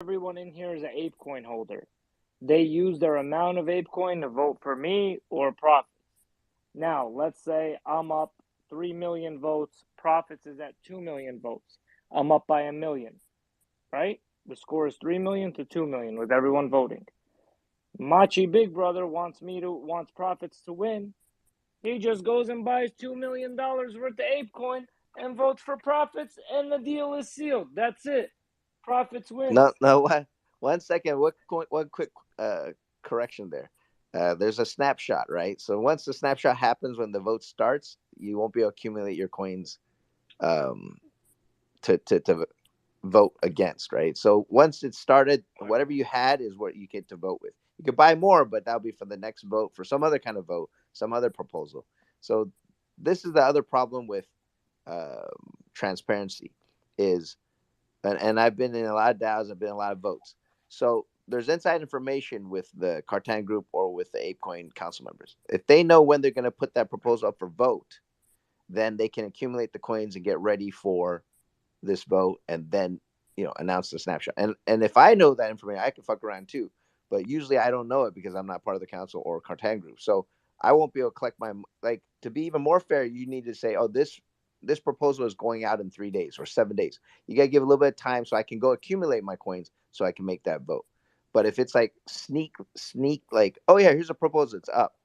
everyone in here is an ApeCoin holder. They use their amount of ApeCoin to vote for me or profits. Now, let's say I'm up 3 million votes, profits is at 2 million votes. I'm up by a million, right? The score is 3 million to 2 million with everyone voting. Machi Big Brother wants profits to win. He just goes and buys $2 million worth of ApeCoin and votes for profits, and the deal is sealed. That's it. Profits No, wins. no. One second. One quick correction there. There's a snapshot, right? So once the snapshot happens, when the vote starts, you won't be able to accumulate your coins um, to vote against, right? So once it started, whatever you had is what you get to vote with. You could buy more, but that'll be for the next vote, for some other kind of vote, some other proposal. So this is the other problem with transparency is, and I've been in a lot of DAOs, I've been in a lot of votes. So there's inside information with the Cartan group or with the ApeCoin council members. If they know when they're going to put that proposal up for vote, then they can accumulate the coins and get ready for this vote, and then announce the snapshot. And if I know that information, I can fuck around too. But usually I don't know it because I'm not part of the council or Cartan group. So I won't be able to collect my, like, to be even more fair, you need to say, oh, this proposal is going out in 3 days or 7 days. You got to give a little bit of time so I can go accumulate my coins so I can make that vote. But if it's like sneak, like, oh yeah, here's a proposal, it's up,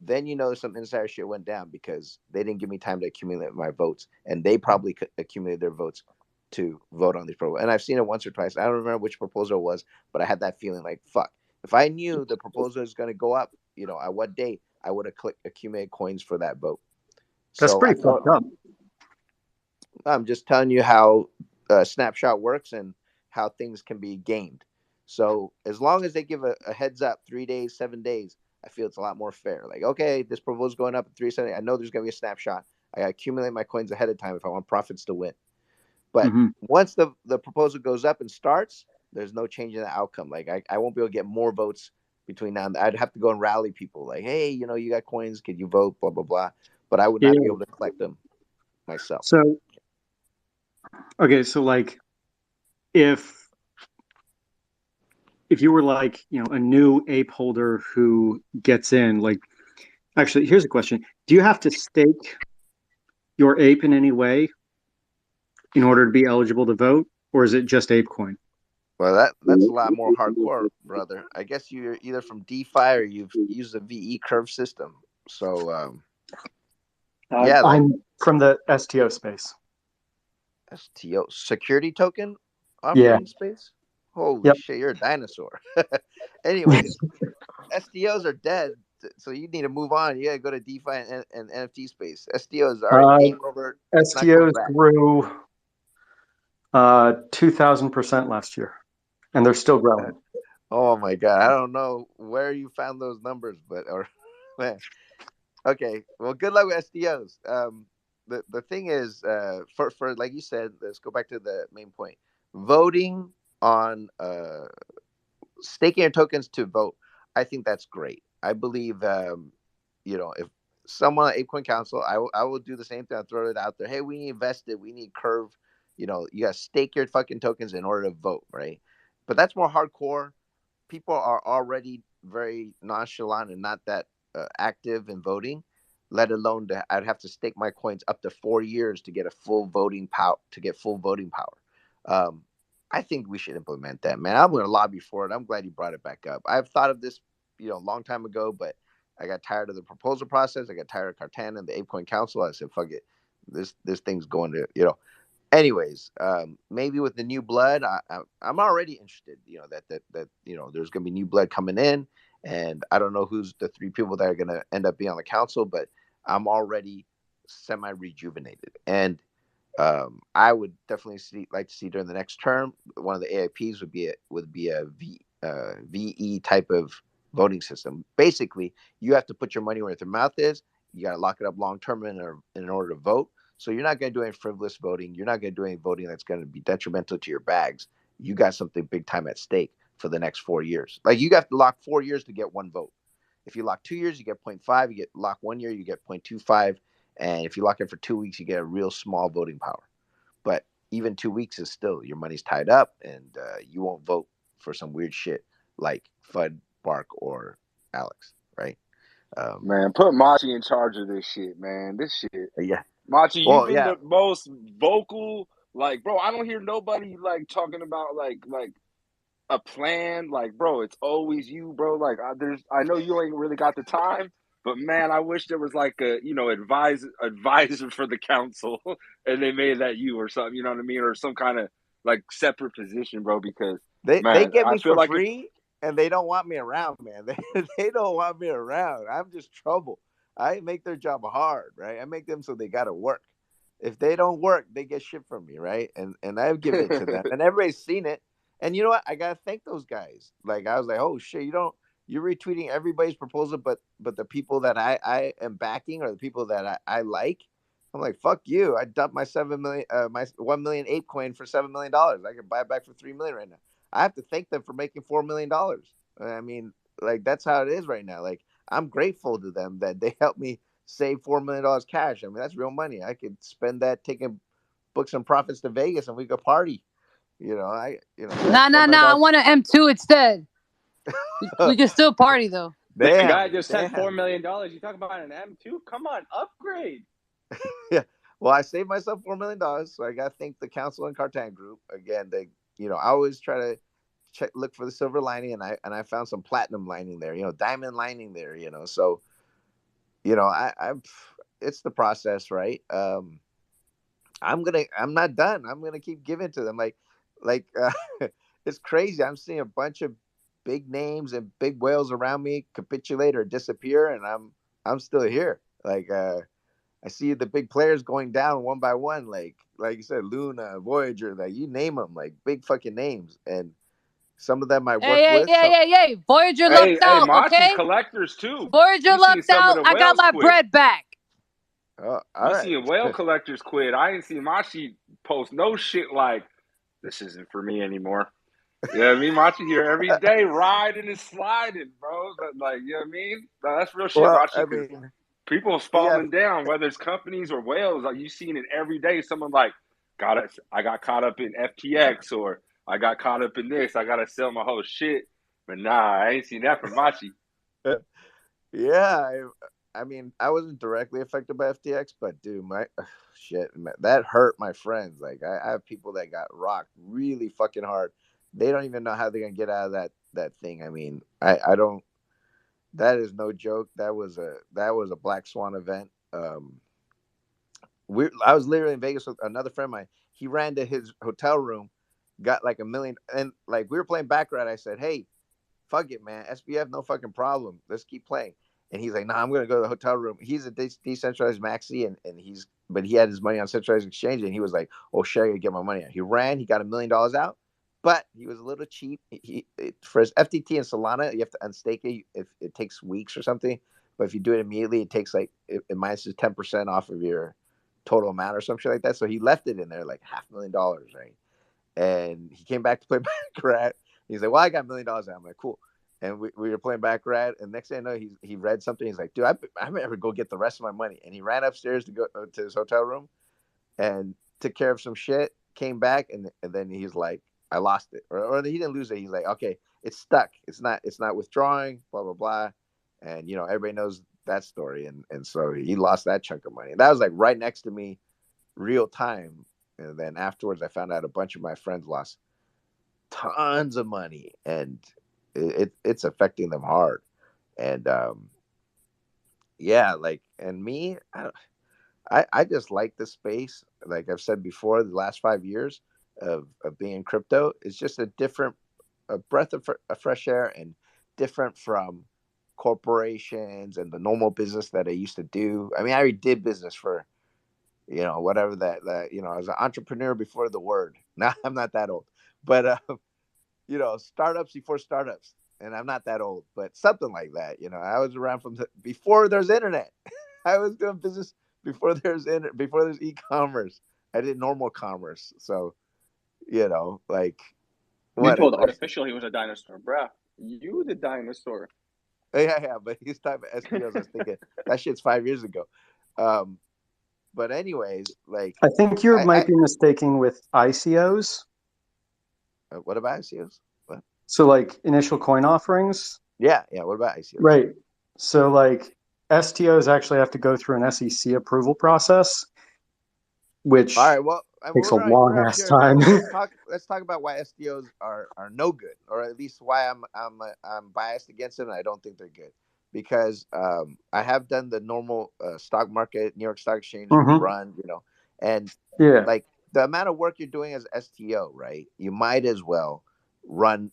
then some insider shit went down because they didn't give me time to accumulate my votes, and they probably could accumulate their votes to vote on these proposals. And I've seen it once or twice. I don't remember which proposal it was, but I had that feeling like, fuck. If I knew the proposal is going to go up, at what date, I would have clicked accumulate coins for that vote. That's So I pretty thought, fucked up. I'm just telling you how Snapshot works and how things can be gamed. So as long as they give a heads up, 3 days, 7 days, I feel it's a lot more fair. Like, okay, this proposal is going up at 370. I know there's going to be a snapshot. I accumulate my coins ahead of time if I want profits to win. But Mm-hmm. once the proposal goes up and starts, there's no change in the outcome. Like I won't be able to get more votes between now and then. I'd have to go and rally people like, hey, you got coins, could you vote? Blah blah blah. But I would not be Yeah. able to collect them myself. So okay, so like if you were like a new ape holder who gets in, like, actually, here's a question: do you have to stake your ape in any way in order to be eligible to vote, or is it just ApeCoin? Well, that's a lot more hardcore, brother. I guess you're either from DeFi or you've used the VE curve system. So yeah, like I'm from the STO space. STO security token Yeah. offering space. Holy Yep. shit, you're a dinosaur. Anyways, STOs are dead, so you need to move on. You gotta go to DeFi and NFT space. STOs, all right, Uh, game over. It's not coming STOs back. grew 2,000% last year, and they're still growing. Oh my god, I don't know where you found those numbers, but or man. Okay, well, good luck with STOs. The thing is, for like you said, let's go back to the main point. Voting on staking your tokens to vote, I think that's great. I believe, if someone at ApeCoin Council, I will do the same thing. I'll throw it out there. Hey, we need vested, we need curve. You got to stake your fucking tokens in order to vote, right? But that's more hardcore. People are already very nonchalant and not that active in voting. Let alone I'd have to stake my coins up to 4 years to get a full voting power. To get full voting power, I think we should implement that, man. I'm going to lobby for it. I'm glad you brought it back up. I've thought of this, a long time ago, but I got tired of the proposal process. I got tired of Cartan and the ApeCoin Council. I said, fuck it. This thing's going to. Anyways, maybe with the new blood, I'm already interested. That there's going to be new blood coming in, and I don't know who's the three people that are going to end up being on the council, but I'm already semi rejuvenated, and I would definitely like to see during the next term one of the AIPs would be a VE type of voting system. Basically, you have to put your money where your mouth is. You got to lock it up long term in order to vote. So you're not going to do any frivolous voting. You're not going to do any voting that's going to be detrimental to your bags. You got something big time at stake for the next 4 years. Like, you have to lock 4 years to get one vote. If you lock 2 years, you get 0.5. You get lock 1 year, you get 0.25. And if you lock in for 2 weeks, you get a real small voting power. But even 2 weeks is still your money's tied up, and you won't vote for some weird shit like Fudd, Bark, or Alex, right? Man, put Machi in charge of this shit, man. This shit. Yeah. Machi, you've Well, been yeah. the most vocal. Like, bro, I don't hear nobody like talking about like a plan. Like, bro, it's always you, bro. Like, I know you ain't really got the time, but man, I wish there was like a advisor for the council, and they made that you or something. You know what I mean, or some kind of like separate position, bro. Because They man, get I me feel for like free, and they don't want me around, man. They don't want me around. I'm just trouble. I make their job hard, right? I make them so they got to work. If they don't work, they get shit from me, right? And I've given it to them, and everybody's seen it. And you know what? I gotta thank those guys. Like I was like, oh shit, you're retweeting everybody's proposal, but the people that I am backing or the people that I like. I'm like, fuck you. I dumped my 7 million, my 1 million ape coin for $7 million. I can buy it back for 3 million right now. I have to thank them for making $4 million. I mean, like that's how it is right now. Like I'm grateful to them that they helped me save $4 million cash. I mean, that's real money. I could spend that book some profits to Vegas and we could party. Nah, $4 nah, million. nah. I want an M2 instead. We can still party though. The guy Damn, just sent damn. $4 million. You talk about an M2? Come on, upgrade. Yeah. Well, I saved myself $4 million, so I got to thank the council and Cartan Group again. I always try to look for the silver lining, and I found some platinum lining there. Diamond lining there. So I'm it's the process, right? I'm not done. I'm gonna keep giving to them. It's crazy. I'm seeing a bunch of big names and big whales around me capitulate or disappear, and I'm still here. I see the big players going down one by one, like you said, Luna, Voyager, like you name them, like big fucking names, and some of them I worked with. Hey. Voyager hey, lucked out, Machi okay? collectors too. Voyager You seen lucked some of out. the I got whales my quit. bread back. Oh, all You right. seen whale collectors quit. I ain't seen Machi post no shit like this isn't for me anymore. Yeah, me Machi here every day riding and sliding, bro. Like, you know what I mean? That's real shit, Well, Machi, I because mean, people's yeah. falling down, whether it's companies or whales. Like you seen it every day. Someone like I got caught up in FTX or I got caught up in this. I gotta sell my whole shit. But nah, I ain't seen that from Machi. Yeah, I mean, I wasn't directly affected by FTX, but dude, my shit, man, that hurt my friends. Like, I have people that got rocked really fucking hard. They don't even know how they're gonna get out of that thing. I mean, I don't. That is no joke. That was a black swan event. I was literally in Vegas with another friend of mine. He ran to his hotel room, got like 1 million, and like we were playing baccarat. I said, "Hey, fuck it, man. SBF, no fucking problem. Let's keep playing." And he's like, "No, I'm gonna go to the hotel room." He's a decentralized maxi, but he had his money on centralized exchange, and he was like, "Oh shit, I gotta get my money out." He ran, he got $1 million out, but he was a little cheap. For his FTT and Solana, you have to unstake it. If it takes weeks or something, but if you do it immediately, it takes like it minuses 10% off of your total amount or some shit like that. So he left it in there like $500,000, right? And he came back to play baccarat. He's like, "Well, I got $1 million out." I'm like, "Cool." And we were playing baccarat, and next thing I know, he read something. He's like, "Dude, I'm ever go get the rest of my money." And he ran upstairs to go to his hotel room and took care of some shit. Came back, and then he's like, "I lost it," or he didn't lose it. He's like, "Okay, it's stuck. It's not withdrawing." Blah blah blah, and everybody knows that story. And so he lost that chunk of money. And that was like right next to me, real time. And then afterwards, I found out a bunch of my friends lost tons of money, and it's affecting them hard. And yeah, like, and me, I just like the space. Like I've said before, the last 5 years of being in crypto is just a breath of fresh air, and different from corporations and the normal business that I used to do. I mean, I already did business for whatever I was an entrepreneur before the word. Now I'm not that old, but startups before startups, and I'm not that old, but something like that. I was around from before there's internet. I was doing business before before there's e-commerce. I did normal commerce, so like You what? told Artificial he was a dinosaur, bruh. You the dinosaur. Yeah, but he's talking about SPOs. I was thinking that shit's 5 years ago. But anyways, like I think you I might be mistaking with ICOs. what about ICOs? What? So like initial coin offerings. Yeah. What about ICOs? Right. So like STOs actually have to go through an SEC approval process, which All right. Well, takes a we're long up ass here. time. Let's talk about why SDOs are no good, or at least why I'm biased against them. And I don't think they're good because I have done the normal stock market, New York Stock Exchange Mhm. run, and Yeah. like the amount of work you're doing as STO, right? You might as well run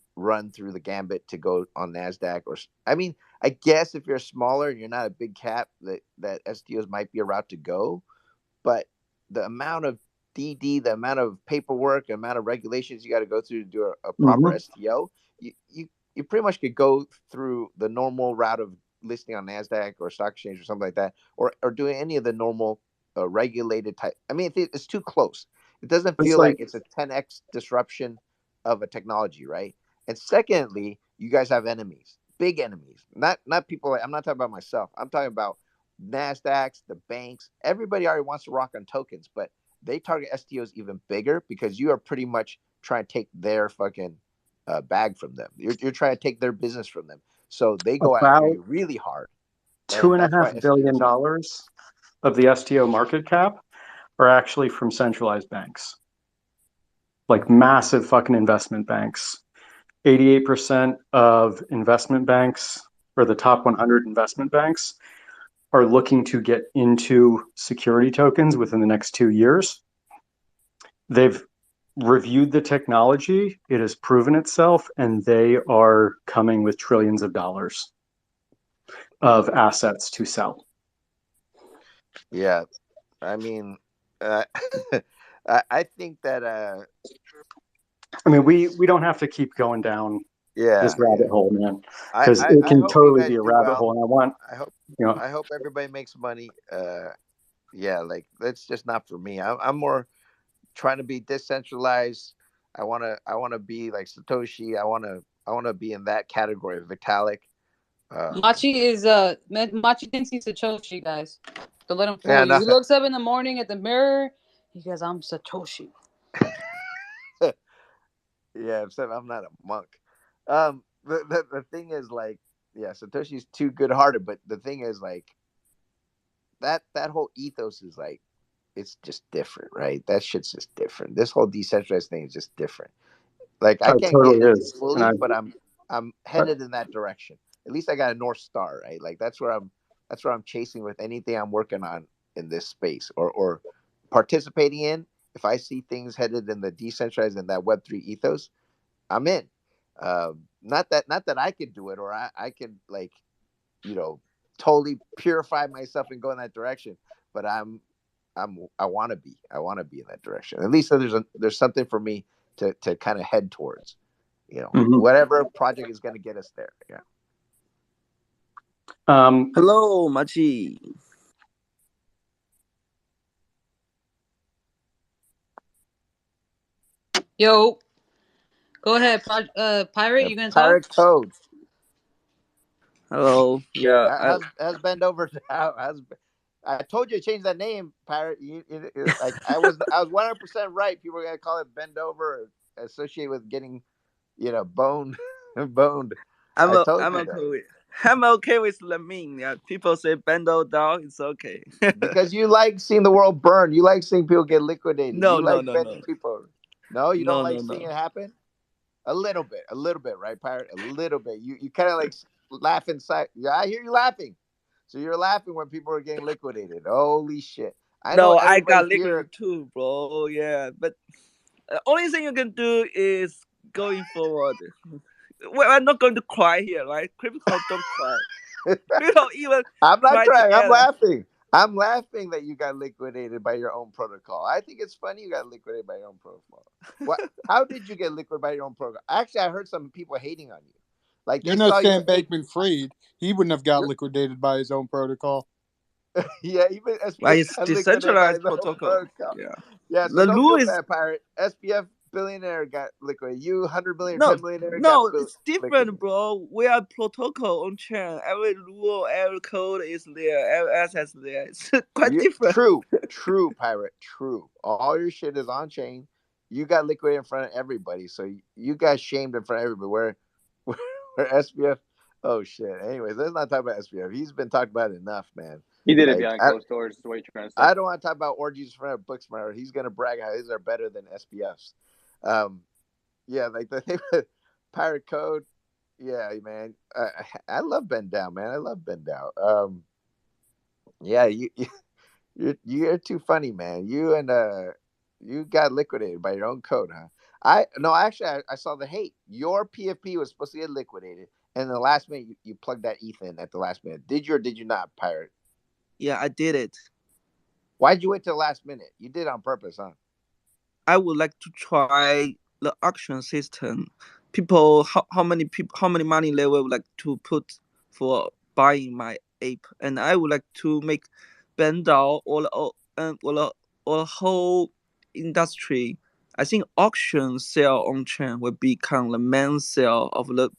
through the gambit to go on Nasdaq, or I mean, I guess if you're smaller and you're not a big cap, that STOs might be a route to go, but the amount of the amount of paperwork, the amount of regulations you got to go through to do a proper Mhm. STO, you pretty much could go through the normal route of listing on Nasdaq or stock exchange or something like that, or doing any of the normal regulated type. I mean, it's too close. It doesn't It's feel like like it's a 10x disruption of a technology, right? And secondly, you guys have enemies, big enemies, not people. I'm not talking about myself. I'm talking about Nasdaqs, the banks, everybody already wants to rock on tokens, but they target STOs even bigger because you are pretty much trying to take their fucking bag from them. You're trying to take their business from them. So they go after about you really hard. two And and a that's half why billion STOs are. dollars of the STO market cap are actually from centralized banks, like massive fucking investment banks. 88% of investment banks, or the top 100 investment banks, are looking to get into security tokens within the next 2 years. They've reviewed the technology, it has proven itself, and they are coming with trillions of dollars of assets to sell. Yeah. I mean, uh, I think that, I mean, we don't have to keep going down this yeah. rabbit hole, man, because it I can hope you totally guys be a do rabbit well. hole. And I want, I hope, you know, I hope everybody makes money. Yeah, like that's just not for me. I'm more trying to be decentralized. I want to be like Satoshi. I want to be in that category of Vitalik. Um, Machi Machi thinks he's Satoshi, guys. Don't let him fool yeah, you. no, He looks up in the morning at the mirror. He goes, "I'm Satoshi." yeah. Except I'm not a monk. The thing is like, yeah, Satoshi's too good hearted, but the thing is like that whole ethos is like it's just different, right? That shit's just different. This whole decentralized thing is just different. Like I it can't get totally into is. And fully, but I'm headed in that direction. At least I got a north star, right? Like that's where I'm chasing with anything I'm working on in this space or participating in. If I see things headed in the decentralized and that Web3 ethos, I'm in. Not that I could do it or I could like you know totally purify myself and go in that direction, but I want to be in that direction. At least there's something for me to kind of head towards. Mhm. Whatever project is going to get us there. Yeah. Hello, Machi. Yo, go ahead, Pirate. You gonna talk? Pirate Code. Hello. Yeah. How's Bend Over? How's I told you to change that name, Pirate. Like I was 100% right. People were gonna call it Bend Over, or associated with getting boned, boned. I told I'm you okay that with. I'm okay with Lamin. Yeah, people say bendo down. It's okay. because you like seeing the world burn. You like seeing people get liquidated. No, You no, like no, no, bending people. No, you don't no, no, like seeing no. it happen. A little bit, right, Pirate? A little bit. You kind of like laugh inside. Yeah, I hear you laughing. So you're laughing when people are getting liquidated. Holy shit! I know No, I everybody got here. liquid too, bro. Yeah, but the only thing you can do is going forward. We're not going to cry here, right? Crypto don't cry. We don't even I'm not cry crying. I'm together. laughing. I'm laughing that you got liquidated by your own protocol. I think it's funny you got liquidated by your own protocol. What? How did you get liquidated by your own protocol? Actually, I heard some people hating on you. Like You're they no saw Sam your eight. Bankman-Fried. He wouldn't have got liquidated by his own protocol. Yeah, even Why SPF it's got liquidated by decentralized his own protocol. protocol. Yeah. Yeah, so The don't rule feel is bad, Pirate. SPF billionaire got liquidated. You 100 million, No, 10 millionaire got no, it's different, liquidated. bro. We are protocol on chain. Every rule, every code is there. Every asset is there. It's quite different. True, pirate. True. All your shit is on chain. You got liquidated in front of everybody, so you got shamed in front of everybody. Where SBF? Oh shit. Anyways, let's not talk about SBF. He's been talked about enough, man. He did it Like behind closed doors. Is what you're trying to say. I don't want to talk about orgies in front of Booksmarter. He's gonna brag how his are better than SBF's. Yeah, like the thing with Pirate Code. Yeah, man. I love Ben Dow, man. I love Ben Dow. Yeah, you're too funny, man. You got liquidated by your own code, huh? I saw the hate. Your PFP was supposed to get liquidated, and in the last minute you plugged that ETH in at the last minute. Did you or did you not, Pirate? Yeah, I did it. Why'd you wait till the last minute? You did it on purpose, huh? I would like to try the auction system. People, how many people, how many money they would like to put for buying my ape, and I would like to make Bandao or the whole industry. I think auction sale on chain will become the main sale of the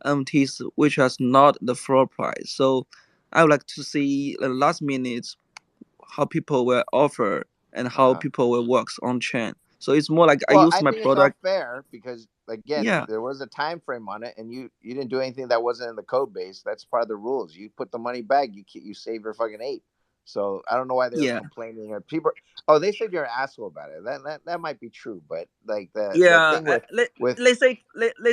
NFTs, which is not the floor price. So I would like to see the last minute how people will offer and how people will work on chain. So it's more like I Well, use I my think it's all product. fair because again, Yeah, there was a time frame on it, and you didn't do anything that wasn't in the code base. That's part of the rules. You put the money back, you save your fucking ape. So I don't know why they were yeah, complaining or people. Oh, they said you're an asshole about it. That might be true, but like the yeah. thing with Let's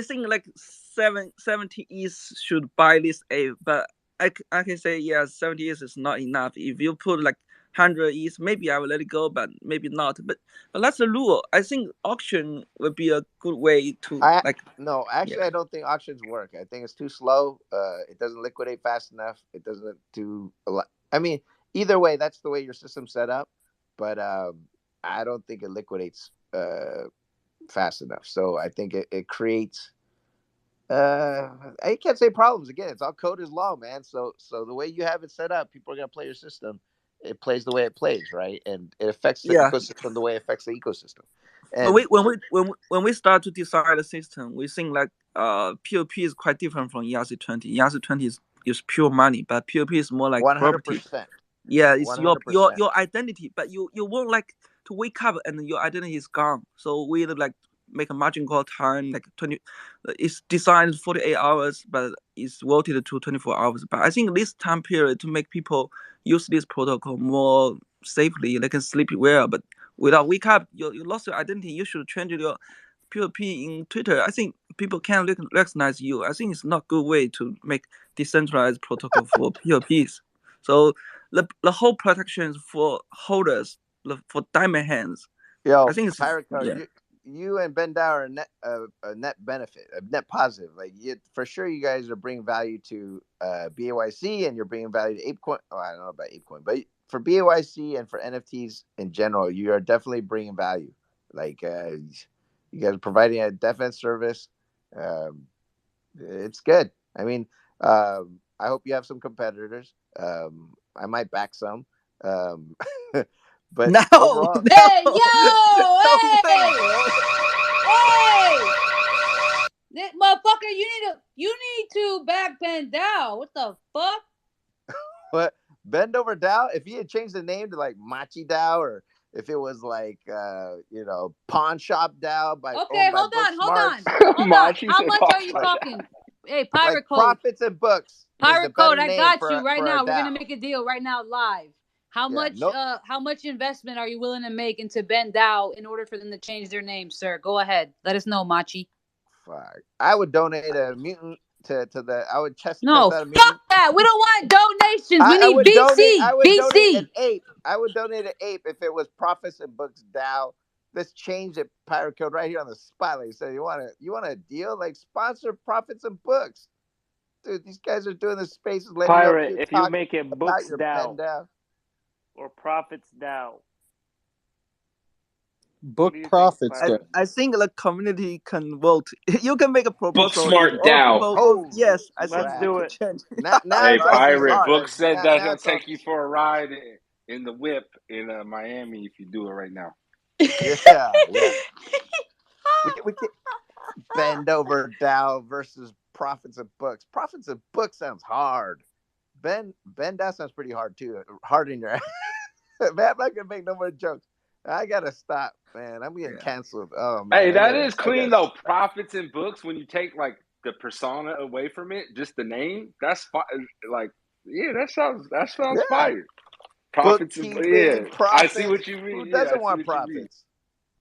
think like 70 East should buy this ape, but I can say yeah, 70 East is not enough. If you put like 100 East, maybe I will let it go, but maybe not. But that's the rule. I think auction would be a good way to I like no, yeah. actually, I don't think auctions work. I think it's too slow. It doesn't liquidate fast enough. It doesn't do a lot. I mean, either way, that's the way your system's set up. But I don't think it liquidates fast enough. So I think it creates. I can't say problems again. It's all code is law, man. So the way you have it set up, people are gonna play your system. It plays the way it plays, right? And it affects the Yeah. ecosystem the way it affects the ecosystem. When And we start to design the system, we think like POP is quite different from ERC20. ERC20 is pure money, but POP is more like property. 100%. Yeah, it's One hundred percent. your identity, but you won't like to wake up and your identity is gone. So we like make a margin call time like 20. It's designed 48 hours, but it's voted to 24 hours. But I think this time period to make people use this protocol more safely, they can sleep well. But without wake up, you lost your identity. You should change your POP in Twitter. I think people can recognize you. I think it's not good way to make decentralized protocol for POPs. So the whole protection is for holders, for diamond hands. Yo, I think it's Pirate Code, yeah. you and Ben Dow are a net benefit, a net positive. Like for sure, you guys are bringing value to BAYC, and you're bringing value to ApeCoin. Oh, I don't know about ApeCoin, but for BAYC and for NFTs in general, you are definitely bringing value. Like you guys are providing a defense service. Um, it's good. I mean, I hope you have some competitors. I might back some. Um, but No, overall, Hey, no, yo, don't say, hey, bro. hey, this motherfucker, you need to back Ben down. What the fuck? but bend over Dow. If he had changed the name to like Machi Dow, or if it was like Pawn Shop Dow Okay, owned by hold Booksmart, on. Machi How said much are you Papa. talking? Hey, like Pirate Code. Profits and Books is the Pirate Code, better I name got you right for a now. We're gonna Dow. make a deal right now live. How Yeah, much no, how much investment are you willing to make into Ben Dow in order for them to change their name, sir? Go ahead. Let us know, Machi. fuck. I would donate a mutant to the. I would test No, out a mutant. fuck that. We don't want donations. We I need would donate. VC. I would donate an VC. ape. I would donate an ape if it was Profits and Books Dow. Let's change it, Pirate Code, right here on the spotlight. So you want a deal? Like sponsor Profits and Books, dude. These guys are doing the spaces, letting you up Pirate, here if you talk make it about Books your pen Dow down. or Profits Dow. Book What do you think, profits Pirate? day. I think the community can vote. You can make a Book proposal. If smart all Dow. people vote Holy yes, I think Let's crap! we do can it. change. Now Hey, it's all That's Pirate. good. hard. Book said that's Now gonna it's all take you for a ride in the whip in Miami if you do it right now. yeah. we can bend over Dow versus profits of books. Profits of books sounds hard. Bend Dow sounds pretty hard too. Hard in your ass. Man, I'm not gonna make no more jokes. I gotta stop, man. I'm getting canceled. Oh man. Hey, that is clean though. Profits in books, when you take like the persona away from it, just the name, that's like, yeah, that sounds fire. Profits, bookkeeping, profits. I see what you mean. Who doesn't want profits?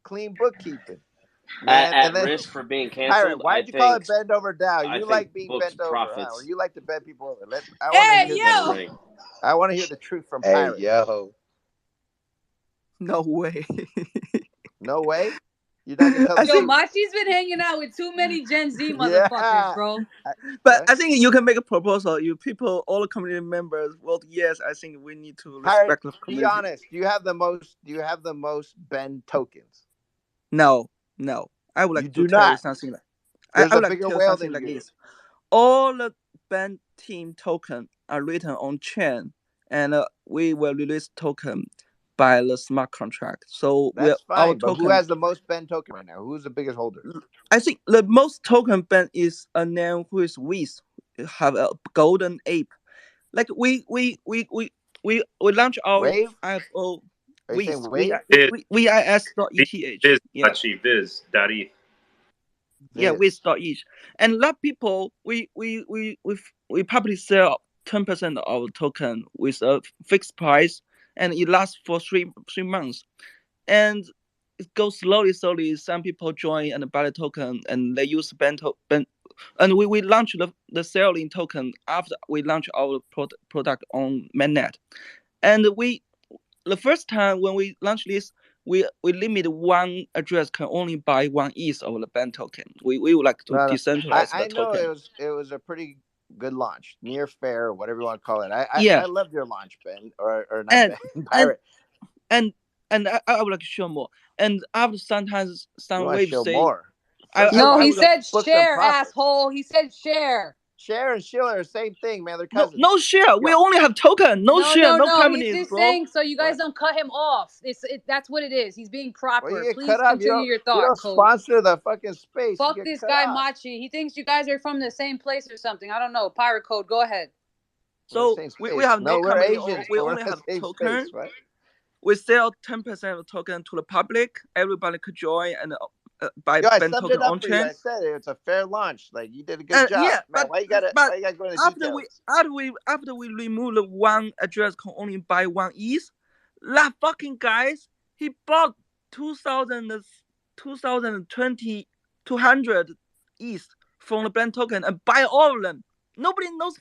Clean bookkeeping. Man, at and then, risk for being Pirate, canceled. why'd you call it bend over Dow? You like being bent over, profits. huh? Or you like to bend people over? I want to hear the truth from Pirate. Hey, yo. No way. No way? You're not gonna tell Yo, Machi's been hanging out with too many Gen Z motherfuckers, bro. But I think you can make a proposal. You people, all the community members vote yes. I think we need to respect the community. Be honest. Do you have the most Ben tokens? No. I would like to tell you something like There's a bigger whale than you. This. All the Ben team token are written on chain, and we will release token by the smart contract. So that's fine. But who has the most Ben token right now? Who's the biggest holder? I think the most token Ben is a name who is Wiz, have a golden ape. Like we launch our Wave? IFO Wiz. VIS.ETH. Viz.ETH. Yeah, Wiz.ETH. And a lot of people we probably sell 10% of our token with a fixed price, and it lasts for three months. And it goes slowly. Some people join and buy the token, and they use Ben. And we launch the selling token after we launch our product on mainnet. And the first time when we launched this, we limit one address can only buy one ETH of the Ben token. We would like to decentralize the token. I know it was a pretty good launch, near fair, whatever you want to call it. I loved your launch, Ben, or not Ben, Pirate. And I would like to show more. And after sometimes some waves say more. He said share, asshole. He said share. Share and Schiller, same thing, man. They're cousins. No share. We only have token. No share. No companies. He's just saying so you guys don't cut him off. That's what it is. He's being proper. Well, please continue your thought. You don't sponsor the fucking space. Fuck this guy, Machi. He thinks you guys are from the same place or something. I don't know. Pirate code. Go ahead. So we have no company. We only have token. Right? We sell 10% of token to the public. Everybody could join and buy Ben token on chain. I said it's a fair launch. Like you did a good job. Yeah, man, why you gotta go into after we remove the one address can only buy one ETH, that fucking guys, he bought 2,020 200 ETH from the Ben token and buy all of them. Nobody knows.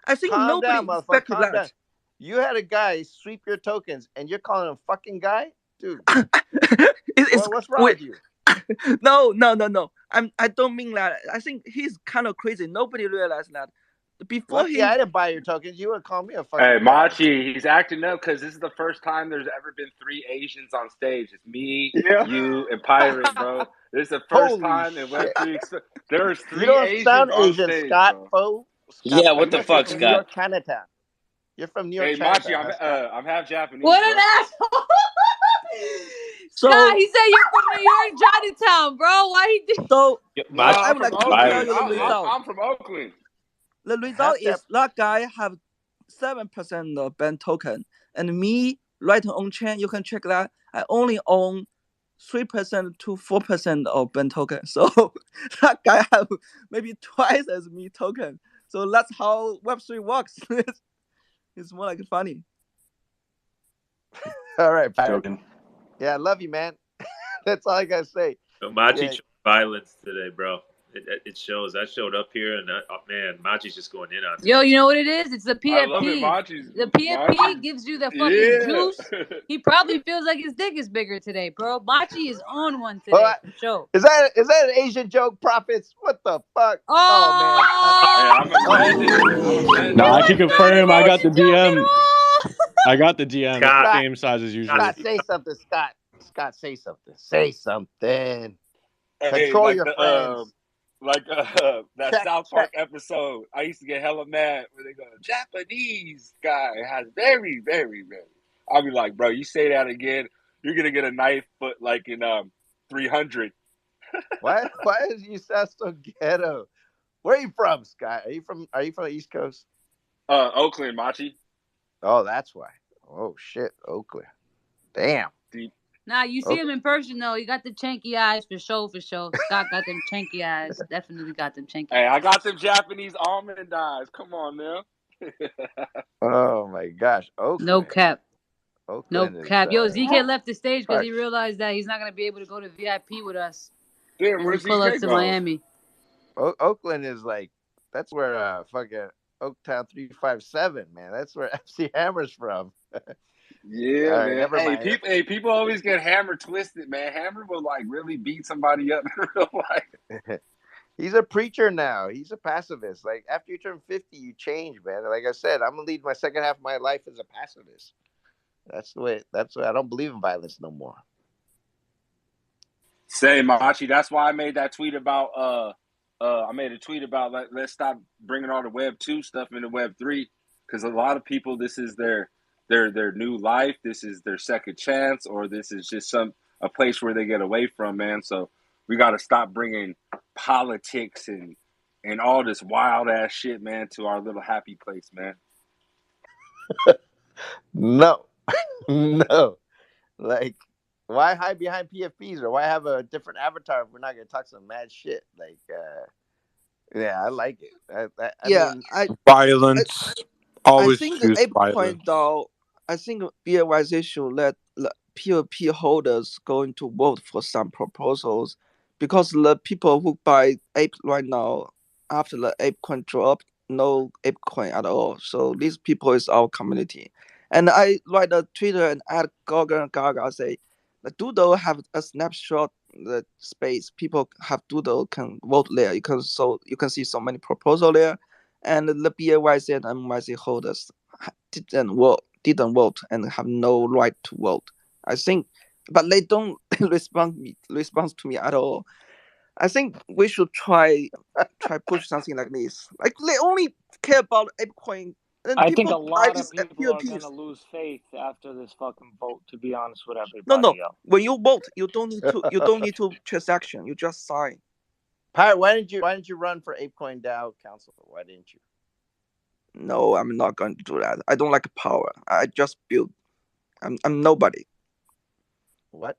I think nobody expected that. You had a guy sweep your tokens, and you're calling him a fucking guy, dude. What's wrong with you? No. I don't mean that. I think he's kind of crazy. Nobody realized that. Before I didn't buy your tokens. You would call me a fucking. Hey, Machi, he's acting up because this is the first time there's ever been 3 Asians on stage. It's me, you, and Pirate, bro. This is the first time in Web3. There's 3 Asians sound on Asian, stage, Scott. bro. Yeah, what the fuck, Scott? New York, Chinatown. You're from New York. Hey, Machi, I'm half Japanese. What an asshole! Scott, he said you're from New York, Chinatown, bro. Why he did? So, I'm from Oakland. The result is that guy have 7% of Ben token, and me right on chain. You can check that. I only own 3% to 4% of Ben token. So that guy have maybe twice as me token. So that's how Web3 works. It's more like funny. All right, Pirate. Yeah, I love you, man. That's all I gotta say. Machi showed violence today, bro. It shows. I showed up here, and man, Machi's just going in on. Yo, you know what it is? It's the PFP. The PFP gives you the fucking juice. He probably feels like his dick is bigger today, bro. Machi is on one today. For sure. Is that an Asian joke, Profits? What the fuck? Oh man. No, I can confirm. I got the DM. I got the DM. Same size as usual. Scott, say something, Scott. Scott, say something. Say something. Control your friends. That South Park episode, I used to get hella mad when they go, Japanese guy has very, very, very. I'll be like, bro, you say that again, you're gonna get a knife, but like in 300. Why is you sound so ghetto? Where are you from, Scott? Are you from the East Coast? Oakland, Machi. Oh, that's why. Oh shit, Oakland. Damn. Deep. Nah, you see him in person though. He got the chanky eyes for sure, for sure. Scott got them chanky eyes. Definitely got them chanky Hey, eyes. I got them Japanese almond eyes. Come on now. Oh my gosh, Oakland. No cap. No Oakland is. cap. Yo, ZK left the stage because fuck. he realized that he's not gonna be able to go to VIP with us Damn, when we where's pull up ZK to go? Miami. Oakland is like, that's where fucking Oaktown 357, man. That's where FC Hammer's from. Yeah, All right, man. never mind. People always get Hammer twisted, man. Hammer will like really beat somebody up in real life. He's a preacher now. He's a pacifist. Like after you turn 50, you change, man. Like I said, I'm gonna lead my second half of my life as a pacifist. That's the way. I don't believe in violence no more. Say, Machi. That's why I made that tweet about I made a tweet about let's stop bringing all the Web 2 stuff into Web 3, because a lot of people, this is their new life. This is their second chance, or this is just a place where they get away from, man. So we got to stop bringing politics and all this wild ass shit, man, to our little happy place, man. No, no. Like, why hide behind PFPs, or why have a different avatar if we're not gonna talk some mad shit? Like, yeah, I like it. I mean, Violence. Always I think choose the violence. ApeCoin I think BAYC should let the POP holders going to vote for some proposals, because the people who buy Ape right now, after the ApeCoin drop, no ApeCoin at all. So these people is our community. And I write a Twitter and add Gaga say, the Doodle have a snapshot the space. People have Doodle can vote there. You can see so many proposal there. And the BAYC and MYC holders didn't vote and have no right to vote. I think, but they don't respond to me at all. I think we should try push something like this. Like they only care about ApeCoin. And I think people a buy lot these of people are POPs. gonna lose faith after this fucking vote. To be honest with No. everybody else. When you vote, you don't need to transaction. You just sign. Pirate, why didn't you run for ApeCoin DAO Council? Why didn't you? No, I'm not going to do that. I don't like power. I just build. I'm nobody. What?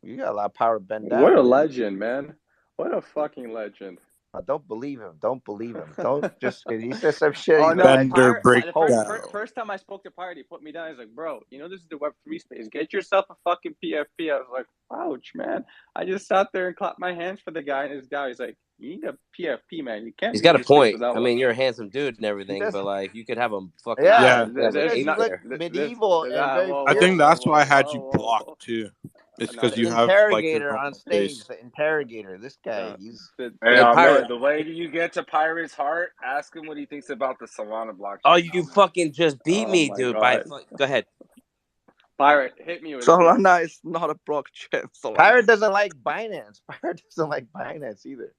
You got a lot of power, Ben What down. a Man. legend, man. What a fucking legend. Don't believe him. Don't believe him. Don't just because he says some shit. Oh He's no, like, Bender the breakdown. first time I spoke to Pirate, he put me down. He's like, bro, this is the Web3 space. Get yourself a fucking PFP. I was like, ouch, man. I just sat there and clapped my hands for the guy and his DAO. He's like, you need a PFP, man. You can't. He's got a use your space point. without I one. mean, you're a handsome dude and everything, does- but like, you could have a fucking yeah, there's because you not- look medieval and very. I think that's why I had you whoa. blocked too. It's No, because The you have like your interrogator on normal stage. face. The interrogator. This guy. He's. Hey, Pirate. man, the way that you get to Pirate's heart, ask him what he thinks about the Solana blockchain. Oh, you fucking just beat Oh me, my dude. God. Go ahead. Pirate, hit me with it. Solana is not a blockchain. Pirate doesn't like Binance. Pirate doesn't like Binance either.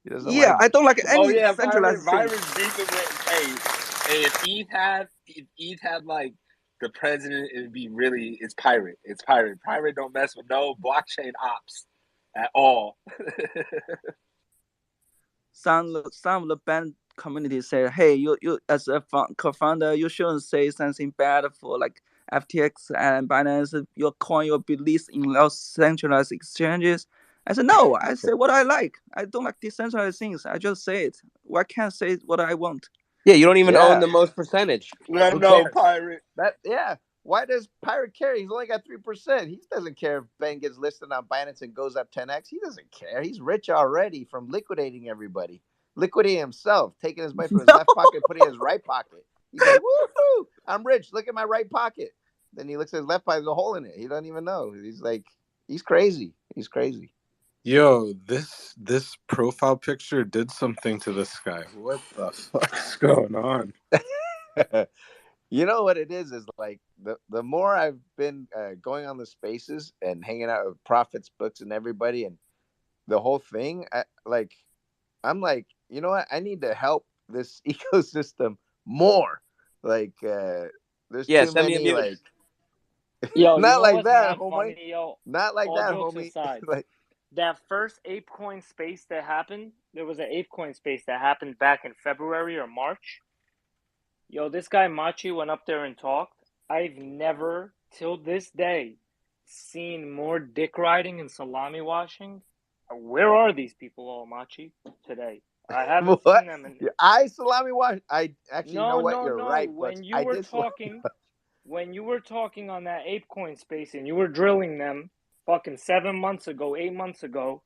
He doesn't Yeah, like. I don't like any centralized Virus thing. beat the way. Hey, if ETH had like the president, it'd be really it's Pirate. It's Pirate. Pirate don't mess with no blockchain ops at all. Some of the band community say, hey, you as a co-founder, you shouldn't say something bad for like FTX and Binance. Your coin will be listed in those centralized exchanges. I said, no, I say what I like. I don't like decentralized things. I just say it. Why can't I say what I want? Yeah, you don't even Yeah. own the most percentage. Let Who no cares? Pirate. Yeah. Why does Pirate care? He's only got 3%. He doesn't care if Ben gets listed on Binance and goes up 10x. He doesn't care. He's rich already from liquidating everybody, liquidating himself, taking his money from his left pocket, putting it in his right pocket. He's like, woohoo! I'm rich. Look at my right pocket. Then he looks at his left pocket, there's a hole in it. He doesn't even know. He's like, he's crazy. He's crazy. Yo, this profile picture did something to this guy. What the fuck's going on? You know what it is like the more I've been going on the spaces and hanging out with Prophets Books and everybody and the whole thing, I'm like, you know what? I need to help this ecosystem more. Like, there's too send me a many mute. like. Yo, you Not know like what's that, mad homie. funny, yo? Not like All that, jokes homie. aside, Like, that first ApeCoin space that happened, there was an ApeCoin space that happened back in February or March. Yo, this guy Machi went up there and talked. I've never, till this day, seen more dick riding and salami washing. Where are these people all, Machi, today? I haven't what? seen them in. I salami wash. I actually, you know No, what? no, You're no. right, but I did salami. When you were talking on that ApeCoin space and you were drilling them fucking 7 months ago, 8 months ago,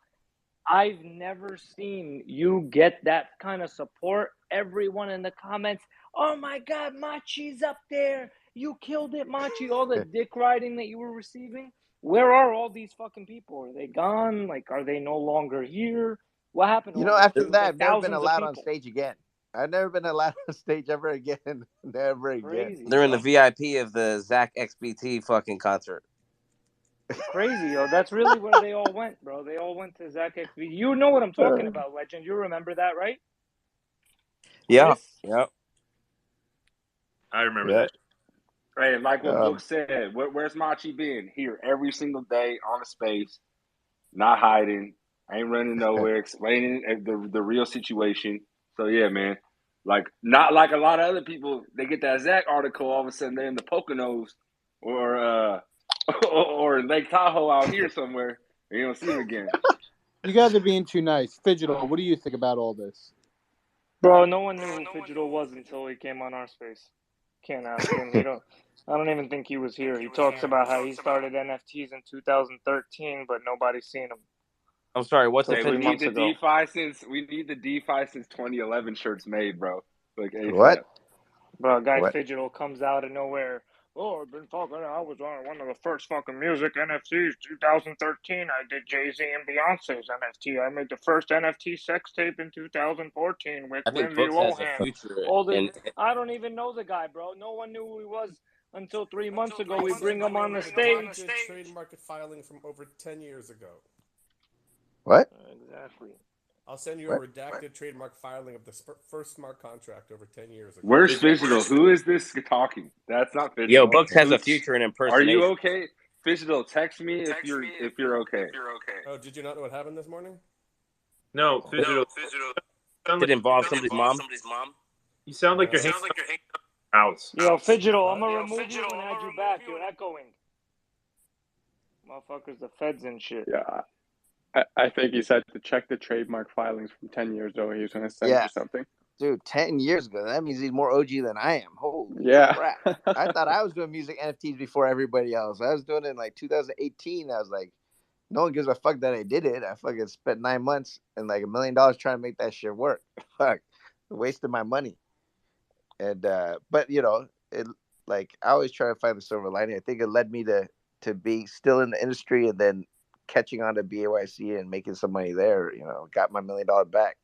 I've never seen you get that kind of support. Everyone in the comments, oh my God, Machi's up there. You killed it, Machi. All the dick riding that you were receiving. Where are all these fucking people? Are they gone? Like, are they no longer here? What happened to You all know, those after people? that, The I've never been thousands of allowed on people. stage again. I've never been allowed on stage ever again. Never again. Crazy. They're in the Yo. VIP of the Zach XBT fucking concert. Crazy, yo. That's really where they all went, bro. They all went to Zach XB. You know what I'm talking about, Legend. You remember that, right? Yeah. Chris? Yep. I remember Yeah. that. Right, like what Book said. Where's Machi been? Here every single day on a space, not hiding, ain't running nowhere, explaining the real situation. So yeah, man. Like not like a lot of other people, they get that Zach article, all of a sudden they're in the Poconos or or Lake Tahoe out here somewhere, and you don't see them again. You guys are being too nice. Fidgetal, what do you think about all this? Bro, no one knew who Fidgetal was until he came on our space. Can't ask him. I don't even think he was here. He talks about how he started NFTs in 2013, but nobody's seen him. I'm sorry. What's a Till Hey, 3 we need months the ago. DeFi since 2011 shirts made, bro. Like ASAP. What? Bro, a guy What? Fidgetal comes out of nowhere. Oh, I've been talking. I was on one of the first fucking music NFTs, 2013. I did Jay-Z and Beyonce's NFT. I made the first NFT sex tape in 2014 with I think Lindsay Books has a Lohan. future All this, in. I don't even know the guy, bro. No one knew who he was until 3 months ago. We I'll bring send him you on the a stage. redacted trademark filing from over 10 years ago. What? Exactly. I'll send you What? a redacted trademark filing of the first smart contract over 10 years ago. Where's Fidgetal? Who is this talking? That's not Yo, Fidgetal. Books has a Who? future in Are you impersonation. okay? Fidgetal, text me if you're okay. Oh, did you not know what happened this morning? No, Fidgetal. Did it involve somebody's mom? You sound like you're hanging up house. Yo, Fidgetal, I'm gonna remove you and add you back. You're echoing. Motherfuckers, the feds and shit. Yeah. I think he said to check the trademark filings from 10 years ago. He was going to send you something. Dude, 10 years ago. That means he's more OG than I am. Holy crap. I thought I was doing music NFTs before everybody else. I was doing it in like 2018. I was like, no one gives a fuck that I did it. I fucking spent 9 months and like $1 million trying to make that shit work. Fuck. Wasted my money. And but you know, it like I always try to find the silver lining. I think it led me to be still in the industry and then catching on to BAYC and making some money there, you know, got my $1 million back.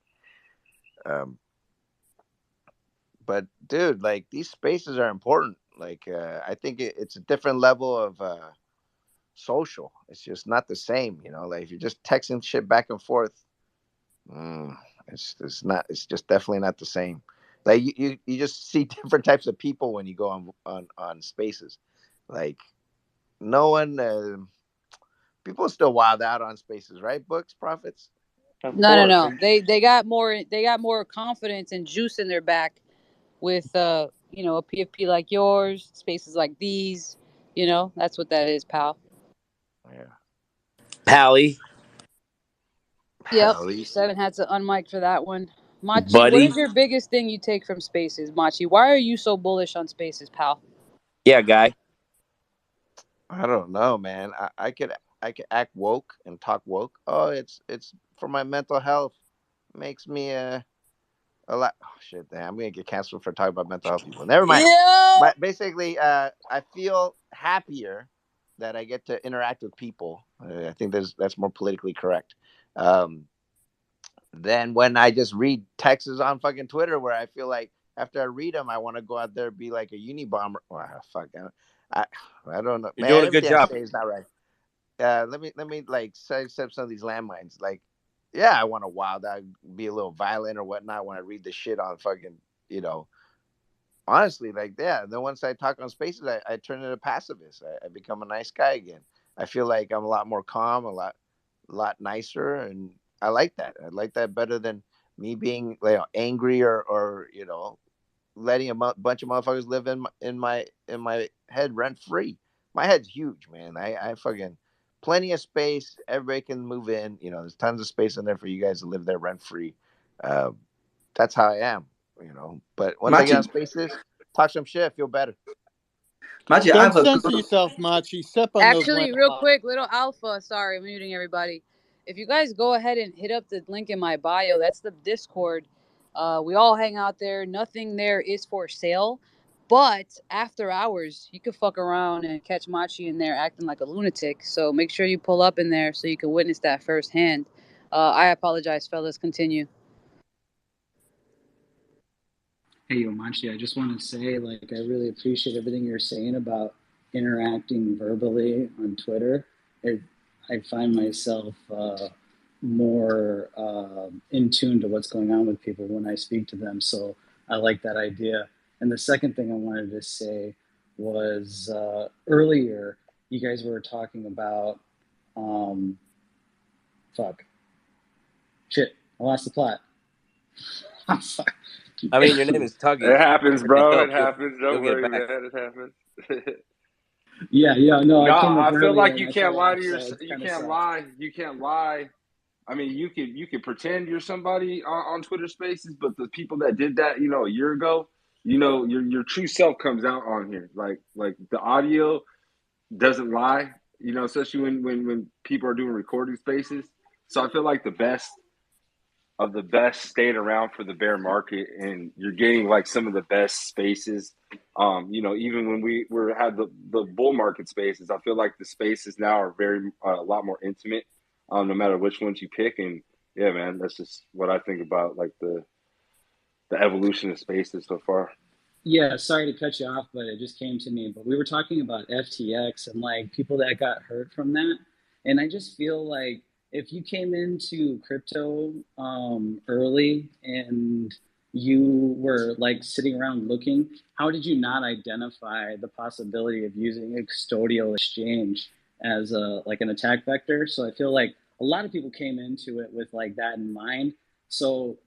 But dude, like these spaces are important. Like I think it's a different level of social. It's just not the same, you know. Like if you're just texting shit back and forth, it's just definitely not the same. Like you just see different types of people when you go on spaces. Like no one people still wild out on spaces, right? Books, profits. No. They got more confidence and juice in their back with a PFP like yours, spaces like these. That's what that is, pal. Yeah. Pally. Yep. 7 had to unmic for that one. Machi, Buddy. what is your biggest thing you take from spaces, Machi? Why are you so bullish on spaces, pal? Yeah, guy. I don't know, man. I could act woke and talk woke. Oh, it's for my mental health. Makes me a lot. Oh shit, damn! I'm gonna get canceled for talking about mental health people. Never mind. Yeah. But basically, I feel happier that I get to interact with people. I think that's more politically correct. Than when I just read texts on fucking Twitter where I feel like after I read them, I want to go out there and be like a Unibomber. Wow, fuck. I don't know. You're Man, doing a good everything job. I say is not right. Let me like set some of these landmines. Like, yeah, I want to wild out, be a little violent or whatnot when I read the shit on fucking, honestly, like, yeah. Then once I talk on Spaces, I turn into a pacifist. I become a nice guy again. I feel like I'm a lot more calm, lot nicer, and I like that. I like that better than me being, you know, angry or you know, letting bunch of motherfuckers live in my head rent free. My head's huge, man. I fucking plenty of space. Everybody can move in. You know, there's tons of space in there for you guys to live there rent free. Uh, that's how I am. You know, but once I get on Martin, Spaces, talk some shit, I feel better. Martin, I Don't have a censor good. yourself, Machi. Step on those Actually, real landmines. quick, little alpha. Sorry, I'm muting everybody. If you guys go ahead and hit up the link in my bio, that's the Discord. We all hang out there. Nothing there is for sale. But after hours, you can fuck around and catch Machi in there acting like a lunatic. So make sure you pull up in there so you can witness that firsthand. I apologize, fellas. Continue. Hey, Yomanchi, I just want to say, like, I really appreciate everything you're saying about interacting verbally on Twitter. It, I find myself more in tune to what's going on with people when I speak to them. So I like that idea. And the second thing I wanted to say was earlier, you guys were talking about, um, fuck, shit, I lost the plot. I'm sorry. I mean, your name is Tuggy. It happens, Everything bro. It helps. happens. You'll Don't get worry, back. man. It happens. Yeah, no, No, I came up I feel earlier like and you I can't fell lie off, to so your. it You kind of can't sucked. lie. You can't lie. I mean, you could pretend you're somebody on Twitter Spaces, but the people that did that, you know, a year ago, you know, your true self comes out on here. Like the audio doesn't lie. You know, especially when people are doing recording spaces. So I feel like the best of the best stayed around for the bear market, and you're getting like some of the best spaces. You know, even when we were had the bull market spaces, I feel like the spaces now are very a lot more intimate. No matter which ones you pick, and yeah, man, that's just what I think about like the evolution of spaces so far. Yeah, sorry to cut you off, but it just came to me. But we were talking about FTX and like people that got hurt from that. And I just feel like if you came into crypto early and you were like sitting around looking, how did you not identify the possibility of using a custodial exchange as a like an attack vector? So I feel like a lot of people came into it with like that in mind. So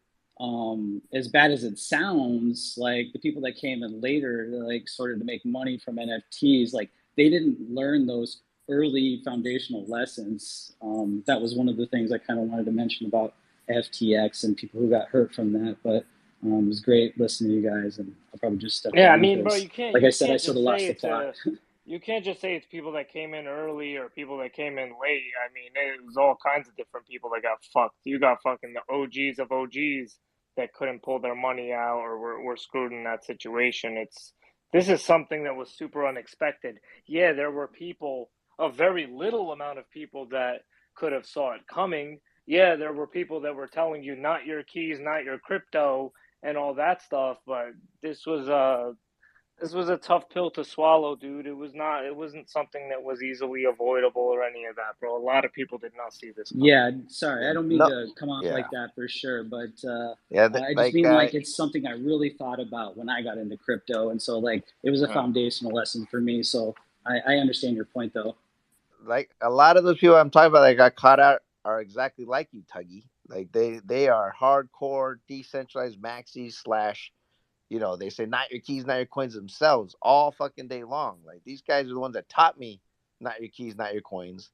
as bad as it sounds, like the people that came in later, like sort of to make money from NFTs, like they didn't learn those early foundational lessons. That was one of the things I kind of wanted to mention about FTX and people who got hurt from that. But it was great listening to you guys, and I'll probably just step Yeah, I down mean, bro, because, like I said, I sort of lost the plot. you can't just say it's people that came in early or people that came in late. I mean, it was all kinds of different people that got fucked. You got fucking the OGs of OGs that couldn't pull their money out or were screwed in that situation. This is something that was super unexpected. Yeah, there were people, a very little amount of people that could have saw it coming. Yeah, there were people that were telling you not your keys, not your crypto, and all that stuff. But this was this was a tough pill to swallow, dude. It wasn't something that was easily avoidable or any of that, bro. A lot of people did not see this coming. Yeah, sorry, I don't mean No, to come off yeah, like that for sure, but yeah. I just Like, mean like it's something I really thought about when I got into crypto, and so like it was a foundational lesson for me. So I understand your point though. like a lot of those people I'm talking about that got caught out are exactly like you, Tuggy. Like they are hardcore decentralized maxis slash, you know, they say not your keys, not your coins themselves all fucking day long. Like these guys are the ones that taught me not your keys, not your coins,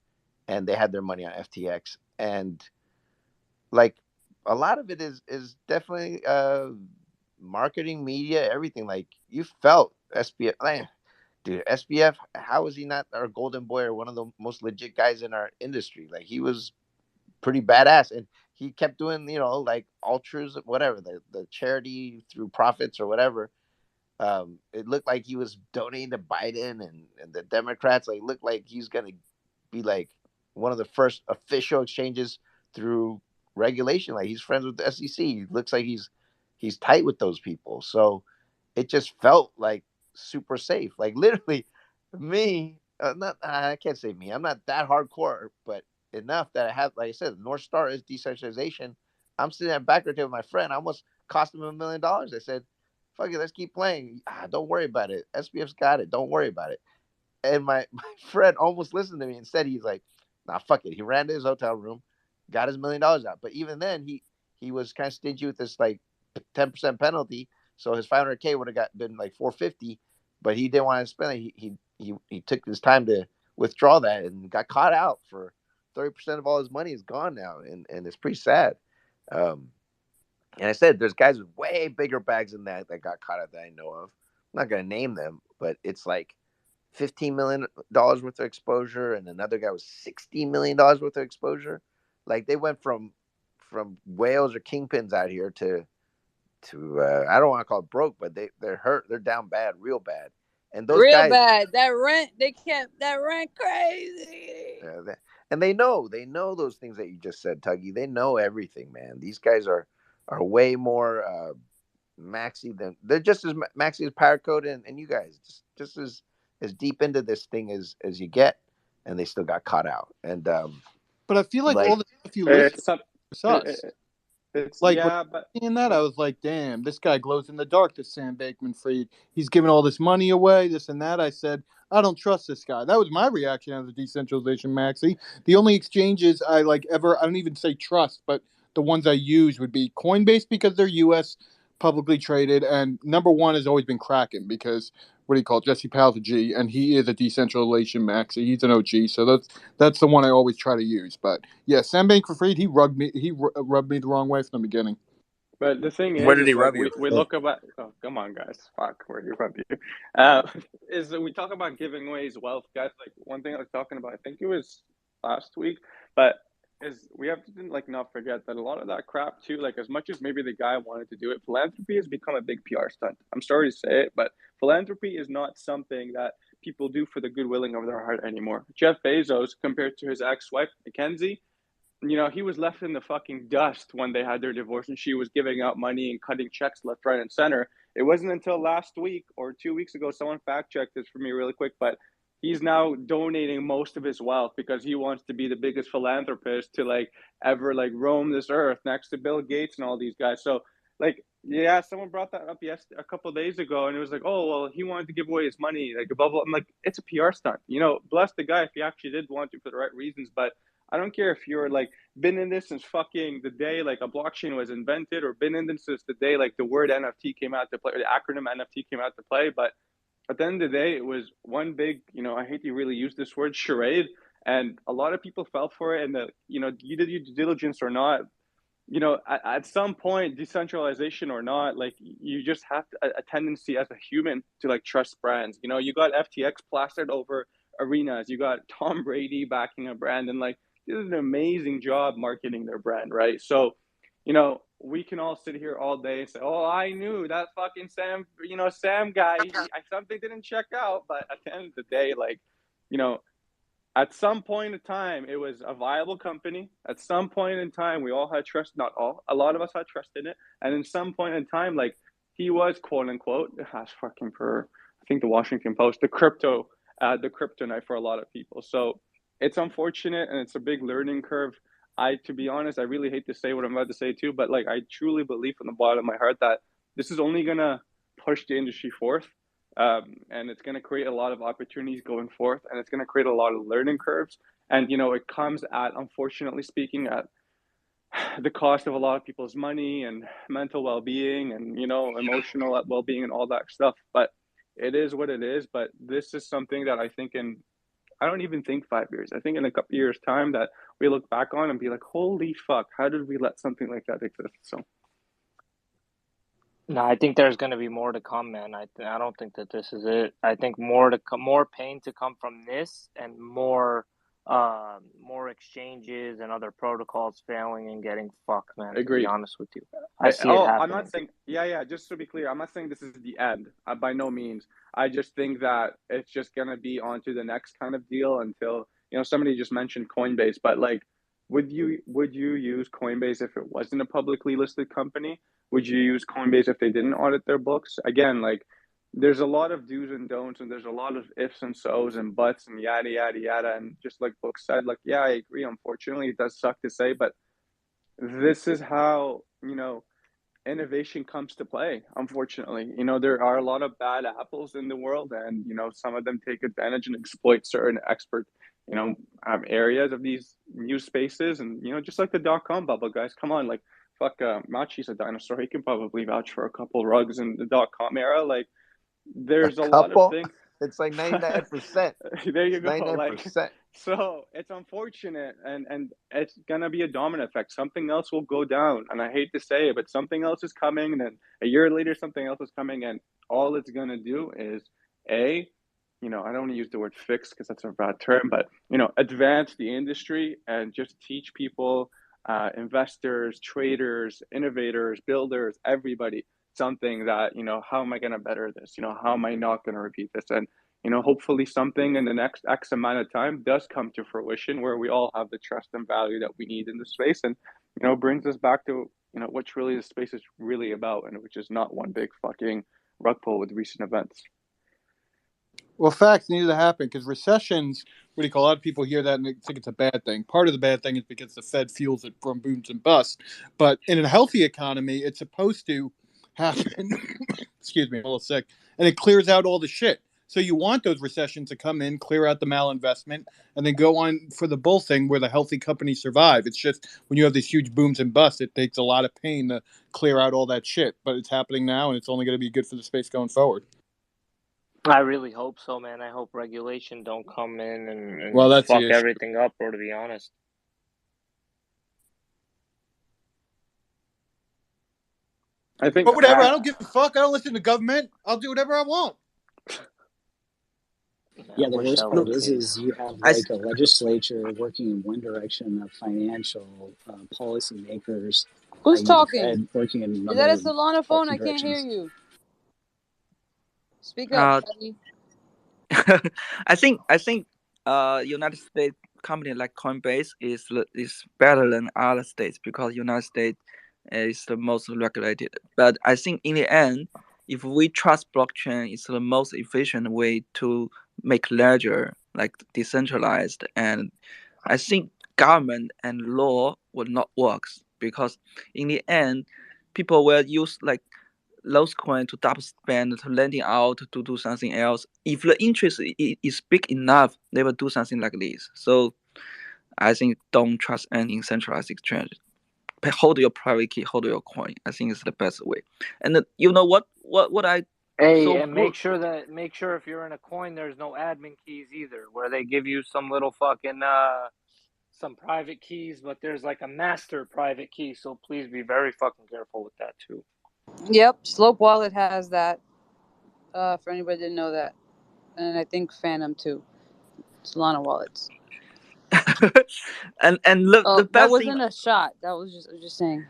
and they had their money on FTX. And like a lot of it is definitely marketing, media, everything. Like you felt SBF, man, dude, SBF. How is he not our golden boy or one of the most legit guys in our industry? Like he was pretty badass, and he kept doing, you know, like ultras, whatever, the charity through profits or whatever. It looked like he was donating to Biden and the Democrats. Like, looked like he's gonna be like one of the first official exchanges through regulation. Like, he's friends with the SEC. It looks like he's tight with those people. So it just felt like super safe. Like, literally, me. Not I can't say me. I'm not that hardcore, but enough that I have, like I said, the North Star is decentralization. I'm sitting at backer table with my friend. I almost cost him $1 million. I said, fuck it, let's keep playing. Don't worry about it. SPF's got it. Don't worry about it. And my friend almost listened to me. Instead, he's like, nah, fuck it. He ran to his hotel room, got his $1 million out. But even then, he was kind of stingy with this like 10% penalty. So his 500K would have been like 450, but he didn't want to spend it. He took his time to withdraw that and got caught out for 30% of all his money is gone now, and it's pretty sad. And I said there's guys with way bigger bags than that got caught out that I know of. I'm not gonna name them, but it's like $15 million worth of exposure, and another guy was $60 million worth of exposure. Like they went from whales or kingpins out here to I don't want to call it broke, but they're hurt. They're down bad, real bad. And those Real guys, bad. That rent, they kept that rent crazy. and they know those things that you just said, Tuggy. They know everything, man. These guys are way more maxi than they're just as maxi as Power Code and you guys just as deep into this thing as you get, and they still got caught out. And but I feel like all the stuff you It's listed some, was us. it's Like yeah, but seeing that, I was like, damn, this guy glows in the dark, this Sam Bankman-Fried. He's giving all this money away, this and that. I said, I don't trust this guy. That was my reaction as a decentralization maxi. The only exchanges I I don't even say trust, but the ones I use would be Coinbase because they're US publicly traded, and number one has always been Kraken because what do you call it? Jesse Powell's a G, and he is a decentralization maxi. He's an OG, so that's the one I always try to use. But yeah, Sam Bankman-Fried, he rubbed me the wrong way from the beginning. But the thing Where did he is like rub you? we look about. Oh, come on, guys. Fuck, where you rub you? Is that we talk about giving away his wealth, guys. Like one thing I was talking about, I think it was last week, but is we have to not forget that a lot of that crap too. Like as much as maybe the guy wanted to do it, philanthropy has become a big PR stunt. I'm sorry to say it, but philanthropy is not something that people do for the good willing of their heart anymore. Jeff Bezos, compared to his ex-wife Mackenzie, he was left in the fucking dust when they had their divorce and she was giving out money and cutting checks left, right, and center. It wasn't until last week or 2 weeks ago, someone fact checked this for me really quick, but he's now donating most of his wealth because he wants to be the biggest philanthropist to ever roam this earth next to Bill Gates and all these guys. So yeah, someone brought that up a couple of days ago, and it was like, oh well, he wanted to give away his money, blah blah. I'm like, it's a PR stunt. Bless the guy if he actually did want to for the right reasons, but I don't care if you're been in this since fucking the day a blockchain was invented, or been in this since the day the word NFT came out to play, or the acronym NFT came out to play. But at the end of the day, it was one big, I hate to really use this word, charade, and a lot of people fell for it. And you did your due diligence or not, at some point, decentralization or not, you just have a tendency as a human to trust brands. You got FTX plastered over arenas, you got Tom Brady backing a brand, and did an amazing job marketing their brand, right? So, we can all sit here all day and say, "Oh, I knew that fucking Sam guy, something didn't check out." But at the end of the day, at some point in time, it was a viable company. At some point in time, we all had trust. Not all, a lot of us had trust in it. And in some point in time, he was quote unquote, fucking for I think the Washington Post, the crypto knife for a lot of people. So it's unfortunate and it's a big learning curve. To be honest, I really hate to say what I'm about to say too, but I truly believe from the bottom of my heart that this is only gonna push the industry forth, and it's gonna create a lot of opportunities going forth, and it's gonna create a lot of learning curves. And it comes at, unfortunately speaking, at the cost of a lot of people's money and mental well-being and emotional well-being and all that stuff. But it is what it is. But this is something that I think I don't even think 5 years. I think in a couple years' time that we look back on and be like, holy fuck, how did we let something like that exist? So, No, I think there's going to be more to come, man. I don't think that this is it. I think more to come, more pain to come from this, and more exchanges and other protocols failing and getting fucked, man. To be agreed. honest with you, I see it happening. I'm not saying, yeah. Just to be clear, I'm not saying this is the end. By no means. I just think that it's just gonna be on to the next kind of deal until somebody just mentioned Coinbase, but would you use Coinbase if it wasn't a publicly listed company? Would you use Coinbase if they didn't audit their books? Again, there's a lot of do's and don'ts, and there's a lot of ifs and so's and buts and yada yada yada. And just like Book said, yeah, I agree. Unfortunately, it does suck to say, but this is how innovation comes to play. Unfortunately, there are a lot of bad apples in the world, and some of them take advantage and exploit certain expert, areas of these new spaces, and just like the dot-com bubble, guys. Come on, like fuck, Machi's a dinosaur. He can probably vouch for a couple rugs in the dot-com era. Like, A there's a lot of couple? things. It's like 99%. There you It's go. 99%. So it's unfortunate, and it's gonna be a domino effect. Something else will go down, and I hate to say it, but something else is coming. And then a year later, something else is coming, and all it's gonna do is I don't want to use the word fix because that's a bad term, but advance the industry and just teach people, investors, traders, innovators, builders, everybody, something that how am I going to better this? How am I not going to repeat this? And hopefully something in the next X amount of time does come to fruition where we all have the trust and value that we need in the space, and brings us back to what really the space is really about, and which is not one big fucking rug pull with recent events. Well, facts need to happen because recessions, what do you call, a lot of people hear that and they think it's a bad thing. Part of the bad thing is because the Fed fuels it from booms and busts. But in a healthy economy, it's supposed to happen. Excuse me, I'm a little sick. And it clears out all the shit. So you want those recessions to come in, clear out the malinvestment, and then go on for the bull thing where the healthy companies survive. It's just when you have these huge booms and busts, it takes a lot of pain to clear out all that shit. But it's happening now, and it's only going to be good for the space going forward. I really hope so, man. I hope regulation don't come in and Well, that's fuck the issue. everything up, or to be honest. I think But whatever, I don't give a fuck. I don't listen to government. I'll do whatever I want. Yeah, the worst part is you have I like a legislature working in one direction, of financial policymakers, Who's the talking? Fed working in Is that a another Solana phone? I can't hear directions. you. Speak up, uh, Patty. I think United States company like Coinbase is better than other states because United States is the most regulated. But I think in the end, if we trust blockchain, it's the most efficient way to make ledger like decentralized. And I think government and law will not work because in the end, people will use like those coin to double spend, to lending out, to do something else. If the interest is big enough, they will do something like this. So I think don't trust any centralized exchange. Hold your private key, hold your coin. I think it's the best way. And you know what I Hey, so and good. make sure if you're in a coin, there's no admin keys either, where they give you some little fucking some private keys, but there's like a master private key. So please be very fucking careful with that too. Yep, Slope Wallet has that. For anybody that didn't know that, and I think Phantom too. Solana wallets. and the Oh, that best thing wasn't a shot. That was just saying.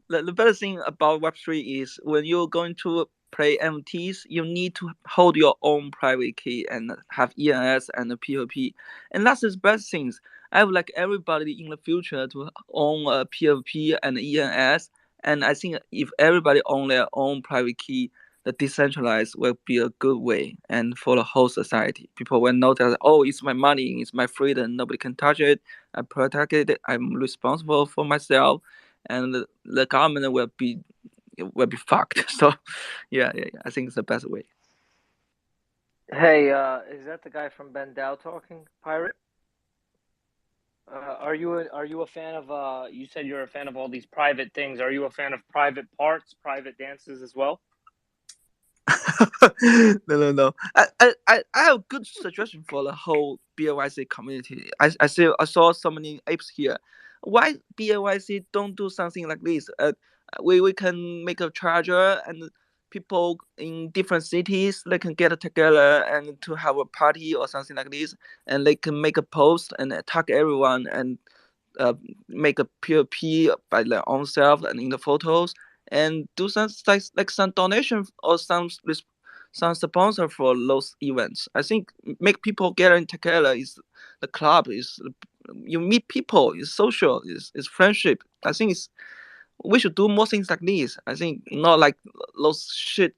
the better thing about Web3 is when you're going to play NFTs, you need to hold your own private key and have ENS and POP. And that's the best things. I would like everybody in the future to own a POP and ENS. And I think if everybody own their own private key, the decentralized will be a good way and for the whole society. People will know that, oh, it's my money, it's my freedom, nobody can touch it. I protect it, I'm responsible for myself, and the government will be fucked. So yeah, I think it's the best way. Hey, is that the guy from Ben Dow talking, Pirate? Are you a fan of you said you're a fan of all these private things. Are you a fan of private parts, private dances as well? No. I have a good suggestion for the whole BYC community. I saw so many apes here. Why BYC don't do something like this? We can make a charger and people in different cities they can get together and to have a party or something like this, and they can make a post and tag everyone and make a POP by their own self and in the photos and do some like some donation or some sponsor for those events. I think make people get together is the club is you meet people, it's social, it's friendship. I think we should do more things like this. I think not like those shit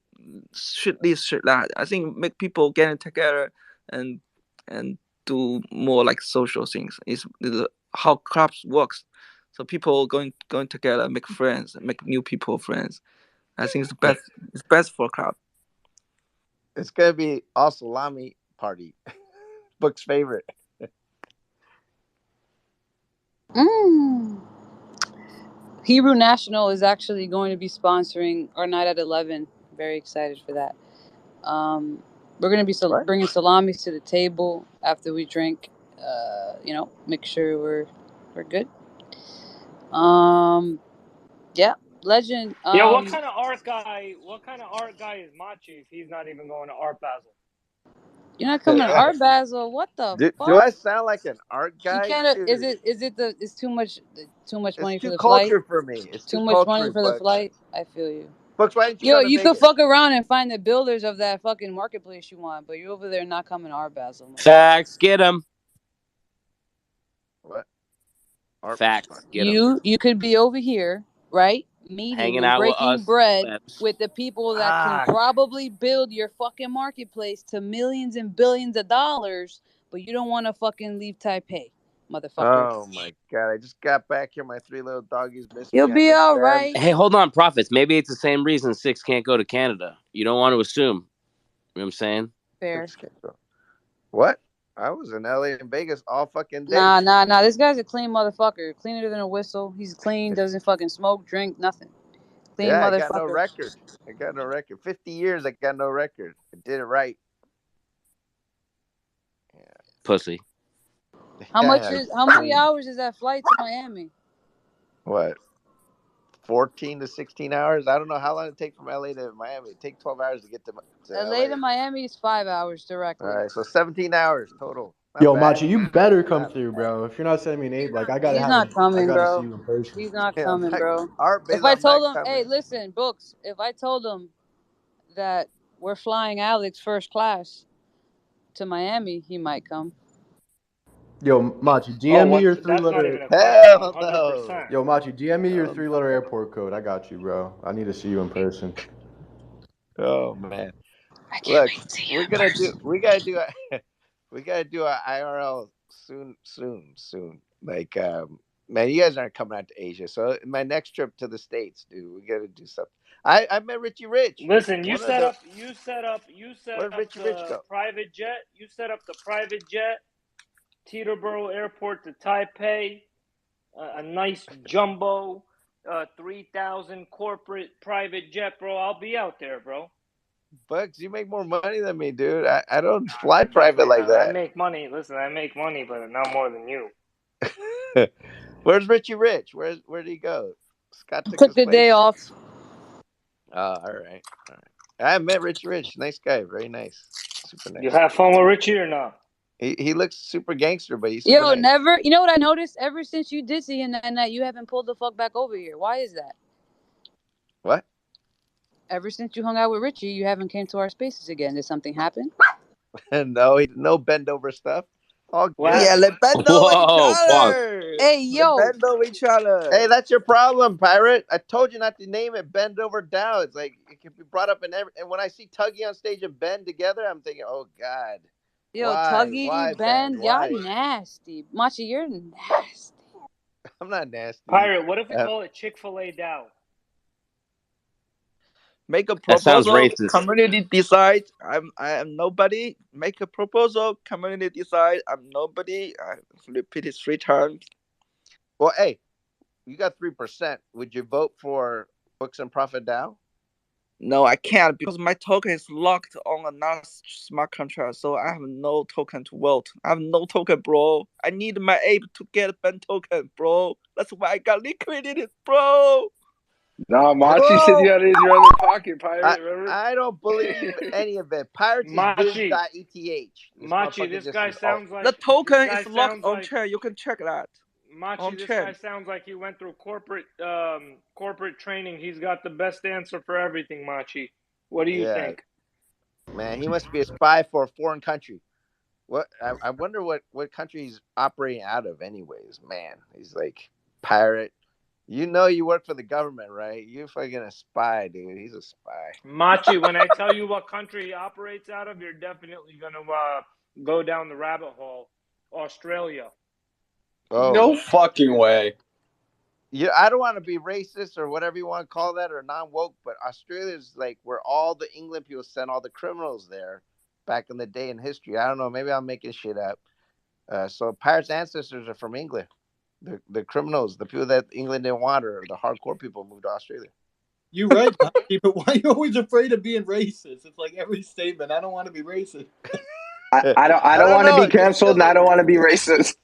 this shit that. I think make people getting together and and do more like social things. Is how clubs works. So people going together, make friends, make new people friends. I think it's best. It's best for club. It's gonna be all salami party. Book's favorite. Hebrew National is actually going to be sponsoring our night at 11. Very excited for that. We're going to be bringing salamis to the table after we drink. Make sure we're good. Yeah, legend. Yeah, what kind of art guy? What kind of art guy is Machi if he's not even going to Art Basel? You're not coming to Art Basel. What the fuck? Do I sound like an art You guy? can't. Dude, It's too much money it's for too the flight. culture for me. It's Too too much money culture, for the Bucks. flight. I feel you. Bucks, why didn't you Yo, come to you could Vegas? fuck around and find the builders of that fucking marketplace you want, but you're over there not coming to Art Basel. Facts, get him. What? Facts, get him. You could be over here, right? Meeting Hanging and out with breaking us. bread plebs. with the people that can probably build your fucking marketplace to millions and billions of dollars, but you don't want to fucking leave Taipei, motherfucker. Oh my god! I just got back here. My 3 little doggies miss me. You'll be all right. Hey, hold on, Prophets. Maybe it's the same reason Six can't go to Canada. You don't want to assume. You know what I'm saying? Fair. What? I was in LA and Vegas all fucking day. Nah. This guy's a clean motherfucker. Cleaner than a whistle. He's clean. Doesn't fucking smoke, drink, nothing. Clean motherfucker. I got no record. 50 years, I got no record. I did it right. Yeah. Pussy. How many hours is that flight to Miami? What? 14 to 16 hours? I don't know how long it takes from LA to Miami. It takes 12 hours to get to LA to Miami is 5 hours directly. All right, so 17 hours total. Yo, Machi, you better come through, bro. If you're not sending me an ape, like I gotta He's not coming, I gotta bro. see you in person. He's not coming, bro. Art If I told him, hey, listen, Books, if I told him that we're flying Alex first class to Miami, he might come. Yo, Machi, DM me your That's not even a Hell question. 100%. no. Yo, Machi, DM me your 3-letter airport code. I got you, bro. I need to see you in person. Oh man. I can't wait to see you we gotta do a IRL soon. Like man, you guys aren't coming out to Asia. So my next trip to the States, dude, we gotta do something. I met Richie Rich. Listen, you set up Richie Rich the go? private jet. You set up the private jet, Teterboro Airport to Taipei, a nice jumbo 3,000 corporate private jet, bro. I'll be out there, bro. Bucks, you make more money than me, dude. I don't fly private like that. I make money. Listen, I make money, but not more than you. Where's Richie Rich? Where'd he go? Scott took the day off. Oh, all right. I met Richie Rich. Nice guy. Very nice. Super nice. You have fun with Richie or not? He looks super gangster, but he's super nice. Never. You know what I noticed? Ever since you did see him that night, you haven't pulled the fuck back over here. Why is that? What? Ever since you hung out with Richie, you haven't came to our spaces again. Did something happen? No bend over stuff. All yeah, let bend over each other. Hey, yo. Let bend over each other. Hey, that's your problem, pirate. I told you not to name it bend over down. It's like it can be brought up in every. And when I see Tuggy on stage and Ben together, I'm thinking, oh God. Yo, Tuggy, Ben, y'all nasty. Machi, you're nasty. I'm not nasty. Pirate, what if we call it Chick-fil-A Dow? Make a proposal. Community decide. I am nobody. Make a proposal. Community decide. I'm nobody. I repeat it 3 times. Well, hey, you got 3%. Would you vote for Books and Profit Dow? No, I can't because my token is locked on another smart contract, so I have no token to vote. I have no token, bro. I need my ape to get a Ben token, bro. That's why I got liquidated, bro. Nah, Machi said you had it in your other pocket, Pirate, remember? I don't believe any of it. Pirates is biz.eth. Machi, this guy sounds like... The token is locked on chair. You can check that. Machi, this guy sounds like he went through corporate training. He's got the best answer for everything, Machi. What do you think? Man, he must be a spy for a foreign country. What I wonder what country he's operating out of anyways, man. He's like, pirate. You know you work for the government, right? You're fucking a spy, dude. He's a spy. Machi, when I tell you what country he operates out of, you're definitely going to go down the rabbit hole. Australia. Oh. No fucking way. Yeah, I don't want to be racist or whatever you want to call that or non-woke, but Australia is like where all the England people sent all the criminals there back in the day in history. I don't know, maybe I'm making shit up. So pirates' ancestors are from England. The criminals, the people that England didn't want, or the hardcore people moved to Australia. You're right, Monty, but why are you always afraid of being racist? It's like every statement. I don't want to be racist. I I don't don't want to know. be It just canceled, feels and I like don't want to be racist.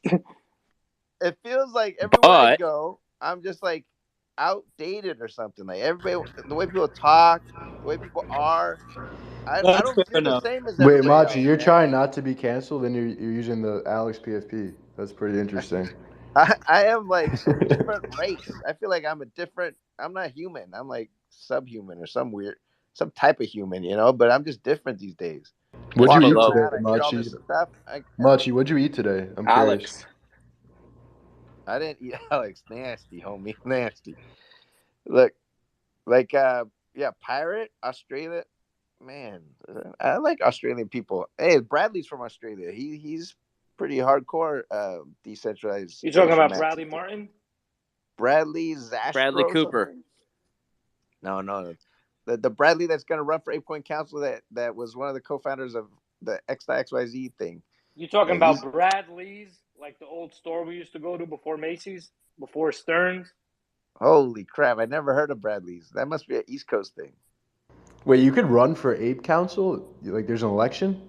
it feels like everywhere I But go, I'm just like outdated or something. Like everybody, the way people talk, the way people are. I That's don't fair feel the enough. same as Wait, everybody Machi, else, you're man. trying not to be canceled, and you're using the Alex PFP. That's pretty interesting. I am like a different race. I feel like I'm a different. I'm not human. I'm like subhuman or some type of human, But I'm just different these days. I What'd you walk walk eat low. today, around. I hear all Machi? this stuff. Machi, what'd you eat today? I'm curious. Alex, I didn't eat Alex. Nasty, homie. Nasty. Look, like yeah, pirate Australia. Man, I like Australian people. Hey, Bradley's from Australia. He's pretty hardcore decentralized You talking station about max. Bradley Martin? Bradley Bradley Zastro or Cooper. something? No. The Bradley that's gonna run for 8 Point Council that was one of the co-founders of the XYZ thing. You talking Hey, about he's Bradley's, like the old store we used to go to before Macy's, before Stearns? holy crap! I never heard of Bradley's. That must be an East Coast thing. Wait, you could run for Ape Council? Like, there's an election?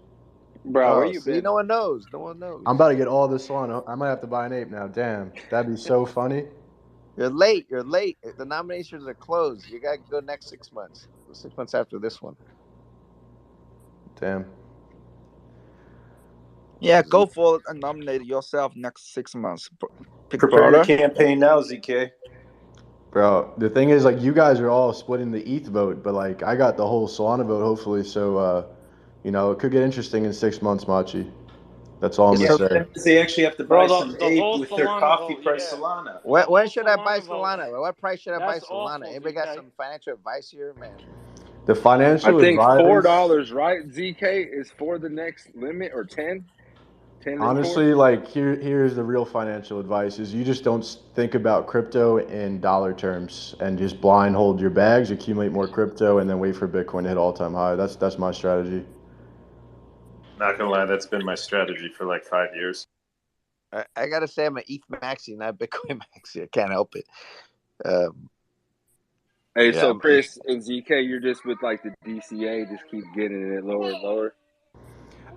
bro, where Oh, you see, been? no one knows. No one I'm knows. about to get all this on. I might have to buy an ape now. Damn, that'd be so funny. You're late. You're late. The nominations are closed. You gotta go next 6 months. 6 months after this one. Damn. Yeah, go for it and nominate yourself next 6 months, big Prepare your brother. campaign now, ZK. Bro, the thing is, like, you guys are all splitting the ETH vote, but, like, I got the whole Solana vote, hopefully, so, it could get interesting in 6 months, Machi. That's all I'm Yes, going Yeah, to sir. but say. that means they actually have to buy Bro, some the ape whole with their Solana coffee vote, price yeah. Solana. The When whole should I buy Solana vote, Solana? What price should I buy that's Solana? awful, Anybody got ZK. some financial advice here, man? The I financial think advice, $4, right? ZK is for the next limit, or 10, 10 and 4. honestly, like, here's the real financial advice is you just don't think about crypto in dollar terms and just blind hold your bags, accumulate more crypto, and then wait for Bitcoin to hit all-time high. That's my strategy. Not gonna lie, that's been my strategy for like 5 years. I gotta say I'm an ETH maxi, not Bitcoin maxi. I can't help it. Um, Hey, yeah, so I'm ETH. Chris and ZK, you're just with like the DCA, just keep getting it lower and lower.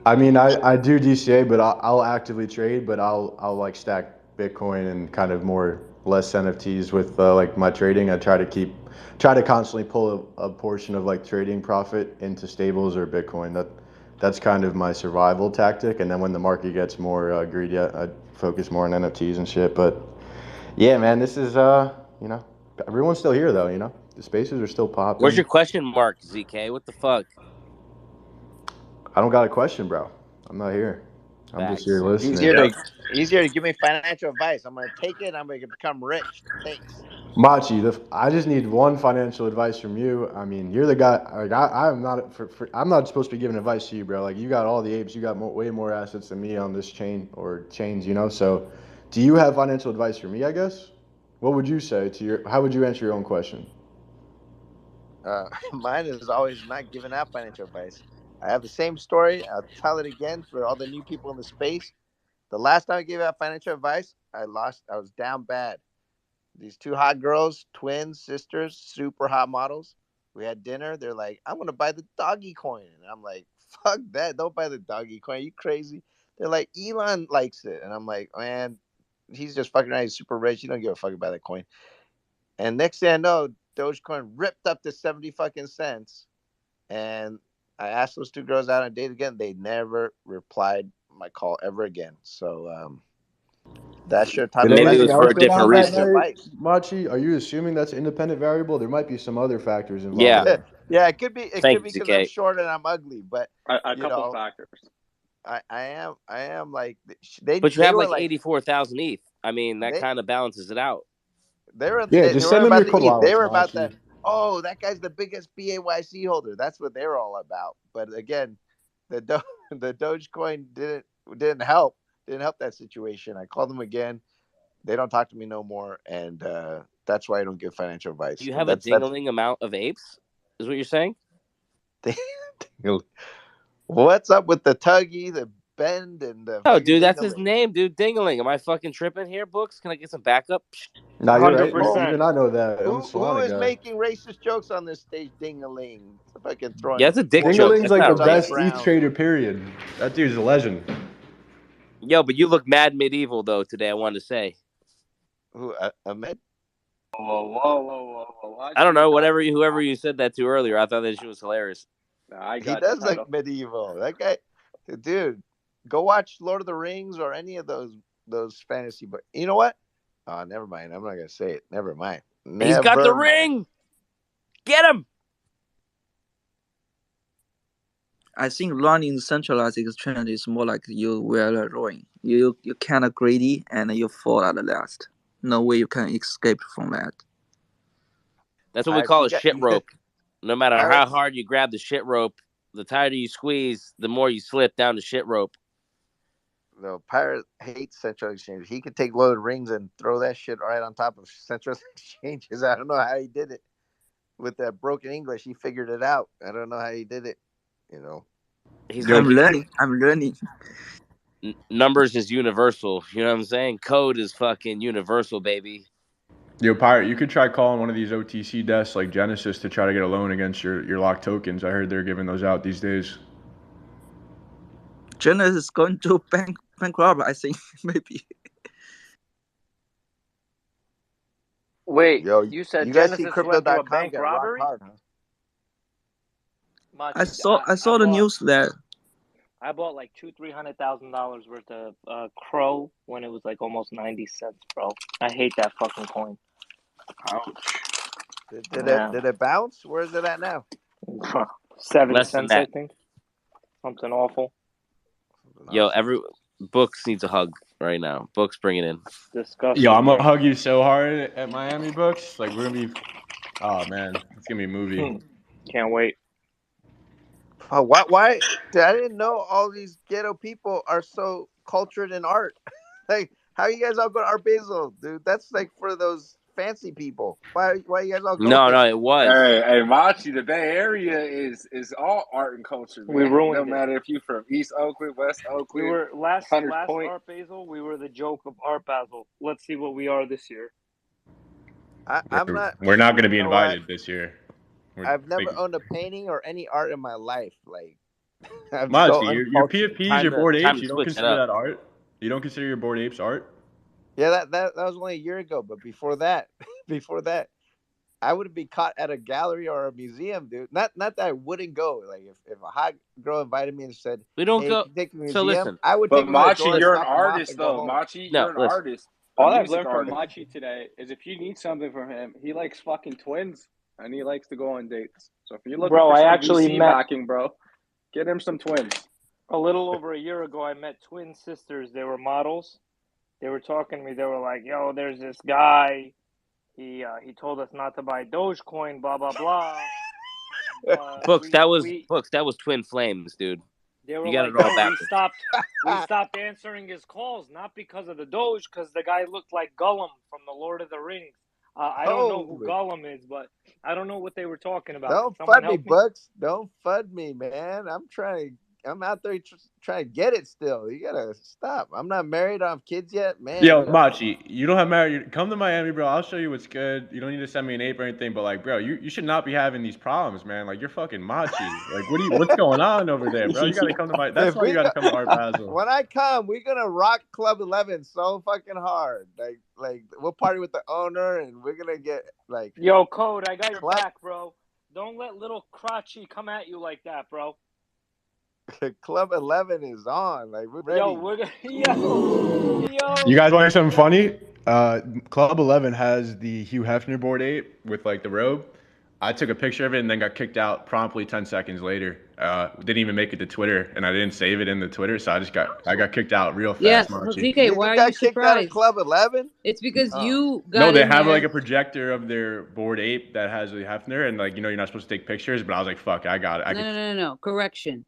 I mean, I do DCA, but I'll actively trade, but I'll like stack Bitcoin and kind of more less NFTs with like my trading. I try to constantly pull a portion of like trading profit into stables or Bitcoin. That's kind of my survival tactic. And then when the market gets more greedy, I focus more on NFTs and shit. But yeah, man, this is everyone's still here though. The spaces are still Where's popping. your question mark, ZK? What the fuck? I don't got a question, bro. I'm not here. I'm just here Facts. He's listening. here Yep. to he's here to give me financial advice. I'm gonna take it. I'm gonna become rich. Thanks. Machi, I just need one financial advice from you. I mean, you're the guy. Like, I'm not I'm not supposed to be giving advice to you, bro. Like, you got all the apes. You got way more assets than me on this chain or chains. So, do you have financial advice for me? I guess. What would you say to your? How would you answer your own question? Mine is always not giving out financial advice. I have the same story. I'll tell it again for all the new people in the space. The last time I gave out financial advice, I lost. I was down bad. These two hot girls, twins, sisters, super hot models. We had dinner. They're like, I'm gonna buy the doggy coin. And I'm like, fuck that. Don't buy the doggy coin. Are you crazy? They're like, Elon likes it. And I'm like, man, he's just fucking around. He's super rich. You don't give a fuck about that coin. And next thing I know, Dogecoin ripped up to 70 fucking cents. And I asked those two girls out on a date again. They never replied my call ever again. So that sure taught Did me a Maybe it anything was lesson. for else a Don't go give different out down that financial reason. night, advice. Machi? Are you assuming that's an independent variable? There might be some other factors involved Yeah. there. Yeah, it could be. It Thank could you, be because I'm ZK. short and I'm ugly. But A you couple know, factors. I am like they But you they have were like like 84,000 ETH. I mean, that they kind of balances it out. they were Yeah, they, they just were send them about your the ETH. They koalas, were about Machi. the oh that guy's the biggest BAYC holder. That's what they were all about. But again, the the Dogecoin didn't help. Didn't help that situation. I called them again. they don't talk to me no more, and that's why I don't give financial advice. Do you have a That's dingling amount of apes? Is what you're saying? What's up with the Tuggy, the Bend, and the Oh, fucking dude, that's his Dingling? name, dude. Dingling. Am I fucking tripping here, Books? Can I get some backup? No, you're right. 100%. Even I know that. I'm a Who Solana is guy. making racist jokes on this stage? Dingaling. If I can throw Yeah, in it's a dick more joke. Dingaling's That's like the not Charlie best racist. ETH Brown. trader, period. That dude's a legend. Yo, but you look mad medieval though today. I wanted to say. Who? Ahmed? Whoa. I don't know. Not, Whoever you said that to earlier, I thought that shit was hilarious. I He got the does look title. medieval. That guy, dude. Go watch Lord of the Rings or any of those fantasy. But you know what? Oh, never mind. I'm not gonna say it. Never mind. He's got the Never mind. ring. Get him. I think running centralized exchange is more like you were rowing. You kind of greedy and you fall at the last. No way you can escape from that. That's what we Pirates, call you a got shit rope. No matter how Pirates. hard you grab the shit rope, the tighter you squeeze, the more you slip down the shit rope. No, Pirate hates Central Exchange. He could take Lord of the Rings and throw that shit right on top of Central Exchanges. I don't know how he did it with that broken English. He figured it out. I don't know how he did it. You know, I'm learning. Numbers is universal. You know what I'm saying? Code is fucking universal, baby. Yo, Pirate, you could try calling one of these OTC desks like Genesis to try to get a loan against your locked tokens. I heard they're giving those out these days. Genesis is going to bankrupt, I think, maybe. Wait, yo, you said you guys see Genesis went through a Crypto.com bank get rocked robbery? hard, huh? I saw I the bought news there. I bought like $200,000-$300,000 worth of Crow when it was like almost 90 cents, bro. I hate that fucking coin. Ouch. Did it bounce? Where is it at now? 7 Less than cents, I that. think. Something awful. Yo, Books needs a hug right now. Books, bring it in. Disgusting. Yo, I'm bro. gonna hug you so hard at Miami Books. Like we're gonna be. Oh man, it's gonna be a movie. Can't wait. Oh, why? Dude, I didn't know all these ghetto people are so cultured in art. Like, how you guys all go to Art Basel, dude? That's like for those fancy people. Why you guys all go No, there? it was. Hey, Machi, the Bay Area is all art and culture, man. We ruined No it. matter if you're from East Oakland, West Oakland, We were last Hunters Point. Art Basel. We were the joke of Art Basel. Let's see what we are this year. I'm not. We're not gonna be You know what? invited this year. I've never owned a painting or any art in my life. Like, I'm Machi, so your uncultured. PFPs, your board time apes, to you don't switch it consider up. that art? You don't consider your board apes art? Yeah, that was only a year ago. But before that, I would be caught at a gallery or a museum, dude. Not that I wouldn't go. Like if a hot girl invited me and said, We don't "Hey, go. can you take me to the So museum?" listen. I would But take them to the Machi, door, you're an stop them off, artist, and go though. home. Machi, No, you're an listen. artist. All I've Music learned from artist. Machi today is if you need something from him, he likes fucking twins and he likes to go on dates. So if you're looking Bro, for I some actually VC met backing, bro, get him some twins. a little over a year ago. I met twin sisters. They were models. They were talking to me. They were like, "Yo, there's this guy. He told us not to buy Dogecoin. Blah blah blah." Books, that was Twin Flames, dude. They were You got like, it all "Yo, backwards. we stopped answering his calls, not because of the Doge, because the guy looked like Gollum from the Lord of the Rings." I don't know who Gollum is, but I don't know what they were talking about. Don't Someone FUD me, help me. Bucks. Don't FUD me, man. I'm out there trying to get it still. You gotta stop. I'm not married. I don't have kids yet, man. Yo, Machi, you don't have married. Come to Miami, bro. I'll show you what's good. You don't need to send me an ape or anything, but like, bro, you should not be having these problems, man. Like, you're fucking Machi. Like, what's going on over there, bro? You gotta come to my. That's why you gotta come to Art Basel. When I come, we're gonna rock Club 11 so fucking hard. Like we'll party with the owner, and we're gonna get like. Yo, Code, I got your back, bro. Don't let little Crotchy come at you like that, bro. Club 11 is on. Like we're ready. Yo, yo. You guys want to hear something funny? Club 11 has the Hugh Hefner board ape with like the robe. I took a picture of it and then got kicked out promptly 10 seconds later. Didn't even make it to Twitter, and I didn't save it in the Twitter, so I got kicked out real fast. Yes, Machi. TK, why are you kicked out of surprised? Club 11? It's because you got No, they in have there. like a projector of their board ape that has a Hefner, and like you're not supposed to take pictures, but I was like, fuck, I got it. No. Correction.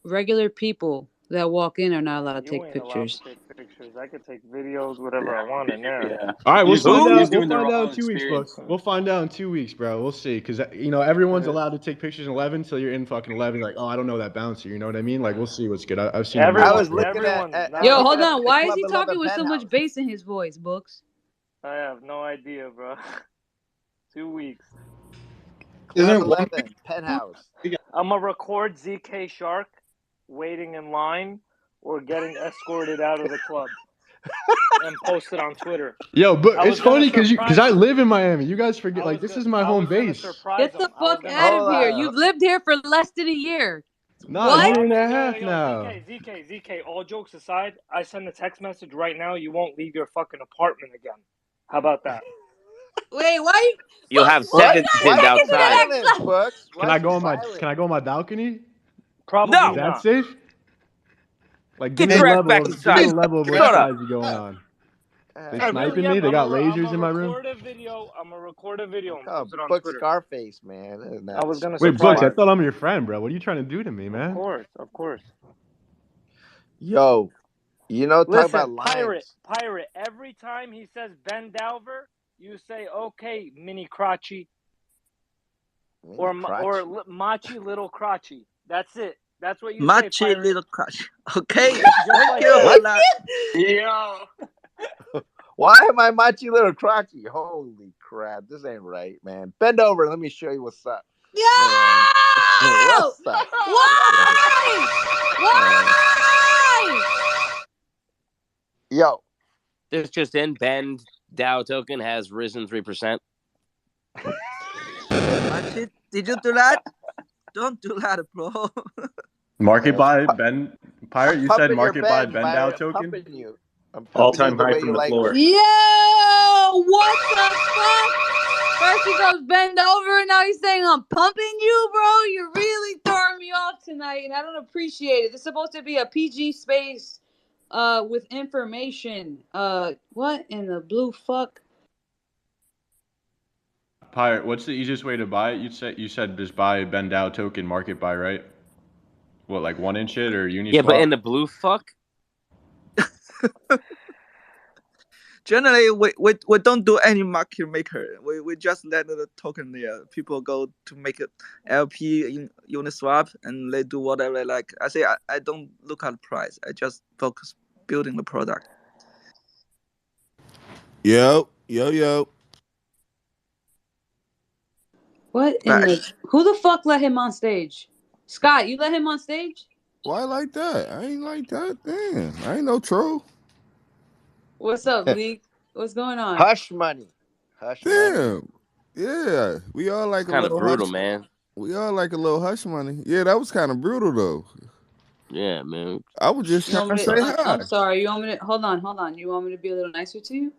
Regular people that walk in are not allowed to You take ain't allowed pictures. to take pictures. I could take videos, whatever Yeah, I want in there. yeah. All right, we'll He's find he's out. We'll doing the find out in wrong 2 weeks, experience. bro. We'll find out in 2 weeks, bro. We'll see, because everyone's allowed to take pictures in 11 until you're in fucking 11. Like, oh, I don't know that bouncer. You know what I mean? Like, we'll see what's good. I've seen. I Everyone, was looking at, everyone's I was Yo, not. looking hold at on. the Why is Club he 11 talking with so much penthouse. bass in his voice, Books? I have no idea, bro. 2 weeks. Isn't Club it one? 11 penthouse. I'm gonna record ZK Shark waiting in line or getting escorted out of the club and post it on Twitter. Yo, but I it's was gonna funny because surprise I him. live in Miami. You guys forget, I like, was this gonna, is my I home was gonna base. surprise Get him. the I was fuck gonna. out of Hold here. on. You've lived here for less than a year. Nah, What? a year and a Yo, half now. ZK. All jokes aside, I send a text message right now. You won't leave your fucking apartment again. How about that? Wait, why? You'll have What? seven Why pinned so outside. violent, Books? Can Why I so go on my violent? Can I go on my balcony? Probably Is No, that not. safe? Like, get your ass back give me inside. the level of what you Shut up. guys are going on. They I really sniping me? am. They got I'm lasers gonna in my room? record a video. I'm gonna record a video and Oh, post it on Book Twitter. Scarface, man. Isn't I that was gonna Wait, surprise Books, I him. thought I'm your friend, bro. What are you trying to do to me, Of man? course, of course. Yo, talk about Listen, lions. pirate. Every time he says Ben Dalver, you say, "Okay, mini crotchy," or machi little crotchy. That's it. That's what you say, Machi pirate. little crush. Okay, Just thank like you that. for that. Yo. Why am I machi little crotchy? Holy crap, this ain't right, man. Bend over. Let me show you what's up. Yo! What's up? Why? Why? Yo, This just in, Ben Dow token has risen 3%. Machi, did you do that? Don't do that, bro. Market buy Ben Pirate. You said pumping your market buy bend, Ben Dow pirate. I'm token. pumping you. I'm pumping All-time you the high way from you the like floor. it. Yo! What the fuck? First he goes bend over, and now he's saying I'm pumping you, bro. You're really throwing me off tonight, and I don't appreciate it. This is supposed to be a PG space, with information. What in the blue fuck? Pirate, what's the easiest way to buy it? You said just buy Ben Dow token market buy, right? What, like 1inch it or Uniswap? Yeah, but in the blue fuck? Generally, we don't do any market maker. We just let the token there. People go to make it LP in Uniswap and they do whatever they like. I say I don't look at price. I just focus building the product. Yo. What in the? Who the fuck let him on stage? Scott, you let him on stage? Why like that? I ain't like that. Damn, I ain't no troll. What's up, League? What's going on? Hush money. Hush money. Damn. Yeah, we all like It's a kind of little brutal, hush. man. We all like a little hush money. Yeah, that was kind of brutal though. Yeah, man. I was just You trying want to me say to, hi. I'm sorry. You want me to hold on? You want me to be a little nicer to you?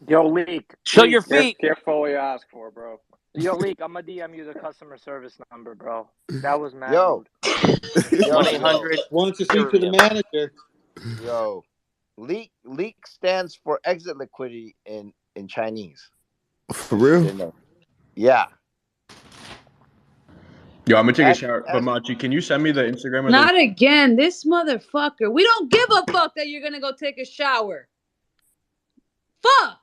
Yo, Leak. Show your feet. Careful what you ask for, bro. Yo, Leak. I'm gonna DM you the customer service number, bro. That was mad Yo. rude. 1-800. Wanted to speak to the manager. Yo. Leak stands for exit liquidity in Chinese. For real? Yeah. Yo, I'm gonna take a shower. But Machi, can you send me the Instagram? Not again. This motherfucker. We don't give a fuck that you're gonna go take a shower. Fuck.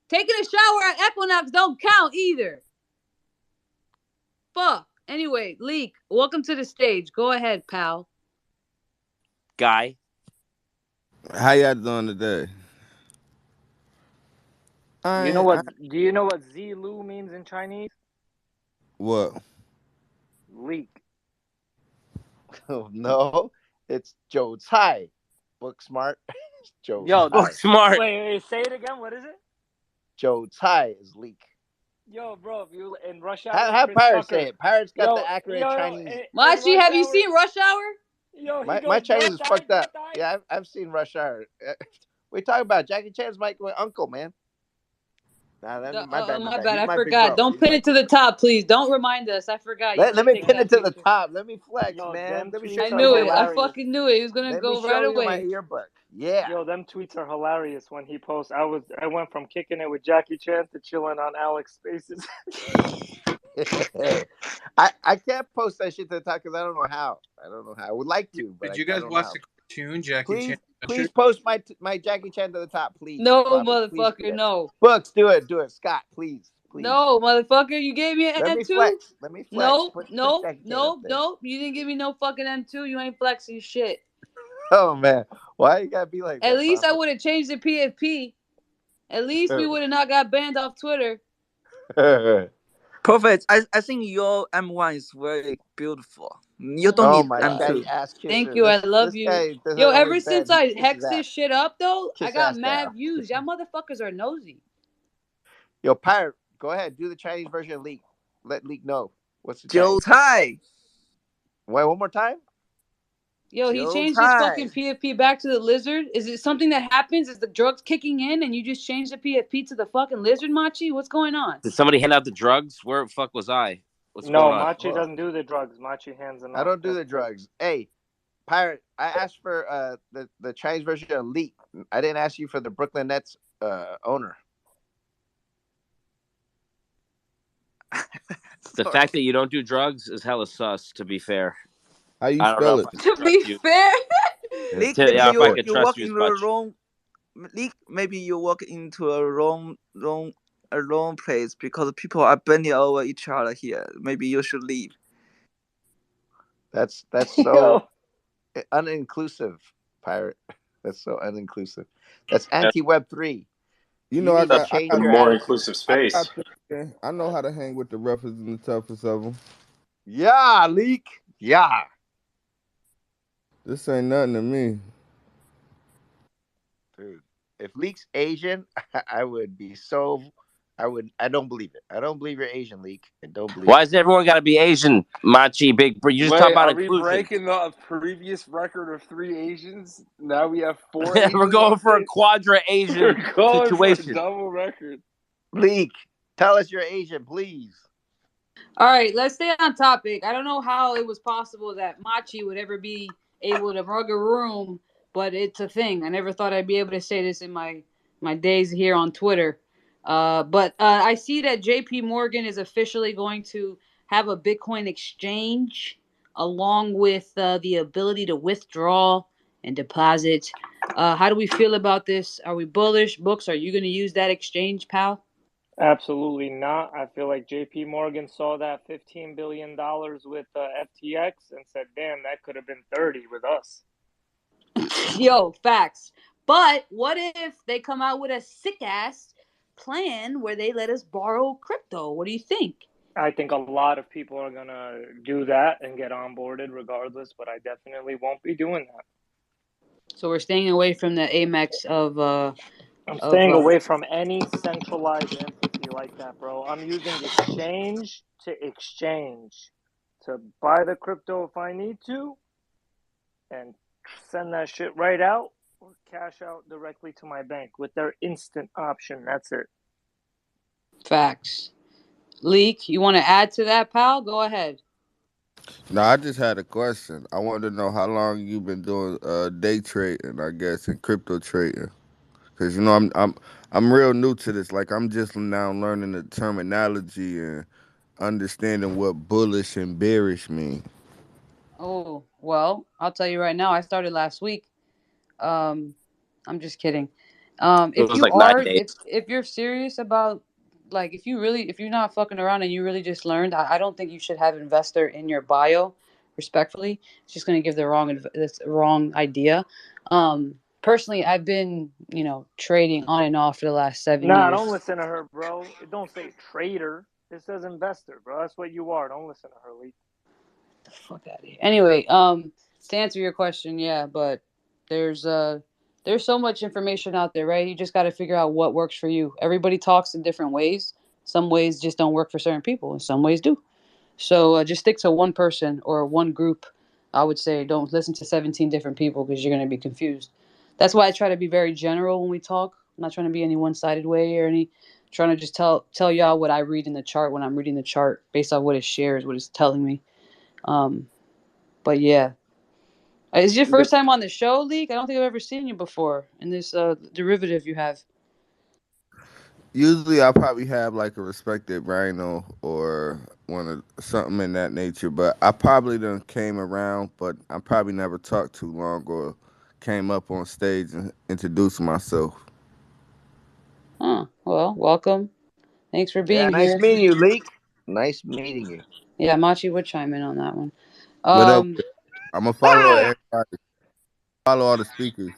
Taking a shower at Equinox don't count either. Fuck. Anyway, Leak, welcome to the stage. Go ahead, pal. Guy. How y'all doing today? Do you know what Zilu means in Chinese? What? Leak. No, it's Joe Tsai. Book smart. Joe Book smart. Wait, say it again. What is it? Joe Tsai is leak. Yo, bro, if you in Rush Hour, Have Pirates say it. Pirates got the accurate yo, Chinese. Machi, have you seen Rush Hour? Yo, my Chinese is fucked up. Yeah, I've seen Rush Hour. We talking about Jackie Chan's my uncle, man. Nah, my bad. I forgot. Don't pin it to the top, please. Don't remind us. I forgot. Let me pin it to the top. Let me flex, man. Let me show I you knew my it. I earbuds. fucking knew it. He was gonna Let go me right show you my away. earbud. Yeah. Yo, them tweets are hilarious when he posts. I went from kicking it with Jackie Chan to chilling on Alex Spaces. I can't post that shit to the top because I don't know how. I would like to, but Did you I guys don't know watch how. the cartoon Jackie Please, Chan? please post my Jackie Chan to the top, please. No, Promise. Please do motherfucker, that. no. Books, do it. Scott, please. No, motherfucker, you gave me an Let me M2? flex. Nope, Put nope, Jackie Chan up nope, there. nope. You didn't give me no fucking M2. You ain't flexing shit. Oh man, why you gotta be like that? At least I Prophet? would have changed the PFP. At least we would have not got banned off Twitter. Prophet, I think your M1 is very beautiful. You don't Oh need my M2. fatty ass kisser. Thank you. I love this you. guy doesn't Yo, always ever since bend. He I kisses hexed ass. this shit up, though, I Kiss got ass mad down. views. Y'all motherfuckers are nosy. Yo, Pirate, go ahead. Do the Chinese version of Leak. Let Leak know. What's the Joe Chinese? Tai. Wait, one more time? Yo, he Joe changed his Tai. fucking PFP back to the lizard. Is it something that happens? Is the drugs kicking in and you just change the PFP to the fucking lizard, Machi? What's going on? Did somebody hand out the drugs? Where the fuck was I? What's No, going on? Machi doesn't do the drugs. Machi hands them out. I don't do That's the drugs. Hey, Pirate, I asked for the Chinese version of Leak. I didn't ask you for the Brooklyn Nets owner. The fact that you don't do drugs is hella sus, to be fair. How you I don't know spell if it? I To can be trust you. fair, Leak, Yeah, maybe if I you could you trust walk you as in the much. wrong. Leak, maybe you walk into a wrong place because people are bending over each other here. Maybe you should leave. That's so uninclusive, Pirate. That's so uninclusive. That's anti-Web3. You You know, I need to got, I change got, A your more attitude. inclusive I space. got I know how to hang with the roughest and the toughest of them. Yeah, Leak. Yeah. This ain't nothing to me. Dude, if Leak's Asian, I would be so. I don't believe it. I don't believe you're Asian, Leak. I don't believe Why it. does everyone got to be Asian, Machi, big? You just talk Wait, about are we inclusion. breaking the previous record of 3 Asians? Now we have 4 We're Asians going on for a stage? quadra Asian We're going for a situation. double record. Leak, tell us you're Asian, please. all right, let's stay on topic. I don't know how it was possible that Machi would ever be able to rug a room, but it's a thing. I never thought I'd be able to say this in my days here on Twitter. But I see that JP Morgan is officially going to have a Bitcoin exchange along with the ability to withdraw and deposit. How do we feel about this? Are we bullish? Books, are you going to use that exchange, pal? Absolutely not. I feel like JP Morgan saw that $15 billion with FTX and said, damn, that could have been 30 with us. Yo, facts. But what if they come out with a sick ass plan where they let us borrow crypto? What do you think? I think a lot of people are going to do that and get onboarded regardless, but I definitely won't be doing that. So we're staying away from the Amex of I'm staying away from any centralized entity like that, bro. I'm using exchange to exchange to buy the crypto if I need to and send that shit right out or cash out directly to my bank with their instant option. That's it. facts. Leak, you want to add to that, pal? Go ahead. No, I just had a question. I wanted to know how long you've been doing day trading, I guess, and crypto trading. Cause you know I'm real new to this. Like I'm just now learning the terminology and understanding what bullish and bearish mean. Oh, well, I'll tell you right now. I started last week. Um, I'm just kidding. It If was you like 9 are, days. if you're serious about, like, if you're not fucking around and you really just learned, I don't think you should have investor in your bio. Respectfully, it's just gonna give the wrong idea. Personally, I've been trading on and off for the last 7 years. Don't listen to her, bro. It don't say trader. It says investor, bro. That's what you are. Don't listen to her, Lee. The fuck out of here. Anyway, to answer your question, yeah, but there's so much information out there, right? You just got to figure out what works for you. Everybody talks in different ways. Some ways just don't work for certain people, and some ways do. So just stick to one person or one group. I would say don't listen to 17 different people because you're going to be confused. That's why I try to be very general when we talk. I'm not trying to be any one-sided way or any trying to just tell y'all what I read in the chart when I'm reading the chart based on what it shares, what it's telling me. Um, but yeah, is your first time on the show, Leak? I don't think I've ever seen you before in this derivative you have. Usually, I probably have like a respected rhino or one of something in that nature. But I probably done came around, but I probably never talked too long or came up on stage and introduced myself. Huh. Well, welcome. Thanks for Yeah, being nice here. meeting you, Leak. Nice meeting you. Yeah, Machi would chime in on that one. What up? Um, I'm gonna follow everybody. Follow all the speakers.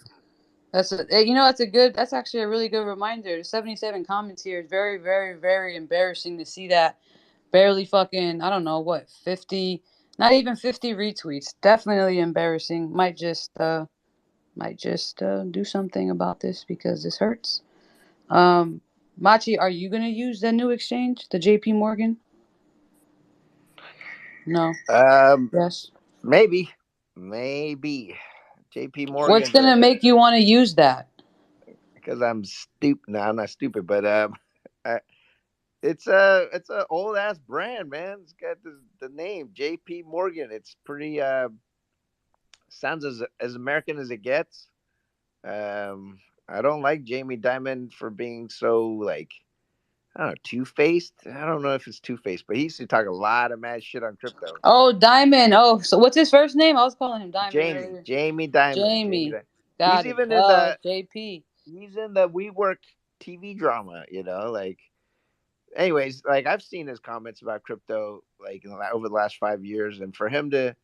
that's a good. That's actually a really good reminder. The 77 comments here is very, very, very embarrassing to see that. Barely fucking, I don't know what, 50, not even 50 retweets. Definitely embarrassing. Might just do something about this because this hurts. Um, Machi, are you gonna use the new exchange, the JP Morgan? No. Um, Yes. maybe, maybe. JP What's Morgan's gonna make you want to use that? because I'm stupid. No, I'm not stupid, but I, it's a old ass brand, man. It's got the name JP Morgan. It's pretty sounds as American as it gets. I don't like Jamie Dimon for being so like I don't know, two faced. I don't know if it's two faced, but he used to talk a lot of mad shit on crypto. Oh, Diamond. Oh, so what's his first name? I was calling him Diamond earlier. Jamie Dimon, Jamie. He's Got it. even in Oh, the JP. he's in the WeWork TV drama. Like. Anyways, like I've seen his comments about crypto like over the last 5 years, and for him to,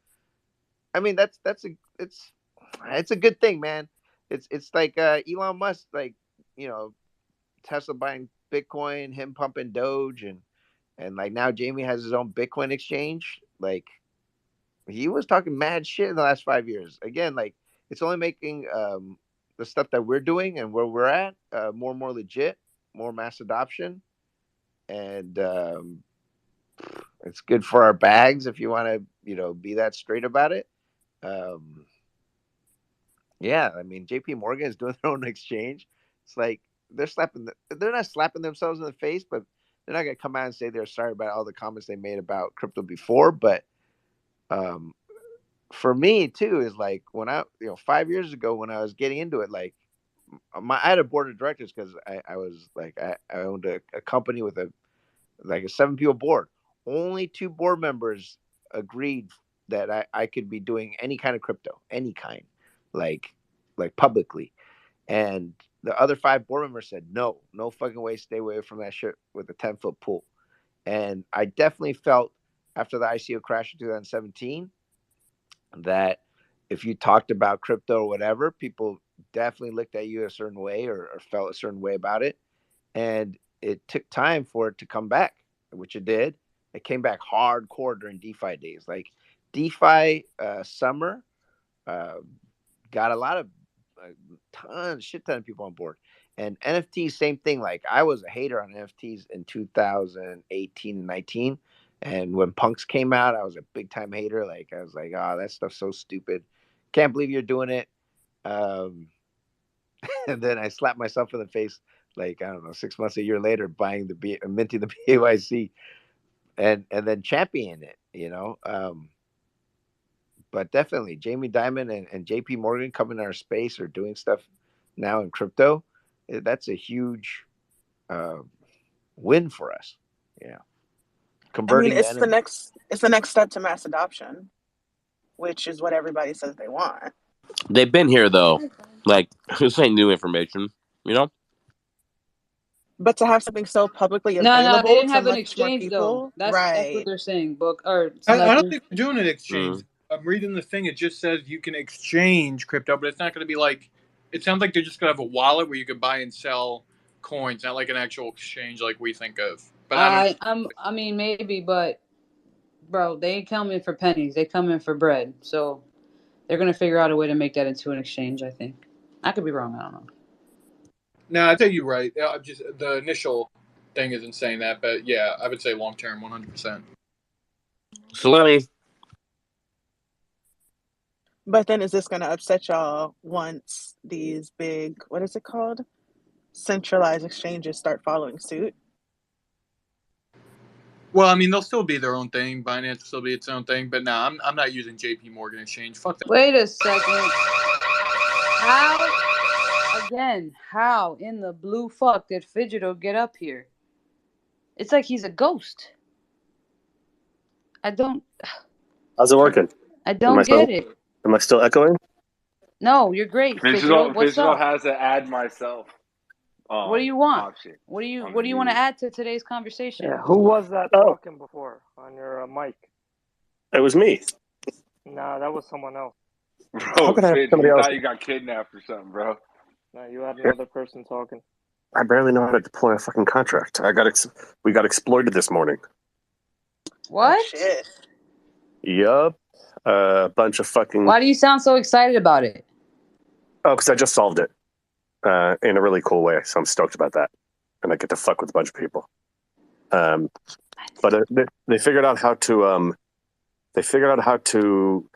I mean, it's a good thing, man. It's like Elon Musk, like you know, Tesla buying Bitcoin, him pumping Doge, and like now Jamie has his own Bitcoin exchange. Like he was talking mad shit in the last 5 years. Again, like it's only making the stuff that we're doing and where we're at more and more legit, more mass adoption, and it's good for our bags if you want to, be that straight about it. Um, yeah, I mean, JP Morgan is doing their own exchange. It's like they're not slapping themselves in the face, but they're not gonna come out and say they're sorry about all the comments they made about crypto before. But um, for me too, is like when 5 years ago when I was getting into it, like I had a board of directors because I was like I owned a company with a 7 people board. Only 2 board members agreed that I could be doing any kind of crypto, any kind, like publicly. And the other 5 board members said, no, no fucking way, stay away from that shit with a 10-foot pool. And I definitely felt after the ICO crash in 2017 that if you talked about crypto or whatever, people definitely looked at you a certain way or felt a certain way about it. And it took time for it to come back, which it did. It came back hardcore during DeFi days. Like DeFi summer uh, got a lot of shit ton of people on board. And NFTs, same thing. Like I was a hater on NFTs in 2018 and 19. And when punks came out, I was a big time hater. Like I was like, oh, that stuff's so stupid. Can't believe you're doing it. Um, and then I slapped myself in the face, like I don't know, 6 months, a year later, minting the BAYC, and then championing it. But definitely, Jamie Dimon and JP Morgan coming in our space or doing stuff now in crypto. That's a huge uh, win for us. Yeah, I mean, converting the enemy. it's the next step to mass adoption, which is what everybody says they want. They've been here though. Like this ain't new information, you know. But to have something so publicly No, they available didn't to have an much more exchange though. people, That's what right? they're saying. Book or I don't Sniper. think they're doing an exchange. I'm reading the thing. It just says you can exchange crypto, but it's not going to be like. It sounds like they're just going to have a wallet where you can buy and sell coins, not like an actual exchange like we think of. But I don't. I mean maybe, but bro, they ain't coming for pennies. They come in for bread. So they're gonna figure out a way to make that into an exchange. I think. I could be wrong. I don't know. No, I tell you right. Just the initial thing isn't saying that, but yeah, I would say long term, 100%. So let me. But then is this going to upset y'all once these big, what is it called? Centralized exchanges start following suit? Well, I mean, they'll still be their own thing. Binance will still be its own thing, but no, I'm not using JP Morgan Exchange. Fuck that. Wait a second. How Again, how in the blue fuck did Fidgetal get up here? It's like he's a ghost. I don't. How's it working? I don't get it. Am I still echoing? No, you're great, Fidgetal. What's Fidgetal up? has to add myself. What do you want? Option What do you on What the do you want to news. add to today's conversation? Yeah, who was that Oh, talking before on your mic? it was me. Nah, that was someone else. How Bro, could I have Fidge, somebody we else? thought you got kidnapped or something, bro. No, you had another person talking. I barely know how to deploy a fucking contract. We got exploited this morning. What? Oh, shit. Yup. A bunch of fucking. Why do you sound so excited about it? Oh, because I just solved it in a really cool way. So I'm stoked about that, and I get to fuck with a bunch of people. But they figured out how to. They figured out how to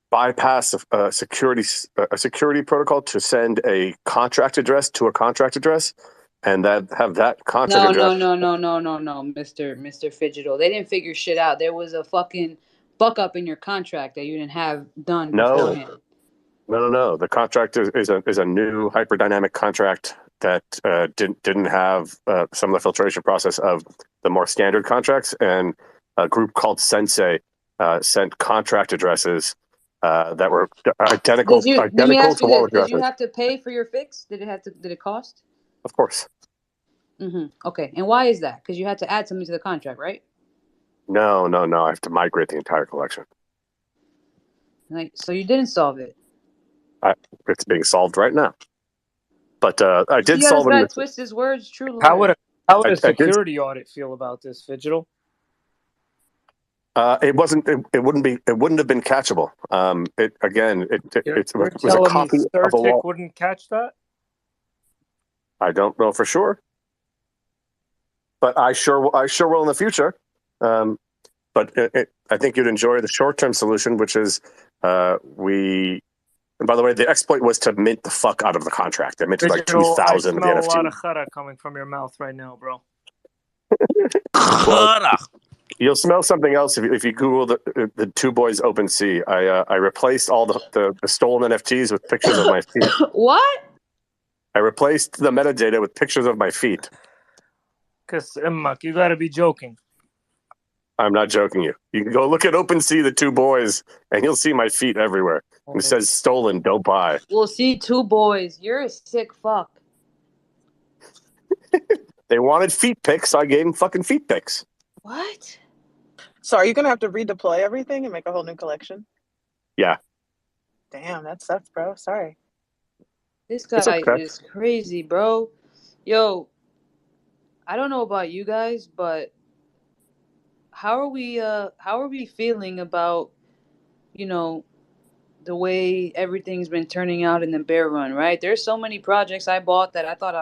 bypass a security protocol to send a contract address to a contract address, and have that contract address. No, Mr. Fidgetal. They didn't figure shit out. There was a fucking fuck up in your contract that you didn't have done beforehand. No. The contract is a new hyperdynamic contract that didn't have some of the filtration process of the more standard contracts, and a group called Sensei sent contract addresses that were identical Let me ask to you wallet this: did addresses. you have to pay for your fix? Did it cost? Of course. Okay, and why is that? Because you had to add something to the contract, right? No. I have to migrate the entire collection. So you didn't solve it. It's being solved right now. But I did See how solve this guy it. twists his words? True How lawyer. would a security audit feel about this, Fidgetal? It wouldn't have been catchable. It You're was a telling copy me of a Certic wall. wouldn't catch that? I don't know for sure, but I sure will in the future. But I think you'd enjoy the short-term solution, which is we. And by the way, the exploit was to mint the fuck out of the contract. They minted like 2,000 I of the smell a NFT. lot of chara coming from your mouth right now, bro. Well, you'll smell something else if you Google the Two Boys Open Sea. I replaced all the stolen NFTs with pictures of my feet. What? I replaced the metadata with pictures of my feet. Cause you gotta be joking. I'm not joking you. You can go look at OpenSea, the Two Boys, and you'll see my feet everywhere. It says stolen, don't buy. We'll see Two Boys. You're a sick fuck. They wanted feet pics, so I gave them fucking feet pics. What? So are you gonna have to redeploy everything and make a whole new collection? Yeah. Damn, that sucks, bro. Sorry. This guy is crazy, bro. Yo, I don't know about you guys, but how are we feeling about, the way everything's been turning out in the bear run, right? There's so many projects I bought that I thought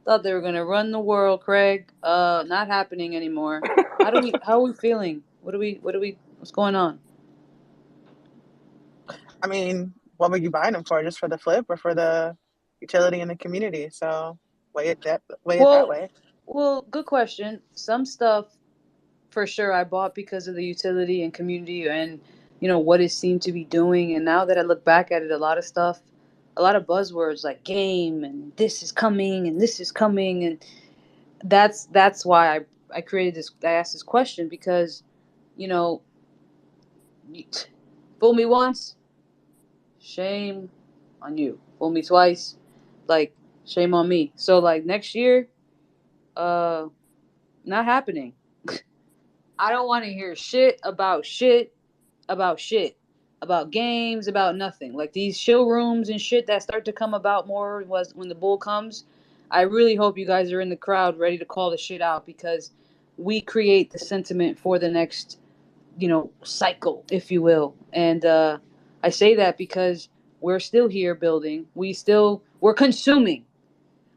thought they were gonna run the world, Craig. Not happening anymore. How are we feeling? What's going on? I mean, what were you buying them for? Just for the flip or for the utility in the community? So weigh it that way. Well, good question. Some stuff for sure I bought because of the utility and community and what it seemed to be doing. And now that I look back at it, a lot of buzzwords like game and this is coming and this is coming, and that's why I created this. I asked this question because fool me once, shame on you. Fool me twice, like shame on me. So like next year, not happening. I don't want to hear shit, about games, about nothing. Like these show rooms and shit that start to come about more was when the bull comes. I really hope you guys are in the crowd ready to call the shit out because we create the sentiment for the next, cycle, if you will. And I say that because we're still here building. We're consuming.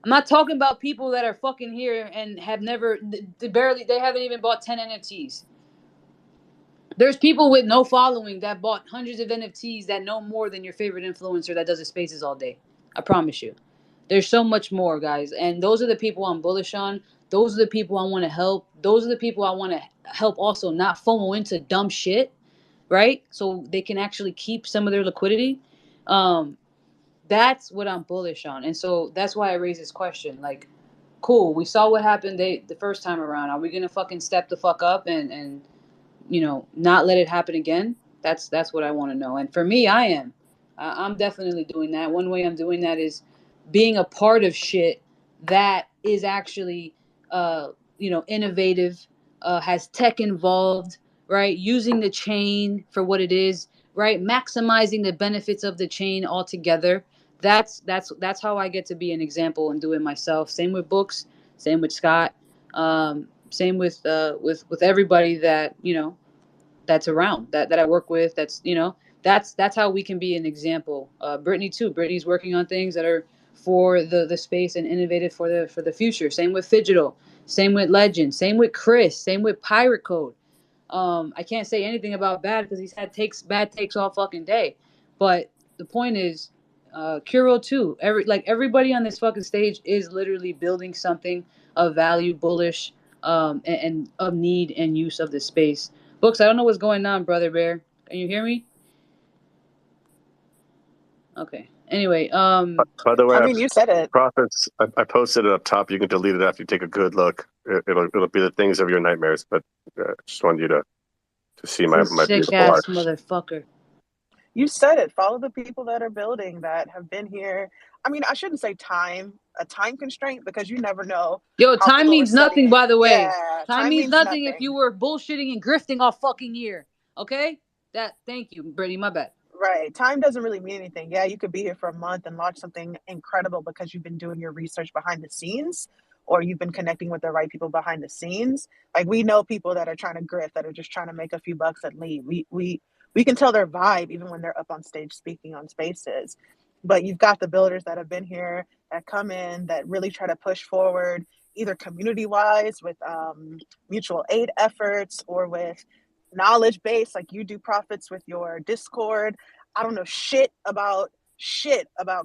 I'm not talking about people that are fucking here and have never, they haven't even bought 10 NFTs. There's people with no following that bought hundreds of NFTs that know more than your favorite influencer that does his spaces all day. I promise you. There's so much more, guys. And those are the people I'm bullish on. Those are the people I want to help. Those are the people I want to help also not FOMO into dumb shit, right? So they can actually keep some of their liquidity. That's what I'm bullish on. And so that's why I raised this question. Like, cool, we saw what happened the first time around. Are we gonna fucking step the fuck up and not let it happen again? That's what I want to know. And for me, I am. I'm definitely doing that. One way I'm doing that is being a part of shit that is actually, innovative, has tech involved, right? Using the chain for what it is, right? Maximizing the benefits of the chain altogether. That's how I get to be an example and do it myself. Same with books. Same with Scott. Same with everybody that that's around that I work with. That's how we can be an example. Brittany too. Brittany's working on things that are for the space and innovative for the future. Same with Fidgetal. Same with Legend. Same with Chris. Same with Pirate Code. I can't say anything about Bad because he's had bad takes all fucking day. But the point is, Kuro too. Everybody on this fucking stage is literally building something of value, bullish, and of need and use of the space. Books, I don't know what's going on, Brother Bear. Can you hear me? Okay. Anyway, By the way, I mean, you said it. profits. I posted it up top. You can delete it after you take a good look. It'll be the things of your nightmares. But just wanted you to see my this sick beautiful ass art. motherfucker. You said it. Follow the people that are building that have been here. I mean, I shouldn't say a time constraint, because you never know Yo, how time people are means nothing, studying. by the way. Yeah, Time time means means nothing if you nothing. were bullshitting and grifting all fucking year. Okay? Thank you, Brittany. My bad. Right. Time doesn't really mean anything. Yeah, you could be here for a month and launch something incredible because you've been doing your research behind the scenes, or you've been connecting with the right people behind the scenes. Like, we know people that are trying to grift, that are just trying to make a few bucks and leave. We can tell their vibe even when they're up on stage speaking on spaces. But you've got the builders that have been here, that come in, that really try to push forward, either community wise with mutual aid efforts, or with knowledge base, like you do profits with your Discord. I don't know shit about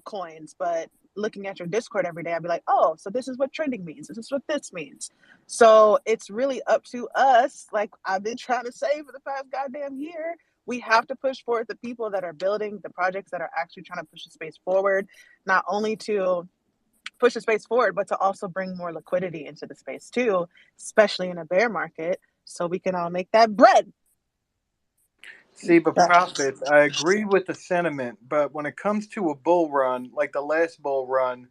coins, but looking at your Discord every day, I'd be like, oh, so this is what trending means. This is what this means. So it's really up to us. Like I've been trying to say for the past goddamn year, we have to push forward the people that are building the projects that are actually trying to push the space forward, not only to push the space forward, but to also bring more liquidity into the space too, especially in a bear market, so we can all make that bread. See, but Gotcha. profits, I agree with the sentiment, but when it comes to a bull run, like the last bull run,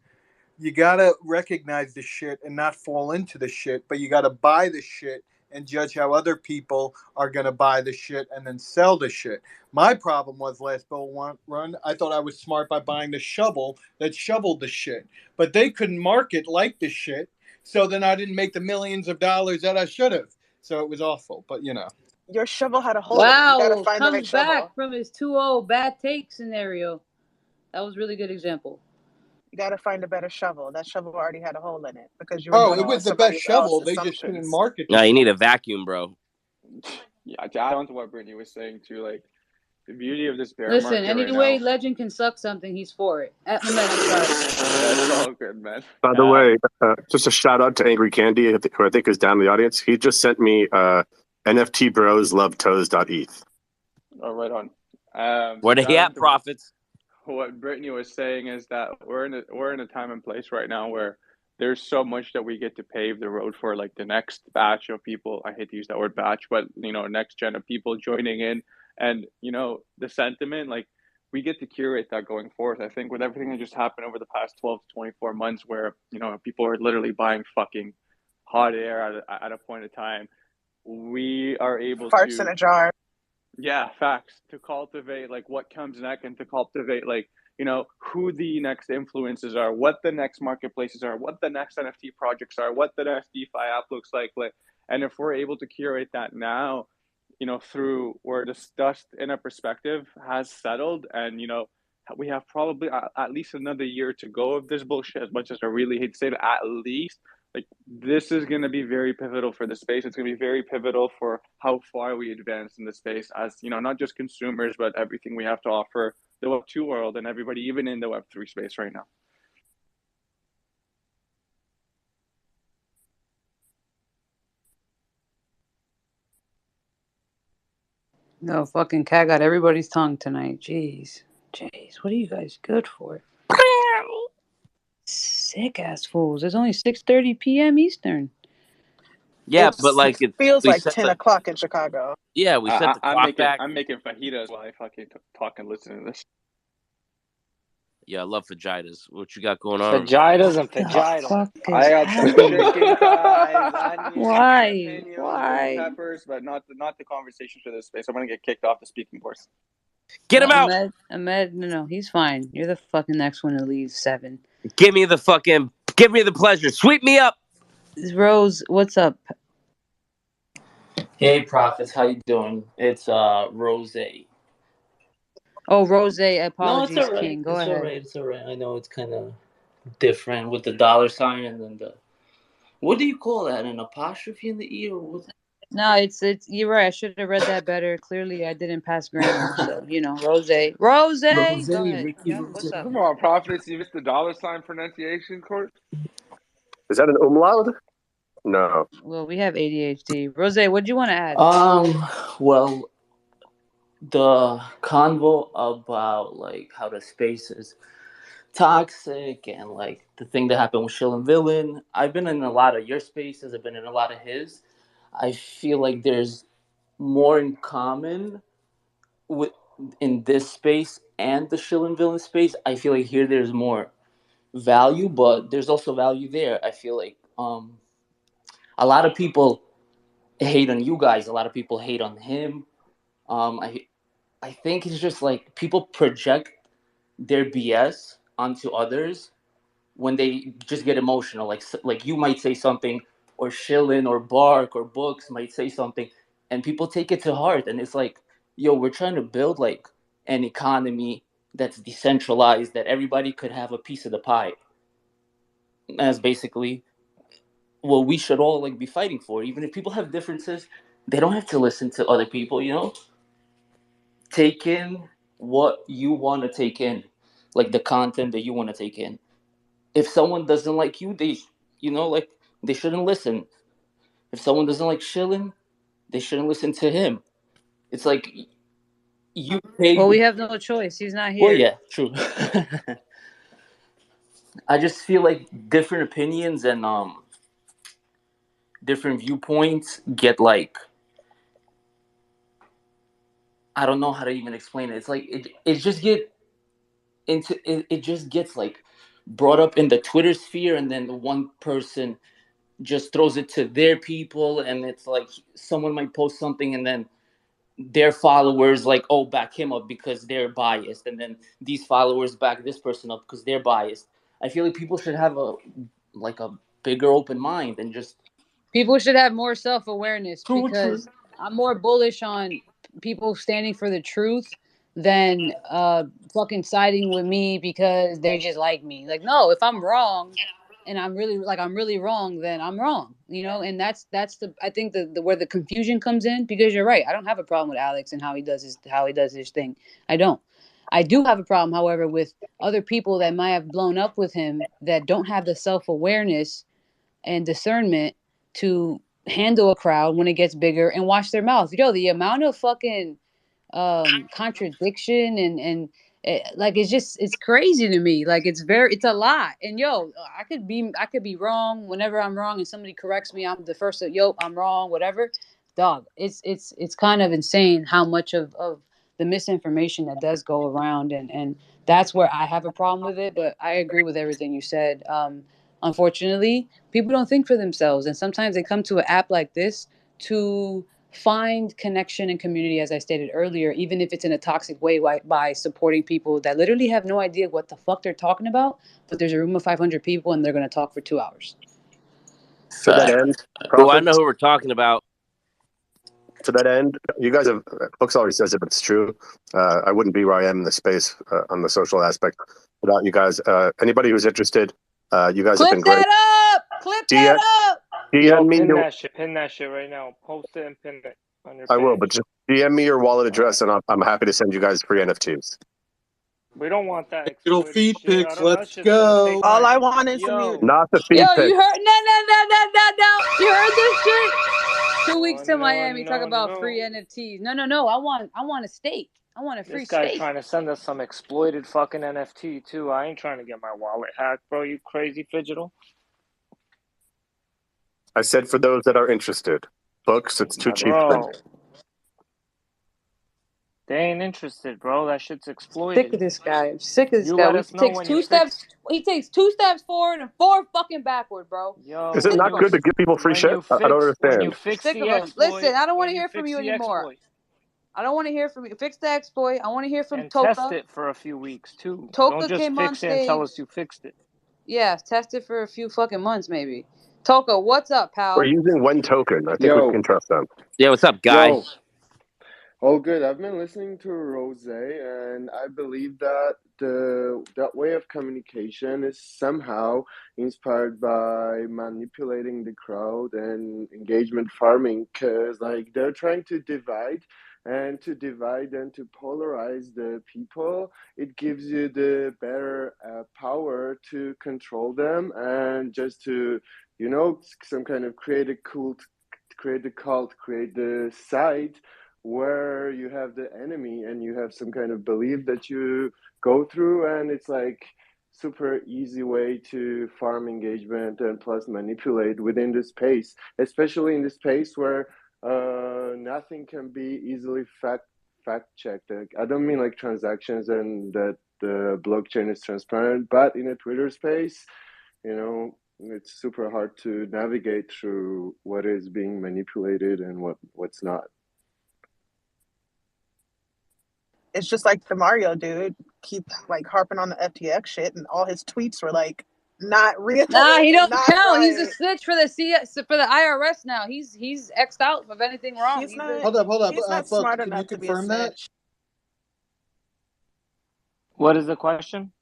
you gotta recognize the shit and not fall into the shit, but you gotta buy the shit and judge how other people are gonna buy the shit and then sell the shit. My problem was last bull run, I thought I was smart by buying the shovel that shoveled the shit, but they couldn't market like the shit, so then I didn't make the millions of dollars that I should have. So it was awful, but you know. Your shovel had a hole in it. You got to Wow, find the right comes back shovel. from his 2-0 bad take scenario. That was a really good example. You got to find a better shovel. That shovel already had a hole in it because you were Oh, going it on was the best somebody shovel. else's They just couldn't assumptions. market the No, you shit. need a vacuum, bro. Yeah, to add on to what Brittany was saying too, like the beauty of this bear Listen, market right anyway, now. Legend can suck something. He's for it. I'm sorry. That's all good, man. By the way, just a shout out to Angry Candy, who I think is down in the audience. He just sent me NFT Bros Love Toes.eth. Oh, right on. Where To they add on at, to profits? what Brittany was saying is that we're in a time and place right now where there's so much that we get to pave the road for, like the next batch of people. I hate to use that word batch, but next gen of people joining in, and the sentiment, like we get to curate that going forth. I think with everything that just happened over the past 12 to 24 months, where people are literally buying fucking hot air at a point in time, we are able Farts in to, a jar. yeah, facts, to cultivate like what comes next, and to cultivate like who the next influences are, what the next marketplaces are, what the next NFT projects are, what the next DeFi app looks like. And if we're able to curate that now, through where the dust in a perspective has settled, and we have probably at least another year to go of this bullshit. As much as I really hate to say it, at least, like, this is going to be very pivotal for the space. It's going to be very pivotal for how far we advance in the space, as not just consumers, but everything we have to offer the Web2 world and everybody even in the Web3 space right now. No, fucking cat got everybody's tongue tonight. Jeez. What are you guys good for? Sick ass fools. It's only 6:30 p.m. Eastern. Yeah, but It like feels we like set 10 the o'clock in Chicago. we set the clock back. I'm making fajitas while I fucking talk and listen to this. Yeah, I love fajitas. What you got going on? Fajitas and The fajitas. fuck I is got some happening? chicken thighs, onions, Why? jalapenos, green peppers, but not the conversation for this space. I'm gonna get kicked off the speaking boards. Get him out! Ahmed, no, he's fine. You're the fucking next one to leave, 7. Give me the pleasure. Sweep me up. Rose, what's up? Hey, Prophets, how you doing? It's Rose. Oh, Rose, No, it's apologies, all right. King. Go It's all ahead. right. It's all right. I know it's kind of different with the dollar sign and then the what do you call that? An apostrophe in the E or what? No, it's you're right. I should have read that better. Clearly, I didn't pass grammar. So, Rose. Rose, Rose, go ahead. Ricky Yep, Rose. what's up? Come on, Prophets. You missed the dollar sign pronunciation course? Is that an umlaut? No. Well, we have ADHD. Rose, what do you want to add? Well, the convo about like how the space is toxic and like the thing that happened with Shill and Villain. I've been in a lot of your spaces. I've been in a lot of his. I feel like there's more in common with in this space and the Shill and Villain space. I feel like here there's more value, but there's also value there. I feel like a lot of people hate on you guys. A lot of people hate on him. I think it's just like people project their BS onto others when they just get emotional. Like you might say something, or Shillin or Bark or Books might say something, and people take it to heart. And it's like, yo, we're trying to build like an economy that's decentralized, that everybody could have a piece of the pie. And that's basically what we should all like be fighting for. Even if people have differences, they don't have to listen to other people. Take in what you want to take in, like the content that you want to take in. If someone doesn't like you, like they shouldn't listen. If someone doesn't like Shillin, they shouldn't listen to him. It's like you pay. Well, we have no choice. He's not here. Well, yeah, true. I just feel like different opinions and different viewpoints get like, I don't know how to even explain it. It's like it just gets like brought up in the Twitter sphere, and then the one person just throws it to their people, and it's like someone might post something, and then their followers like, oh, back him up because they're biased, and then these followers back this person up because they're biased. I feel like people should have a bigger open mind and just people should have more self-awareness, because I'm more bullish on people standing for the truth than fucking siding with me because they just like me. Like, no, if I'm wrong and I'm really wrong, then I'm wrong, and that's the I think the where the confusion comes in, because you're right. I don't have a problem with Alex and how he does his thing. I don't. I do have a problem, however, with other people that might have blown up with him that don't have the self-awareness and discernment to handle a crowd when it gets bigger and watch their mouth. The amount of fucking contradiction and like it's crazy to me. Like it's a lot. And I could be wrong. Whenever I'm wrong and somebody corrects me, I'm the first to I'm wrong, whatever. Dog, it's kind of insane how much of the misinformation that does go around, and that's where I have a problem with it. But I agree with everything you said. Unfortunately, people don't think for themselves, and sometimes they come to an app like this to find connection and community, as I stated earlier, even if it's in a toxic way, by supporting people that literally have no idea what the fuck they're talking about, but there's a room of 500 people and they're going to talk for 2 hours. To that end, Oh, I know who we're talking about. To that end, you guys have, Books always says it, but it's true. I wouldn't be where I am in the space on the social aspect without you guys. Anybody who's interested, you guys have been great. Clip that up! DM me pin that shit right now. Post it and pin it on your page. I will, but just DM me your wallet address, and I'm happy to send you guys free NFTs. We don't want that Digital exploited feed shit. pics. I don't know. Let's go. All I want is some music. Not the feed Yo, pics. you heard? No. You heard this shit? 2 weeks to Miami, talk about free NFTs. No. I want a stake. I want a free This guy's space. trying to send us some exploited fucking NFT too. I ain't trying to get my wallet hacked, bro. You crazy fidgetal. I said for those that are interested. Books, it's too cheap. Bro. They ain't interested, bro. That shit's Sick exploited. of this guy. I'm sick of this You guy. let He us know takes when two you steps. He takes 2 steps forward and 4 fucking backward, bro. Yo, Is it when not you good to give people free when shit? you I don't fix understand. Sick the of him. exploit, Listen, I don't want when to you hear from fix you the anymore. exploit I don't want to hear from you. Fix the exploit. I want to hear from and test Toka. it for a few weeks too. Toka Don't just came on fix it and tell stage. us you fixed it. Yeah, test it for a few fucking months, maybe. Toka, what's up, We're pal? using one token. I think we Yo, can trust them. Yeah, what's up, guy? yo. All good. I've been listening to Rose, and I believe that that way of communication is somehow inspired by manipulating the crowd and engagement farming, because like they're trying to divide and to polarize the people. It gives you the better power to control them and just to, some kind of create a cult, create the site where you have the enemy and you have some kind of belief that you go through, and it's like super easy way to farm engagement and plus manipulate within the space, especially in the space where nothing can be easily fact checked. Like, I don't mean like transactions and that the blockchain is transparent, but in a Twitter space, it's super hard to navigate through what is being manipulated and what's not. It's just like the Mario dude keep like harping on the FTX shit, and all his tweets were like not real. Nah, he and don't not count. He's a right. snitch for the IRS now. He's xed out of anything wrong. He's not. Hold up. He's not Book, smart can you enough to be a confirm that? snitch. What is the question?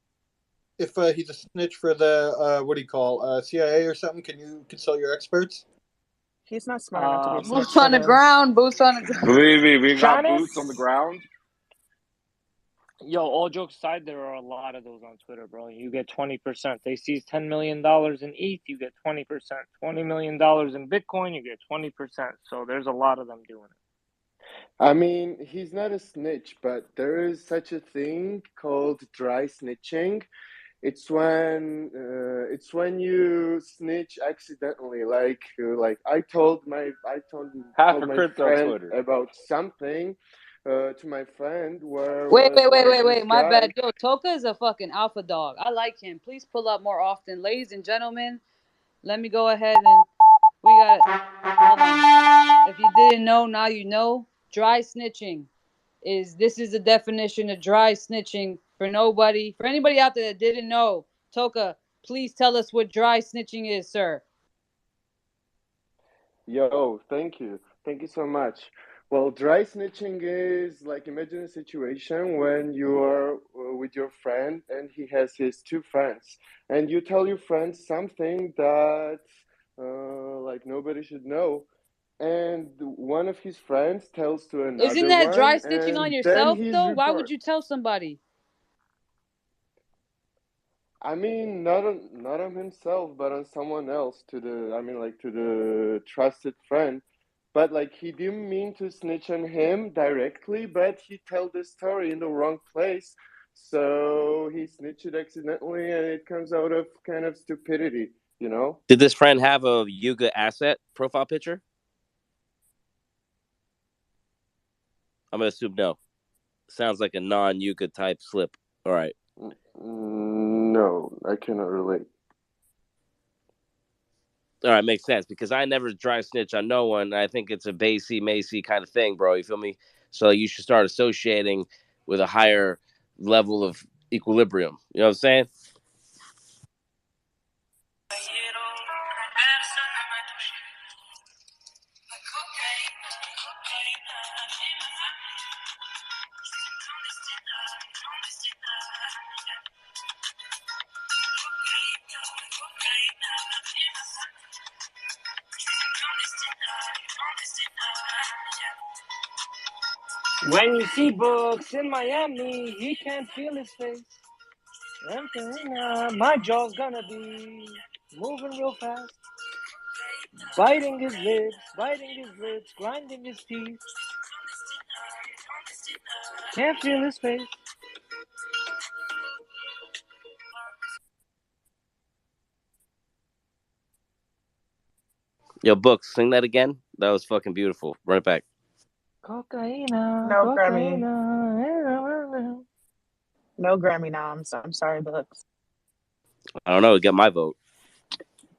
If he's a snitch for the what do you call CIA or something, can you consult your experts? He's not smart enough to be a snitch. Boots on the ground. Boots on the ground. Believe me, we got Janice? boots on the ground. Yo, all jokes aside, there are a lot of those on Twitter, bro. You get 20%. They seize $10 million in ETH, you get 20%. $20 million in Bitcoin, you get 20%. So there's a lot of them doing it. I mean, he's not a snitch, but there is such a thing called dry snitching. It's when you snitch accidentally. Like I told my Half a crypto friend Twitter. about something to my friend where Wait. was like this My guy. bad. Yo, Toka is a fucking alpha dog. I like him. Please pull up more often. Ladies and gentlemen, let me go ahead and we got it. Hold on. If you didn't know, now you know. Dry snitching is the definition of dry snitching for anybody out there that didn't know. Toka, please tell us what dry snitching is, sir. Yo, thank you so much. Well, dry snitching is like, imagine a situation when you are with your friend and he has his two friends, and you tell your friend something that like nobody should know, and one of his friends tells to Isn't another that dry one, snitching on and then yourself he's though? Why would report. you tell somebody? I mean, not on himself, but on someone else, to the, I mean, like to the trusted friend. But like he didn't mean to snitch on him directly, but he told the story in the wrong place. So he snitched it accidentally, and it comes out of kind of stupidity, you know? Did this friend have a Yuga asset profile picture? I'm gonna assume no. Sounds like a non-Yuga type slip. All right. No, I cannot relate. All right, makes sense because I never dry snitch on no one. I think it's a Basie Macy kind of thing, bro. You feel me? So you should start associating with a higher level of equilibrium. You know what I'm saying? When you see Books in Miami, he can't feel his face. My jaw's gonna be moving real fast. Biting his lips, grinding his teeth. Can't feel his face. Yo, Books, sing that again. That was fucking beautiful. Run it back. Cocaina, No Grammy. cocaina. No Grammy noms. I'm sorry, Books. I don't know. Get my vote.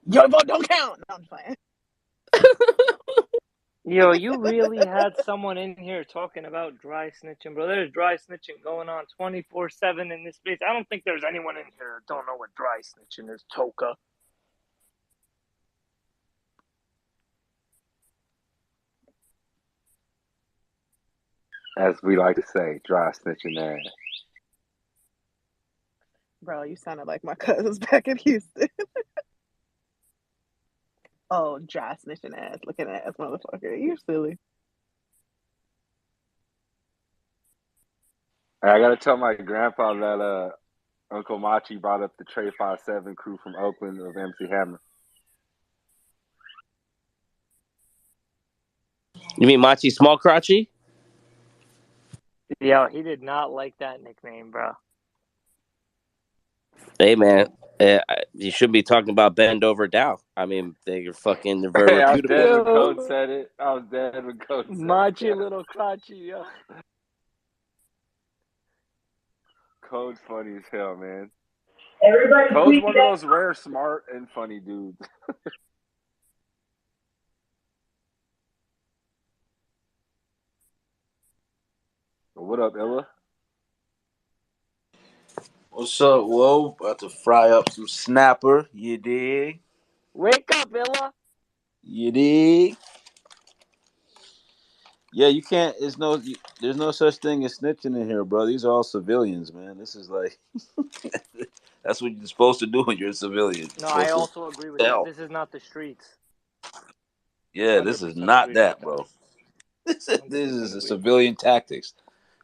Your vote don't count. No, I'm just playing. Yo, you really had someone in here talking about dry snitching, bro. There's dry snitching going on 24/7 in this space. I don't think there's anyone in here that don't know what dry snitching is, Toka. As we like to say, dry snitching ass. Bro, you sounded like my cousins back in Houston. Oh, dry snitching ass, looking ass motherfucker. You're silly. I gotta tell my grandpa that Uncle Machi brought up the Trey 5-7 crew from Oakland of MC Hammer. You mean Machi Small Crotchy? Yo, he did not like that nickname, bro. Hey, man. You shouldn't be talking about Bend Over Dow. I mean, they're fucking very Hey, I was reputable. dead when Code said it. I was dead when Code said Machi it. little crotchy, yo. Code's funny as hell, man. Everybody Code's one of those rare, smart, and funny dudes. What up, Illa? What's up, Whoa? About to fry up some snapper. You dig? Wake up, Illa. You dig? Yeah, you can't. There's no such thing as snitching in here, bro. These are all civilians, man. This is like, that's what you're supposed to do when you're a civilian. No, You're I supposed also agree with to that. tell. This is not the streets. Yeah, this is 100% not agreed with that, that. bro. This 100% is a agreed. civilian tactics.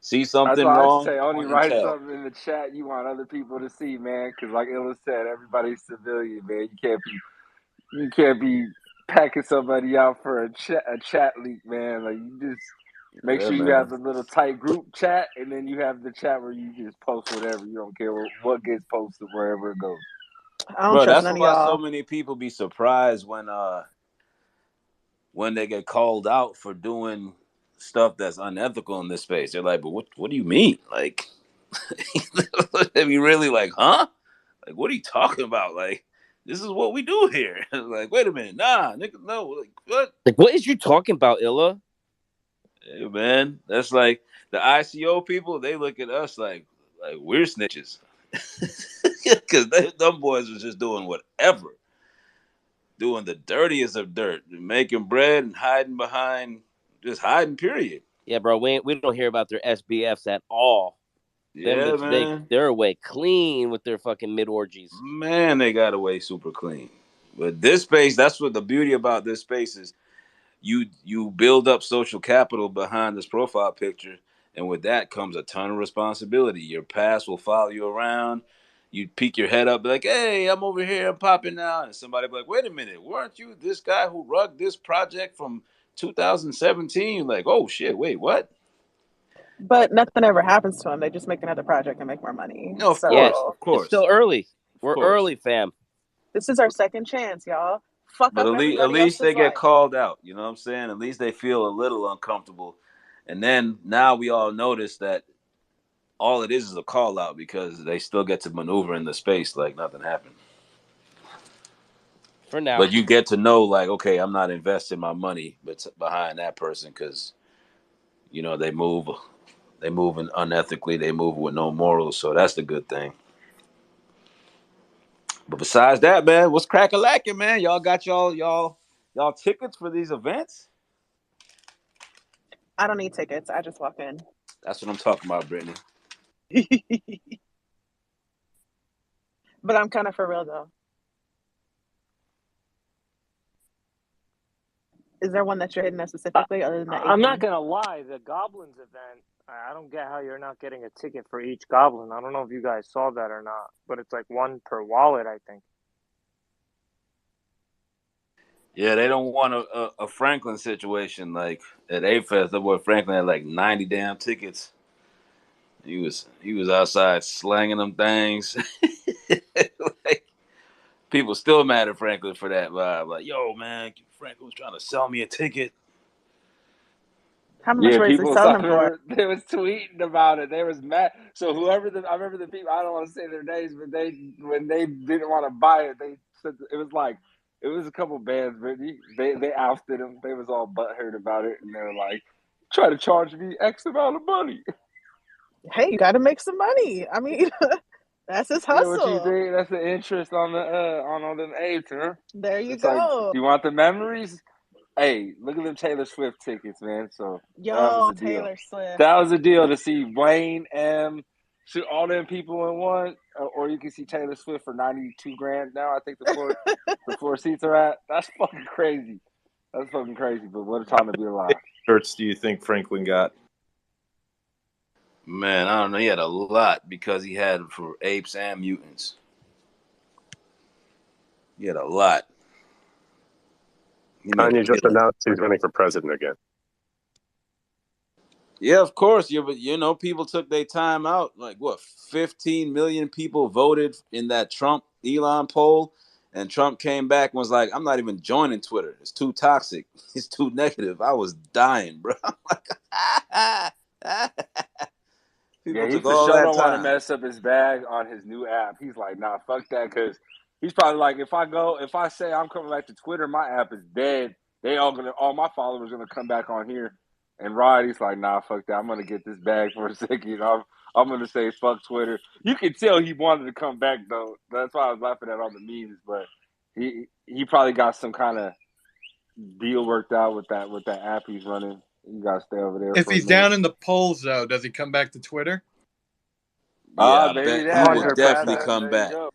See That's something why I wrong, say only point and write tell. something in the chat you want other people to see, man. Because like Illa said, everybody's civilian, man. You can't be packing somebody out for a chat leak, man. Like you just make Yeah, sure you man. have the little tight group chat, and then you have the chat where you just post whatever. You don't care what gets posted wherever it goes. I don't Bro, trust that's none of why so y'all. many people be surprised when they get called out for doing stuff that's unethical in this space. They're like, but what do you mean? Like, they be really like, huh? Like, what are you talking about? Like, this is what we do here. Like, wait a minute, nah, nigga, no, like, what? Like, what is you talking about, Illa? Hey, man, that's like the ICO people. They look at us like we're snitches because them boys was just doing whatever, doing the dirtiest of dirt, making bread and hiding behind, just hiding. Period. Yeah, bro. We don't hear about their SBFs at all. Them Yeah, bitches, man. they're away clean with their fucking mid orgies. Man, they got away super clean. But this space, that's what the beauty about this space is. You build up social capital behind this profile picture, and with that comes a ton of responsibility. Your past will follow you around. You peek your head up, be like, "Hey, I'm over here, I'm popping now," and somebody be like, "Wait a minute, weren't you this guy who rugged this project from 2017?" Like, "Oh shit, wait, what?" But nothing ever happens to them. They just make another project and make more money. No, of Yeah, course, So of it's course, still early. of We're course. early, fam. this is our second chance, y'all. Fuck But up at everybody least they else's get life. called out. You know what I'm saying? At least they feel a little uncomfortable. And then now we all notice that all it is a call out because they still get to maneuver in the space like nothing happened. For now. But you get to know, like, okay, I'm not investing my money behind that person because you know they move unethically, they move with no morals. So that's the good thing. But besides that, man, what's cracking lacking, man? Y'all got y'all tickets for these events? I don't need tickets. I just walk in. That's what I'm talking about, Brittany. But I'm kind of for real though. Is there one that you're hitting at specifically other than the I'm not ApeCoin? gonna lie, the Goblins event, I don't get how you're not getting a ticket for each Goblin. I don't know if you guys saw that or not, but it's like one per wallet, I think. Yeah, they don't want a Franklin situation like at A-Fest. That boy Franklin had like 90 damn tickets. He was outside slanging them things. Like, people still mad at Franklin for that vibe. Like, yo, man, Franklin was trying to sell me a ticket. How much Yeah, were they people. selling I them for? remember they was tweeting about it. They was mad. So I remember the people. I don't want to say their names, but when they didn't want to buy it, they said it was like it was a couple bands, but they ousted them. They was all butthurt about it, and they were like, try to charge me X amount of money. Hey, you got to make some money. I mean, that's his Yeah, what you hustle. think? That's the interest on the on all them apes, huh? There you It's like, go. you want the memories? Hey, look at them Taylor Swift tickets, man. So that was Yo, a deal. Taylor Swift. That was a deal to see Wayne M, see all them people in one, or you can see Taylor Swift for 92 grand now. I think the floor seats are at. That's fucking crazy. That's fucking crazy. But what a How time to be many alive. shirts do you think Franklin got? Man, I don't know. He had a lot because he had them for apes and mutants. He had a lot. Kanye just announced he's running for president again. Yeah, of course. Yeah, but you know, people took their time out. Like what, 15 million people voted in that Trump Elon poll, and Trump came back and was like, "I'm not even joining Twitter. It's too toxic. It's too negative." I was dying, bro. I'm like, people Yeah, he took for all sure that don't want to time. mess up his bag on his new app. He's like, nah, fuck that, because he's probably like, if I say I'm coming back to Twitter, my app is dead. All my followers gonna come back on here and ride. He's like, nah, fuck that. I'm gonna get this bag for a second. I'm gonna say fuck Twitter. You can tell he wanted to come back though. That's why I was laughing at all the memes. But he probably got some kind of deal worked out with that app he's running. You gotta stay over there If for a he's minute. down in the polls, though, does he come back to Twitter? Yeah, I Maybe bet he that. would definitely 100%. come There you back. go.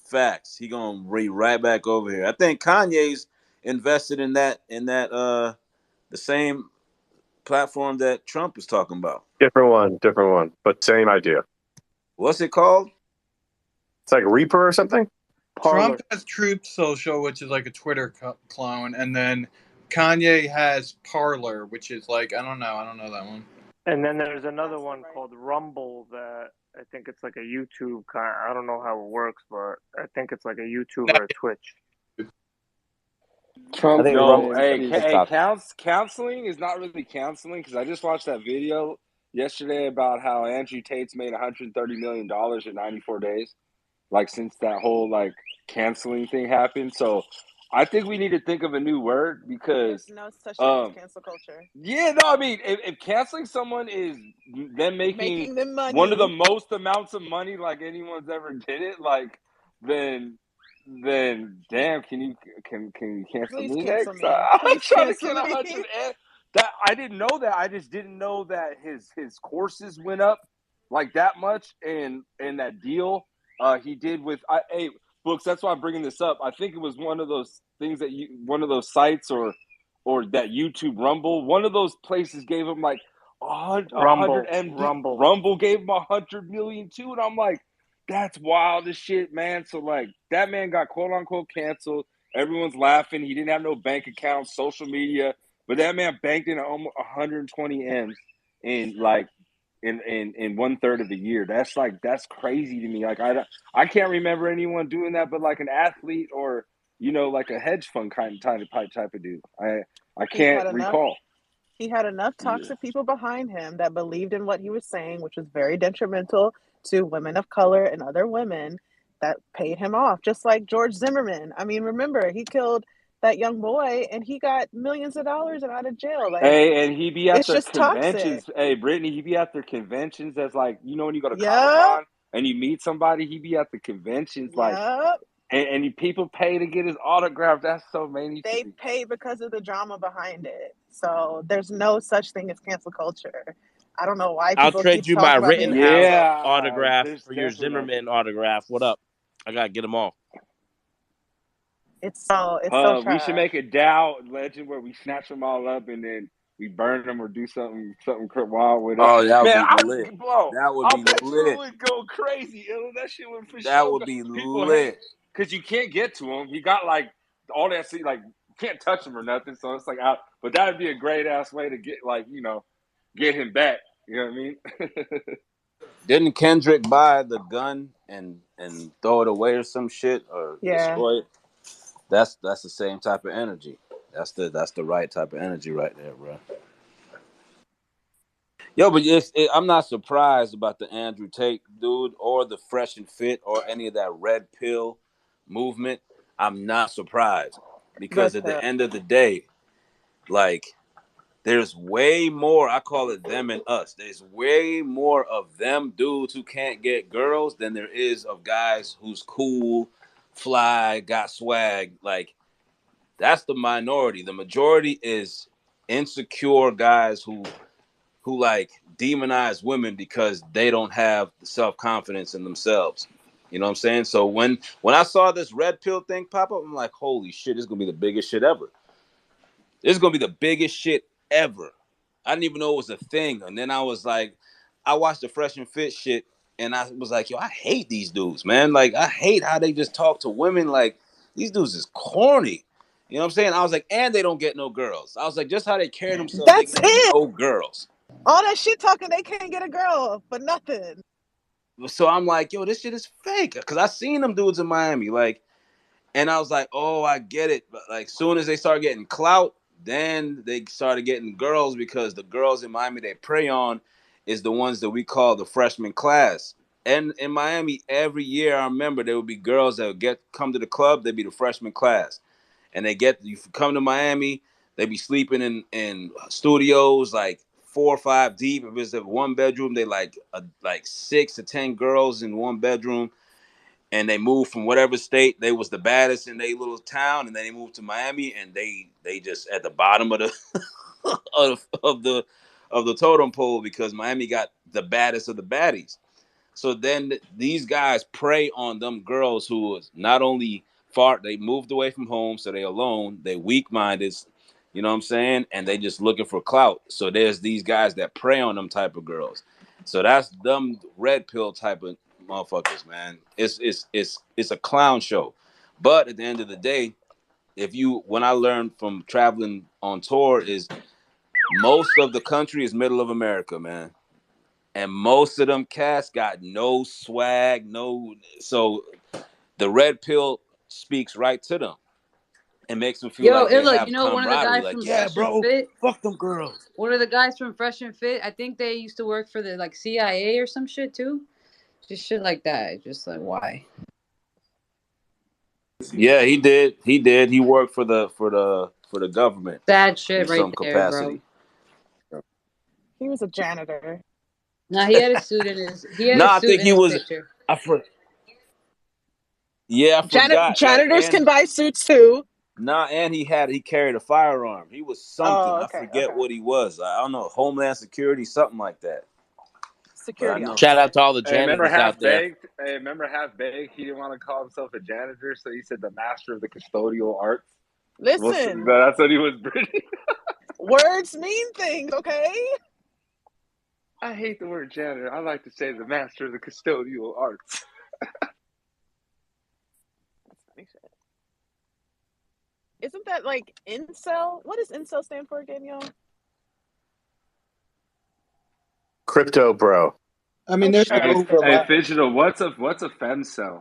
Facts. He gonna be right back over here. I think Kanye's invested in that the same platform that Trump is talking about. Different one, but same idea. What's it called? It's like Reaper or something. Trump Parler. has Truth Social, which is like a Twitter clone, and then Kanye has Parler, which is like I don't know that one. And then there's another one called Rumble that I think it's like a YouTube kind. I don't know how it works, but I think it's like a YouTube or a Twitch. I Trump think No, Rumble claims is he's hey, TikTok. counseling is not really counseling, because I just watched that video yesterday about how Andrew Tate's made $130 million in 94 days, like since that whole like canceling thing happened. So I think we need to think of a new word, There's because no such thing as cancel culture. yeah, no, I mean, if canceling someone is them making Making them one of the money. most amounts of money like anyone's ever did it, like then damn, can you cancel Please me cancel next? me. I'm Please trying to cancel get me. 100. That I didn't know that. I just didn't know that his courses went up like that much, and that deal he did with hey books. That's why I'm bringing this up. I think it was one of those things that one of those sites or that YouTube Rumble. One of those places gave him like 100 MD. Rumble. Rumble gave him 100 million too, and I'm like, that's wild as shit, man. So like that man got quote unquote canceled. Everyone's laughing. He didn't have no bank account, social media, but that man banked in almost 120 M's in like in 1/3 of a year. That's crazy to me. Like I can't remember anyone doing that, but like an athlete or like a hedge fund type of dude. I He can't had enough. recall. He had enough Yeah. toxic people behind him that believed in what he was saying, which was very detrimental to women of color and other women, that paid him off. Just like George Zimmerman. I mean, remember, he killed that young boy and he got millions of dollars and out of jail. Like, Hey, and he be at it's their just toxic. conventions. Hey, Brittany, he be at their conventions as like, when you go to Comic Yep. Con and you meet somebody, he be at the conventions like, Yep. and people pay to get his autograph. That's so many to They me. pay because of the drama behind it. So there's no such thing as cancel culture. I don't know why I'll people keep trade you my talking about being Rittenhouse canceled. Yeah, autograph there's for your definitely no Zimmerman autograph. What up? I gotta get them all. It's so We should trash. make a DAO legend where we snatch them all up and then we burn them or do something wild with it. Oh, that would Man, be lit. That would I be bet you it lit. would go crazy. That shit would for That sure would go. be People hate lit. because you can't get to him. He got like all that. See, like can't touch him or nothing. So it's like, but that'd be a great ass way to get get him back. You know what I mean? Didn't Kendrick buy the gun and throw it away or some shit or Yeah. destroy it? That's the same type of energy. That's the right type of energy right there, bro. Yo, but I'm not surprised about the Andrew Tate dude or the Fresh and Fit or any of that red pill movement. I'm not surprised because Red at the pill. end of the day, like there's way more. I call it them and us. There's way more of them dudes who can't get girls than there is of guys who's cool, fly, got swag. Like that's the minority. The majority is insecure guys who like demonize women because they don't have the self-confidence in themselves. You know what I'm saying? So when I saw this red pill thing pop up, I'm like, holy shit, this is gonna be the biggest shit ever. This is gonna be the biggest shit ever. I didn't even know it was a thing. And then I was like, I watched the Fresh and Fit shit, and I was like, yo, I hate these dudes, man. Like, I hate how they just talk to women. Like, these dudes is corny. You know what I'm saying? I was like, and they don't get no girls. I was like, just how they carry themselves, they That's get it. no girls. All that shit talking, they can't get a girl for nothing. So I'm like, yo, this shit is fake. Cause I seen them dudes in Miami. Like, and I was like, oh, I get it. But like soon as they start getting clout, then they started getting girls because the girls in Miami they prey on is the ones that we call the freshman class. And in Miami, every year I remember there would be girls that would come to the club, they'd be the freshman class. And you come to Miami, they be sleeping in studios like 4 or 5 deep. If it's a one bedroom, they like 6 to 10 girls in one bedroom, and they moved from whatever state they was the baddest in their little town, and then they moved to Miami, and they just at the bottom of the of the totem pole because Miami got the baddest of the baddies. So then these guys prey on them girls who was not only far, they moved away from home, so they alone, they weak minded, you know what I'm saying, and they just looking for clout. So there's these guys that prey on them type of girls. So that's them red pill type of motherfuckers, man. It's a clown show. But at the end of the day, when I learned from traveling on tour is most of the country is middle of America, man. And most of them cats got no swag, so the red pill speaks right to them and makes them feel Yo, like they Illa, you have know one of the camaraderie. guys Like, from yeah, Fresh and bro, Fit? fuck them girls. One of the guys from Fresh and Fit, I think they used to work for the like CIA or some shit too. Just shit like that. Just like why? Yeah, he did. He worked for the government Sad in shit right some there, bro. capacity. He was a janitor. Nah, he had a suit in his No, I think he his was. picture. Yeah, I forgot. Like, Janitors can buy suits too. and he carried a firearm. He was something. Oh, I okay, forget okay. what he was. I don't know, Homeland Security, something like that. But I Security know. Shout officer. out to all the Hey, remember janitors out Half there. Baked? Hey, remember Half Baked? He didn't want to call himself a janitor, so he said the master of the custodial arts. Listen, That's what he was British. words mean things, okay? I hate the word janitor. I like to say the master of the custodial arts. That's funny shit. Isn't that like incel? What does incel stand for again, y'all? Crypto bro. I mean, Oh there's shit. an Hey, overlap. Digital, what's a femcel?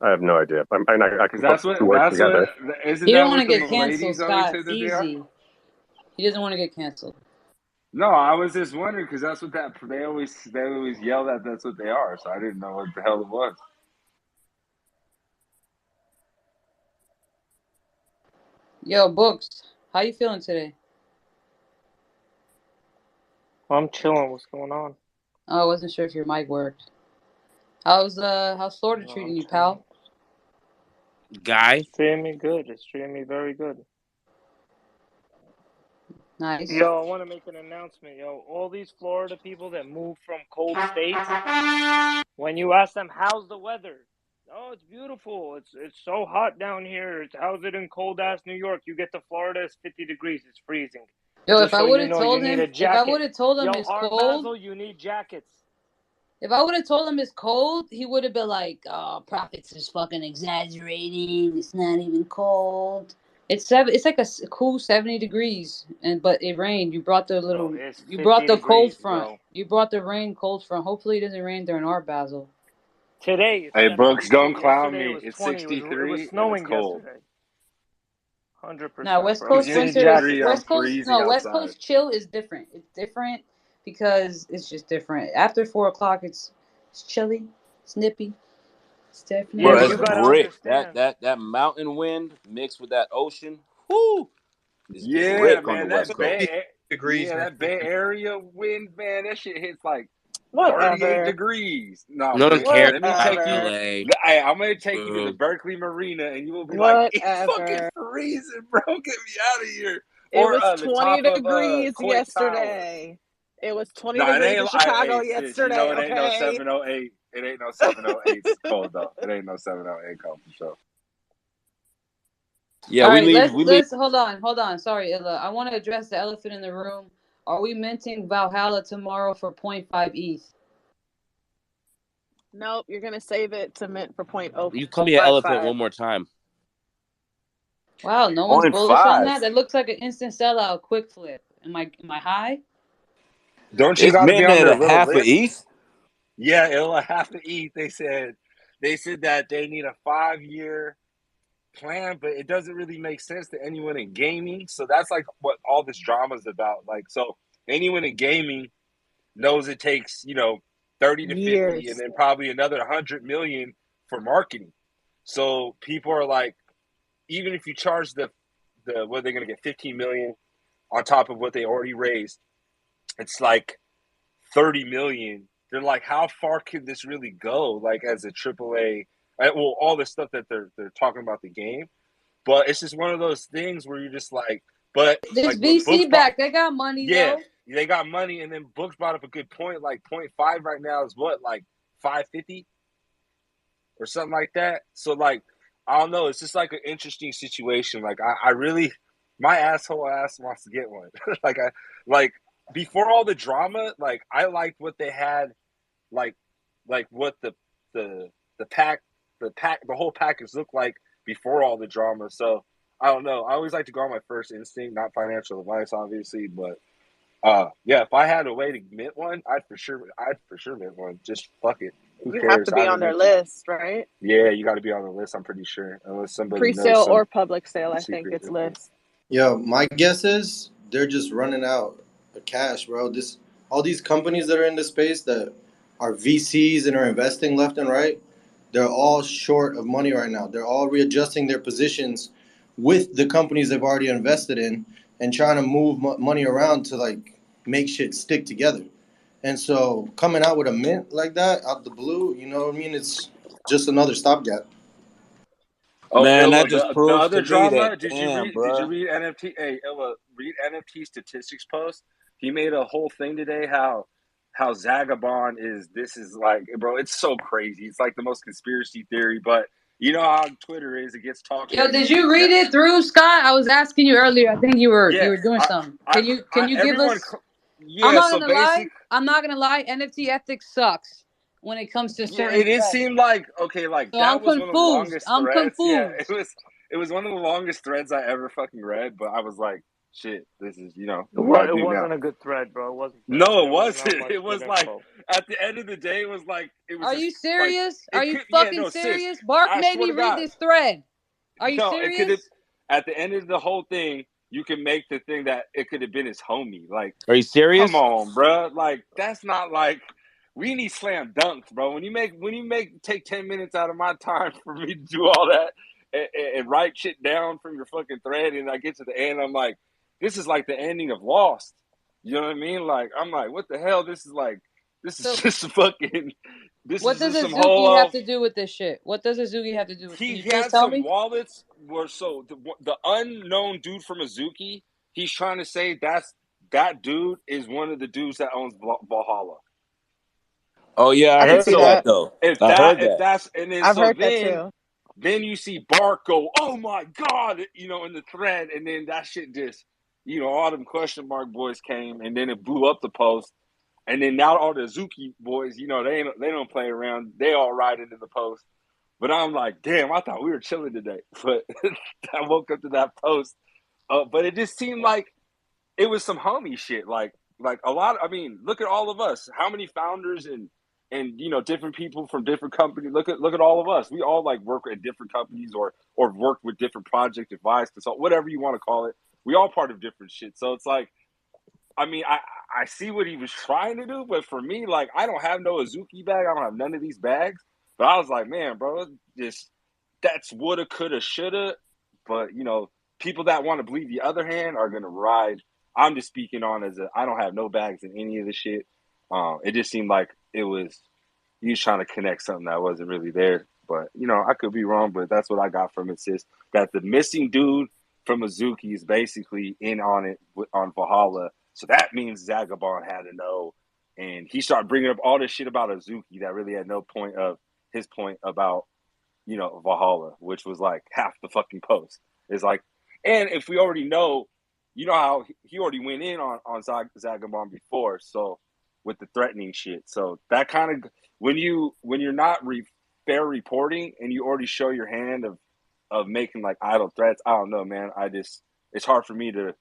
I have no idea. I Because can put two words He together. isn't don't that want what to the get canceled, ladies always Scott. say It's that they are? easy. He doesn't want to get canceled. No, I was just wondering because that's what they always yell that that's what they are. So I didn't know what the hell it was. Yo, Books, how you feeling today? I'm chilling. What's going on? Oh, I wasn't sure if your mic worked. How's Florida No, treating I'm you, chilling. pal? Guy. It's treating me good. It's treating me very good. Nice. Yo, I want to make an announcement. Yo, all these Florida people that move from cold states, when you ask them how's the weather, oh, it's beautiful. It's so hot down here. How's it in cold ass New York? You get to Florida, it's 50 degrees. It's freezing. Yo, Just so you know, you need a if I jacket. would have told him Yo, it's Art cold, Basel, you need jackets. If I would have told him it's cold, he would have been like, "Oh, profits is fucking exaggerating. It's not even cold. It's like a cool 70 degrees, but it rained. You brought the Bro, little, it's you brought 50 the cold degrees, front. bro. You brought the rain cold front. Hopefully, it doesn't rain during our Basel. Today it's Hey, Brooks, don't 72. clown Yesterday it me. was It's 20. It was 63 and it's snowing cold. yesterday. Now 100%, West bro. Coast It's Humidity winter is63. yesterday. I'm West Coast. freezing No, West outside. Coast chill is different. It's different because it's just different. After 4 o'clock, it's chilly, it's nippy. It's definitely Yeah, Bro, but it's you different. gotta brick. That understand. that that mountain wind mixed with that ocean, whoo, is Yeah, brick on the man, West Coast. Degrees, man. that Bay Area wind, man, that shit hits like 38 Whatever. degrees. No, No one but cares let me about take you. Whatever. LA. I'm gonna take you to the Boom. Berkeley Marina, and you will be like, "It's fucking Whatever. freezing, bro. Get me out of here." It Or was the 20 top of degrees Coit Tower. yesterday. It was 20 No, it degrees in ain't. Chicago Hey, sis, you know yesterday, it ain't no okay? 708. It ain't no 708 cold though. It ain't no 708 cold for sure. Yeah, All we right, leave. We leave. let's hold on. Sorry, Illa. I want to address the elephant in the room. Are we minting Valhalla tomorrow for 0.5 ETH? Nope, you're gonna save it to mint for You call me an elephant 0.055. one more time. Wow, no one's bullish on 0.5. that. That looks like an instant sellout, quick flip. Am I high? Don't you It's got to be minting on at their a little half a list? ETH. Yeah, it'll have to eat. They said that they need a 5-year plan, but it doesn't really make sense to anyone in gaming. So that's like what all this drama is about. Like, so anyone in gaming knows it takes 30 to 50, and Years. then probably another 100 million for marketing. So people are like, even if you charge the what they're gonna get 15 million on top of what they already raised, it's like 30 million. They're like, how far can this really go? Like as a AAA, well, all the stuff that they're talking about the game, but it's just one of those things where you're just like, but This like what Books VC brought, back, they got money yeah, though. they got money, and then Books brought up a good point. Like 0.5 right now is what, like 550 or something like that. So like, I don't know. It's just like an interesting situation. Like I really, my asshole ass wants to get one. like before all the drama, like I liked what they had, like what the pack the whole package looked like before all the drama. So I don't know. I always like to go on my first instinct, not financial advice, obviously, but yeah, if I had a way to mint one, I'd for sure mint one. Just fuck it. Who You have to cares? I be on haven't their minted. list, right? Yeah, you got to be on the list. I'm pretty sure, unless somebody knows Pre-sale some or public sale, I think secret it's info. list. Yo, my guess is they're just running out of cash, bro. This all these companies that are in the space that are VCs and are investing left and right, they're all short of money right now. They're all readjusting their positions with the companies they've already invested in and trying to move money around to like make shit stick together. And so coming out with a mint like that out the blue, you know what I mean? It's just another stopgap. Oh, Man, Illa, that just the proves other to me that drama. damn, Did you bruh. read NFT? Hey, Illa, read NFT statistics post. He made a whole thing today. How Zagabond is. This is like, bro. It's so crazy. It's like the most conspiracy theory. But you know how Twitter is. It gets Yo, talking. did you read it through, Scott? I was asking you earlier. I think you Yeah. were doing something. Can you give Everyone. us? I'm Yeah. not So gonna lie. basic. I'm not gonna lie. NFT ethics sucks when it comes to Yeah, certain it threads. seemed like okay, like So I'm that was one of the confused. longest I'm threads. Yeah, confused. it was one of the longest threads I ever fucking read. But I was like, shit, this is what do I It do now? wasn't a good thread, bro. It wasn't fair. No, it There was not wasn't. much It good was like info. at the end of the day, it was Are just you like serious? Are it you could. Yeah, fucking no, sis. serious? Bark I made swear me to read God, this thread. Are you no, it could have. serious? At the end of the whole thing, you can make the thing that it could have been his homie. Like, Are you come serious? on, bro. Like, that's not like we need slam dunks, bro. When you take 10 minutes out of my time for me to do all that and write shit down from your fucking thread, and I get to the end, I'm like, this is like the ending of Lost. You know what I mean? Like, I'm like, what the hell? This is So just fucking. This what is does just some Azuki have whole. to do with this shit? What does Azuki have to do with? Can you He please had tell some me? wallets where so the unknown dude from Azuki, he's trying to say that dude is one of the dudes that owns Valhalla. Oh yeah, I I can heard see So that that. though. if I heard if that. that's and then I've so heard that too. then you see Bark go, oh my god, in the thread, and then that shit just all them question mark boys came, and then it blew up the post. And then now all the Zuki boys, they don't play around. They all ride into the post. But I'm like, damn, I thought we were chilling today. But I woke up to that post. But it just seemed like it was some homie shit. Like a lot. I mean, look at all of us. How many founders and different people from different companies. Look at all of us. We all like work at different companies or work with different project advice, consult, whatever you want to call it. We all part of different shit. So it's like, I mean, I see what he was trying to do, but for me, like, I don't have no Azuki bag. I don't have none of these bags. But I was like, man, bro, that's woulda, coulda, shoulda. But people that want to believe the other hand are gonna ride. I'm just speaking on I don't have no bags in any of the shit. It just seemed like he was trying to connect something that wasn't really there. But I could be wrong, but that's what I got from it, sis. That the missing dude from Azuki is basically in on it on Valhalla. So that means Zagabond had to know. And he started bringing up all this shit about Azuki that really had no point of his point about, Valhalla, which was like half the fucking post. It's like, and if we already know, how he already went in on Zagabond before. So with the threatening shit. So that kind of, when you're not fair reporting and you already show your hand of making like idle threats, I don't know, man. It's hard for me to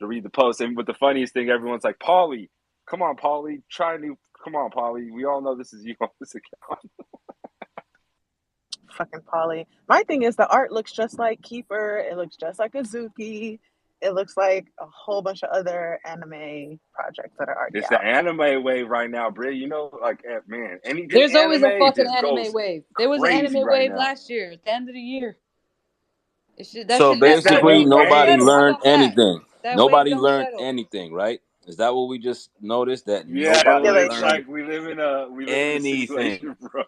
read the post. And but the funniest thing, everyone's like, Paulie, come on, Paulie, come on, Paulie. We all know this is you on this account. Fucking Polly. My thing is the art looks just like Keeper. It looks just like Azuki. It looks like a whole bunch of other anime projects that are already It's the out. anime wave right now, bro. Like, man, any good There's always a anime fucking just anime goes wave. There was an crazy anime right wave now. last year at the end of the year. So That basically, wave don't nobody settle. How learned about that? anything. That wave Nobody don't learned settle. anything, right? Is that what we just noticed? That Yeah, nobody it's learned like we live in a anything. simulation, bro.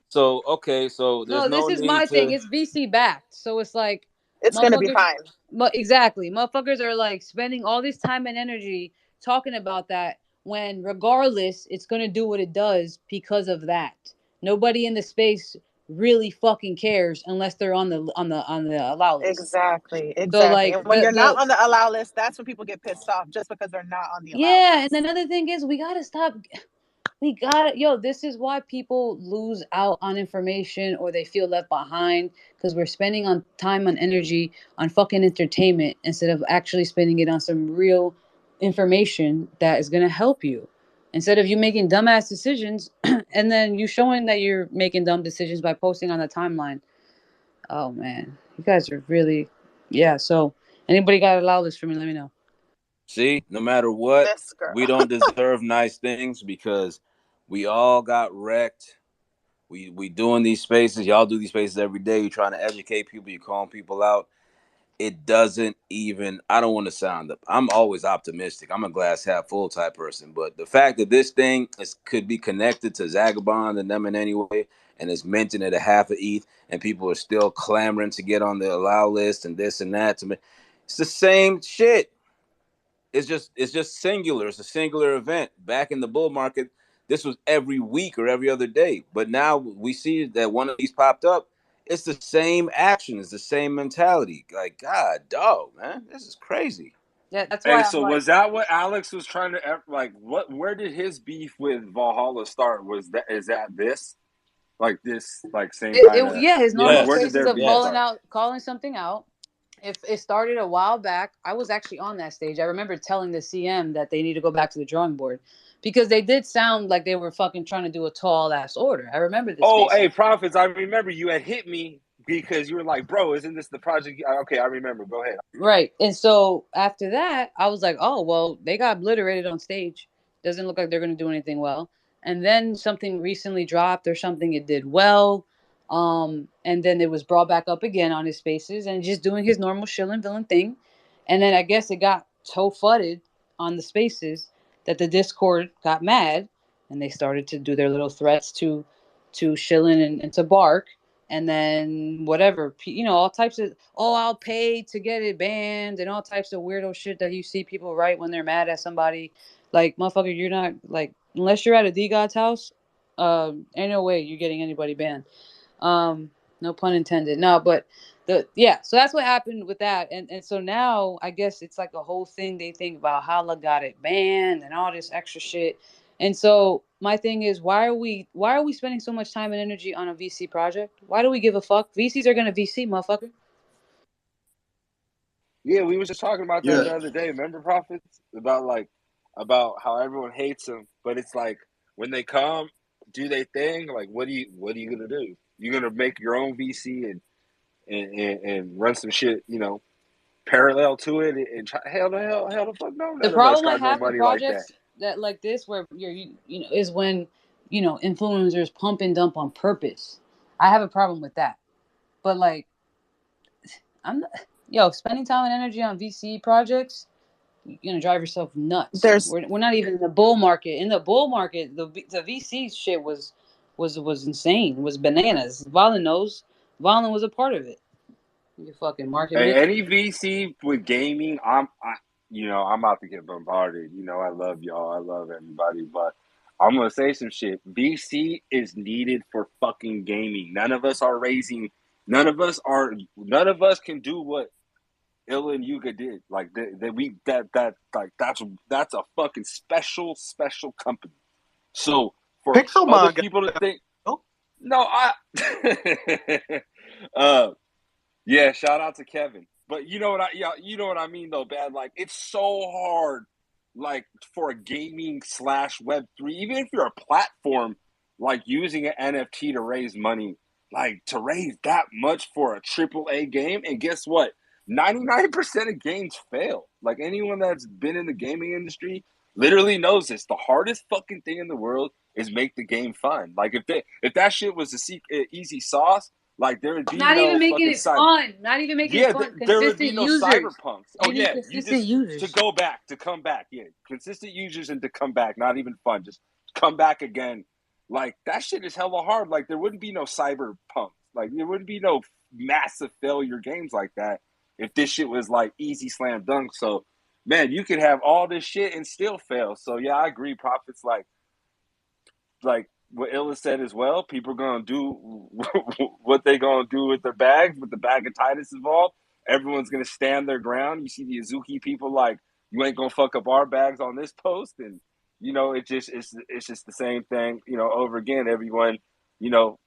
So okay, so there's No, this no is need my thing. to. It's VC backed, so it's like It's gonna be motherfuckers. fine. Exactly, motherfuckers are like spending all this time and energy talking about that when, regardless, it's gonna do what it does because of that. Nobody in the space really fucking cares unless they're on the allow list. Exactly. So Exactly. like And when you're not on the allow list, that's when people get pissed off just because they're not on the allow yeah, and list. another thing is we gotta stop. We got it. Yo, this is why people lose out on information or they feel left behind because we're spending on time and energy on fucking entertainment instead of actually spending it on some real information that is going to help you. Instead of you making dumbass decisions and then you showing that you're making dumb decisions by posting on the timeline. Oh man, you guys are really, yeah. So anybody got a allow list for me? Let me know. See, no matter what, This girl. we don't deserve nice things because we all got wrecked. We doing these spaces. Y'all do these spaces every day. You're trying to educate people. You're calling people out. It doesn't even. I don't want to sound up. I'm always optimistic. I'm a glass half full type person. But the fact that this thing could be connected to Zagabond and them in any way, and it's mentioned at a half of ETH, and people are still clamoring to get on the allow list and this and that. It's the same shit. It's just singular. It's a singular event. Back in the bull market, this was every week or every other day. But now we see that one of these popped up. It's the same action. It's the same mentality. Like, God, dog, man, this is crazy. Yeah, that's Hey, why I'm so like, was that what Alex was trying to like? Where did his beef with Valhalla start? Is that this? Like this, like same kind of yeah, his like normal where did spaces their of beef Yes. start? calling something out. If it started a while back, I was actually on that stage. I remember telling the CM that they need to go back to the drawing board because they did sound like they were fucking trying to do a tall ass order. I remember this Oh, space. hey, Prophets, I remember you had hit me because you were like, bro, isn't this the project? Okay, I remember. Go ahead. Right. And so after that, I was like, oh, well, they got obliterated on stage. Doesn't look like they're going to do anything well. And then something recently dropped or something it did well. And then it was brought back up again on his spaces and just doing his normal shilling villain thing. And then I guess it got so fudded on the spaces that the Discord got mad and they started to do their little threats to shilling and to bark and then whatever, all types of, oh, I'll pay to get it banned and all types of weirdo shit that you see people write when they're mad at somebody. Like, motherfucker, you're not, like, unless you're at a D-God's house, ain't no way you're getting anybody banned. No pun intended. No, but so that's what happened with that. And so now I guess it's like a whole thing they think about how got it banned and all this extra shit. And so my thing is, why are we spending so much time and energy on a VC project? Why do we give a fuck? VCs are gonna VC, motherfucker. Yeah, we was just talking about that Yeah. the other day. Remember, Prophets? About how everyone hates them, but it's like when they come, do they thing? Like, what are you gonna do? You're gonna make your own VC and run some shit, parallel to it and try, hell the fuck no. The None of us problem I got no have with money like that. projects that like this, where is when influencers pump and dump on purpose. I have a problem with that. But like, spending time and energy on VC projects, you're gonna drive yourself nuts. There's We're not even in the bull market. In the bull market, the VC shit was insane. Was bananas. Valen was a part of it. You fucking market Hey, bitch. any VC with gaming, I'm about to get bombarded. I love y'all. I love everybody, but I'm gonna say some shit. VC is needed for fucking gaming. None of us are raising. None of us are. None of us can do what Illa and Yuga did. Like that's a fucking special company. So for other Pixelmon got people to think, oh, no, yeah, shout out to Kevin. But you know what I mean though, Bad. Like it's so hard, like for a gaming / Web3, even if you're a platform, like using an NFT to raise money, like to raise that much for a AAA game. And guess what? 99% of games fail. Like anyone that's been in the gaming industry literally knows this. The hardest fucking thing in the world is make the game fun. Like if that shit was easy sauce, like there would be Not even no making fucking it fun. Not even making it yeah, fun. there would be Consistent no users. cyberpunks. Oh You need yeah, you consistent just to users. go back, to come back. Yeah, consistent users and to come back. Not even fun. Just come back again. Like that shit is hella hard. Like there wouldn't be no cyberpunks. Like there wouldn't be no massive failure games like that if this shit was like easy slam dunk. So man, you could have all this shit and still fail. So yeah, I agree. Profits like what Illa said as well, people are gonna do what they gonna do with their bags, with the bag of Titus involved. Everyone's gonna stand their ground. You see the Azuki people like, you ain't gonna fuck up our bags on this post, and it's just the same thing, over again. Everyone, you know,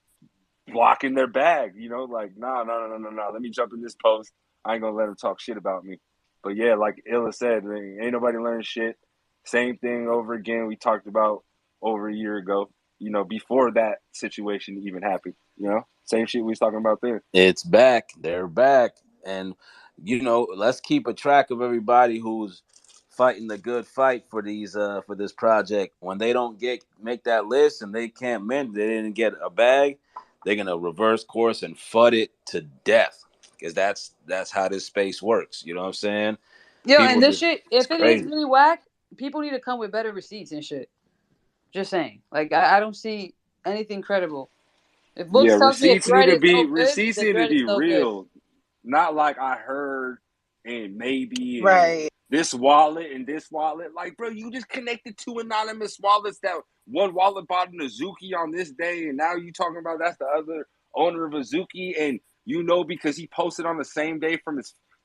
blocking their bag, like no. Let me jump in this post. I ain't gonna let them talk shit about me. But yeah, like Illa said, ain't nobody learning shit. Same thing over again. We talked about over a year ago. Before that situation even happened. Same shit we was talking about there. It's back. They're back. And, let's keep a track of everybody who's fighting the good fight for this project. When they don't make that list and they can't mint, they didn't get a bag, they're gonna reverse course and FUD it to death. Because that's how this space works. You know what I'm saying? Yo, People and this just, shit, it's if it is crazy. really whack, people need to come with better receipts and shit. Just saying. Like, I don't see anything credible. If Yeah, Books tells me a thread is no good, receipts the need to thread is be no good. real. Not like I heard and maybe and right. this wallet and this wallet. Like, bro, you just connected two anonymous wallets that one wallet bought an Azuki on this day, and now you talking about that's the other owner of Azuki, and because he posted on the same day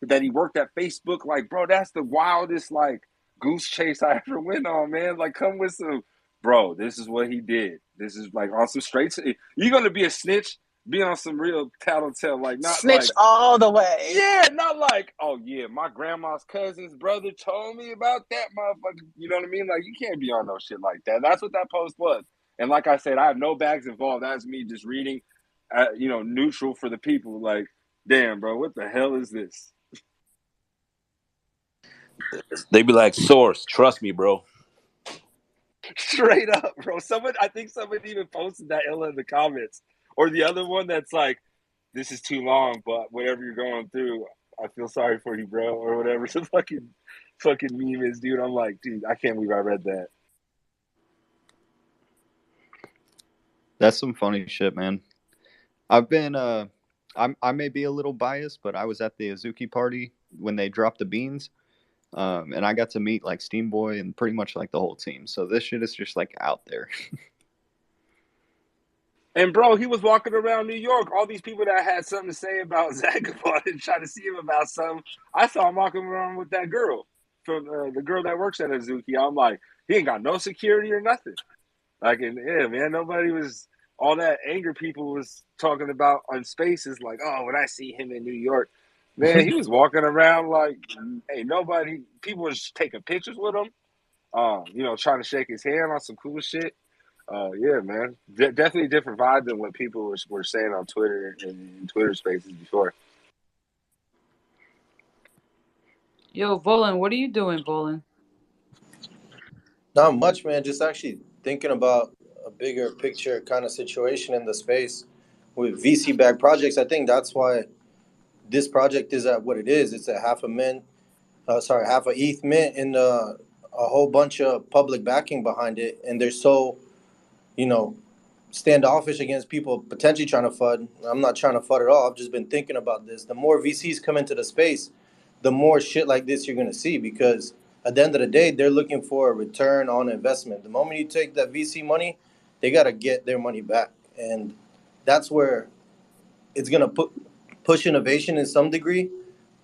that he worked at Facebook. Like, bro, that's the wildest like goose chase I ever went on, man. Like, come with some, bro. This is what he did. This is like on some straight. You're gonna be a snitch. Be on some real tattletale, like not Snitch like, all the way. yeah, not like, oh yeah, my grandma's cousin's brother told me about that motherfucker. You know what I mean? Like you can't be on no shit like that. That's what that post was. And like I said, I have no bags involved. That's me just reading, neutral for the people. Like, damn, bro, what the hell is this? They be like, source, trust me, bro. Straight up, bro. I think someone even posted that Illa in the comments, or the other one that's like, this is too long, but whatever you're going through, I feel sorry for you, bro, or whatever. So fucking meme is, dude. I'm like, dude, I can't believe I read that. That's some funny shit, man. I've been I may be a little biased, but I was at the Azuki party when they dropped the beans. And I got to meet like Steamboy and pretty much like the whole team. So this shit is just like out there. And bro, he was walking around New York. All these people that had something to say about Zagabond and trying to see him about something. I saw him walking around with that girl from the girl that works at Azuki. I'm like, He ain't got no security or nothing. Like, and yeah, man, nobody was all that anger people was talking about on Spaces. Like, oh, when I see him in New York, man, he was walking around like, hey, nobody. People was taking pictures with him. Trying to shake his hand on some cool shit. Yeah, man, definitely a different vibe than what people were saying on Twitter and Twitter Spaces before. Yo, Volan, what are you doing, Volan? Not much, man. Just actually thinking about a bigger picture kind of situation in the space with VC backed projects. I think that's why this project is at what it is. It's at half a ETH mint, and a whole bunch of public backing behind it. And they're so, you know, standoffish against people potentially trying to FUD. I'm not trying to FUD at all. I've just been thinking about this. The more VCs come into the space, the more shit like this you're going to see, because at the end of the day, they're looking for a return on investment. The moment you take that VC money, they got to get their money back. And that's where it's going to push innovation in some degree.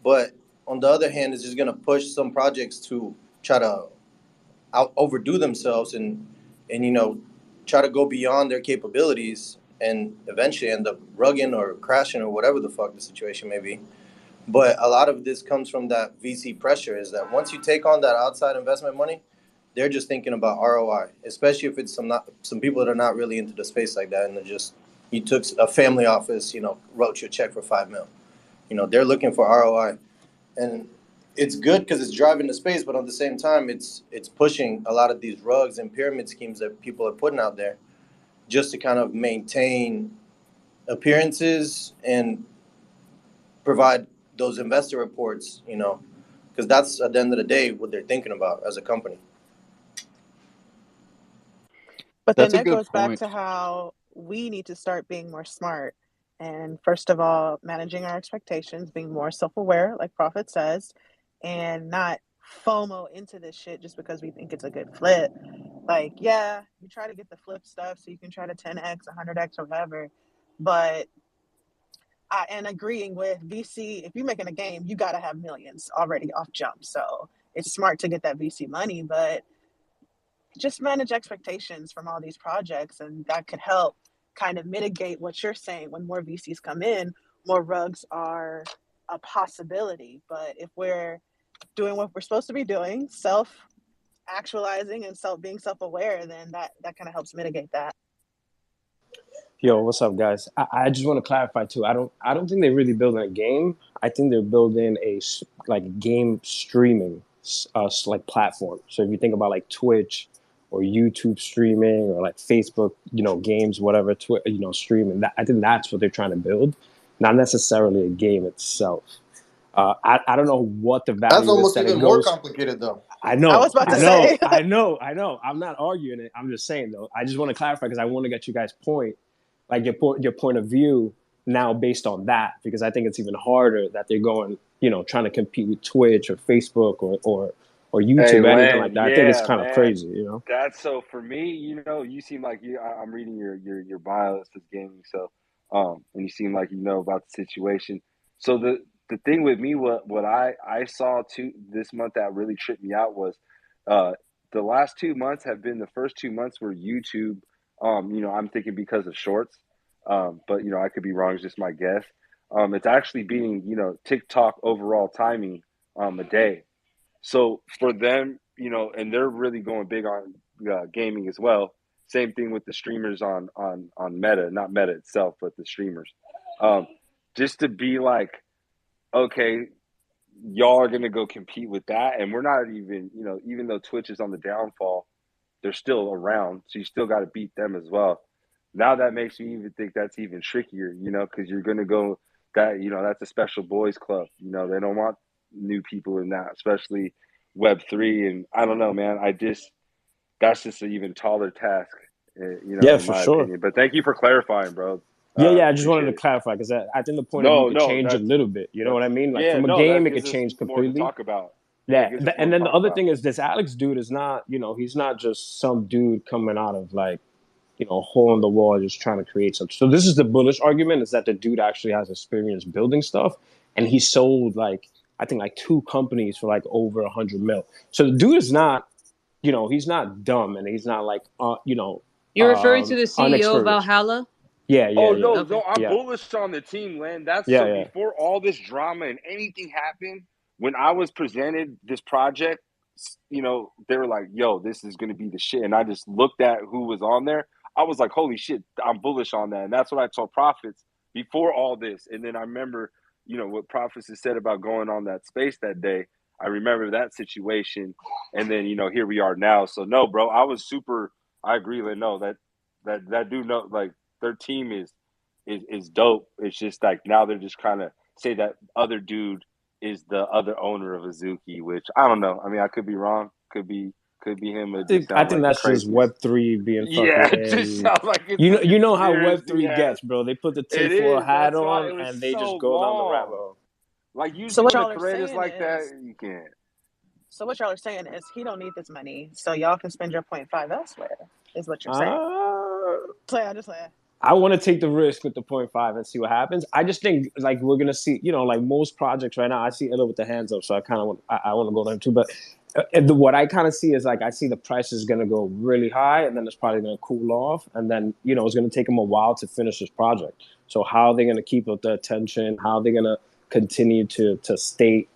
But on the other hand, it's just going to push some projects to try to overdo themselves and try to go beyond their capabilities and eventually end up rugging or crashing or whatever the fuck the situation may be. But a lot of this comes from that VC pressure, is that once you take on that outside investment money, they're just thinking about ROI, especially if it's some people that are not really into the space like that, and they're just, you took a family office, wrote you a check for $5 million. They're looking for ROI. And it's good because it's driving the space, but at the same time, it's pushing a lot of these rugs and pyramid schemes that people are putting out there just to kind of maintain appearances and provide those investor reports, because that's at the end of the day what they're thinking about as a company. But then That's a that good goes back point. to how we need to start being more smart. And first of all, managing our expectations, being more self aware, like Prophet says, and not FOMO into this shit just because we think it's a good flip. Like, yeah, you try to get the flip stuff so you can try to 10x, 100x, or whatever. But and agreeing with VC, if you're making a game, you got to have millions already off jump. So it's smart to get that VC money, but just manage expectations from all these projects, and that could help kind of mitigate what you're saying. When more VCs come in, more rugs are a possibility. But if we're doing what we're supposed to be doing, self actualizing and being self-aware, then that kind of helps mitigate that. Yo, what's up, guys? I just want to clarify too. I don't think they're really building a game. I think they're building a game streaming like platform. So if you think about like Twitch or YouTube streaming or like Facebook, games, whatever, streaming. I think that's what they're trying to build, not necessarily a game itself. I don't know what the That's value is almost that it even more goes. complicated, though. I know. I was about to say. I know. I'm not arguing it. I'm just saying though. I just want to clarify because I want to get you guys' point, like your point of view now based on that, because I think it's even harder that they're going, trying to compete with Twitch or Facebook or YouTube, Hey, or anything Len, like that. I think it's yeah, kind of man. crazy, That's so for me, you seem like I'm reading your bio that says gaming, so and you seem like you know about the situation. So the thing with me, what I saw too this month that really tripped me out was uh the last 2 months have been the first 2 months where YouTube, I'm thinking because of shorts, but I could be wrong, it's just my guess. It's actually beating, TikTok overall timing a day. So for them, and they're really going big on gaming as well. Same thing with the streamers on Meta, not Meta itself, but the streamers. Um, just to be like, okay, y'all are gonna go compete with that, and we're not even, even though Twitch is on the downfall, they're still around, so you still got to beat them as well. Now that makes me even think that's even trickier, because you're gonna go that, that's a special boys club. They don't want new people in that, especially Web3. And I don't know, man. That's just an even taller task, Yeah, in for my sure. opinion. But thank you for clarifying, bro. Yeah. I just wanted Appreciate to it. clarify because I think the point of view No, could no, change a that's little bit. You know what I mean? Like yeah, from a no, that game, it could gives us change more to completely. talk about. Yeah, it Yeah, gives us more and to then the talk other about. thing is this Alex dude is not, he's not just some dude coming out of like, a hole in the wall just trying to create something. So this is the bullish argument, is that the dude actually has experience building stuff, and he sold like I think like 2 companies for like over 100 mil. So the dude is not he's not dumb and he's not like You're referring to the CEO of unexperienced. Valhalla? Yeah, Oh yeah, yeah, no, Okay. no, I'm yeah, bullish on the team, Len. That's yeah, so yeah. before all this drama and anything happened, when I was presented this project, they were like, "Yo, this is gonna be the shit," and I just looked at who was on there. I was like, "Holy shit, I'm bullish on that," and that's what I told Profits before all this. And then I remember, what Profits has said about going on that space that day. I remember that situation, and then here we are now. So no, bro, I was super. I agree, Len. No, that dude, no, like their team is dope. It's just like now they're just kind of say that other dude is the other owner of Azuki, which I don't know. I mean, I could be wrong. Could be him. It just I sounds think like the that's just craziest. Web3 being Yeah, fucking it just in. sounds like it's You a know, you know how conspiracy. Web3 Yeah, gets, bro. They put the it tinfoil is. hat That's why on it was and they so just go down the rabbit long. hole. Like So usually what when a y'all are thread is saying like that, is, you can't. so what y'all are saying is he don't need this money, so y'all can spend your 0.5 elsewhere. Is what you're saying. Uh, I just play. I want to take the risk with the 0.5 and see what happens. I just think like we're gonna see, like most projects right now. I see Illa with the hands up, so I kind of I want to go to him too. But what I kind of see is like I see the price is gonna go really high, and then it's probably gonna cool off, and then it's gonna take them a while to finish this project. So how are they gonna keep up the attention? How are they gonna continue to stay,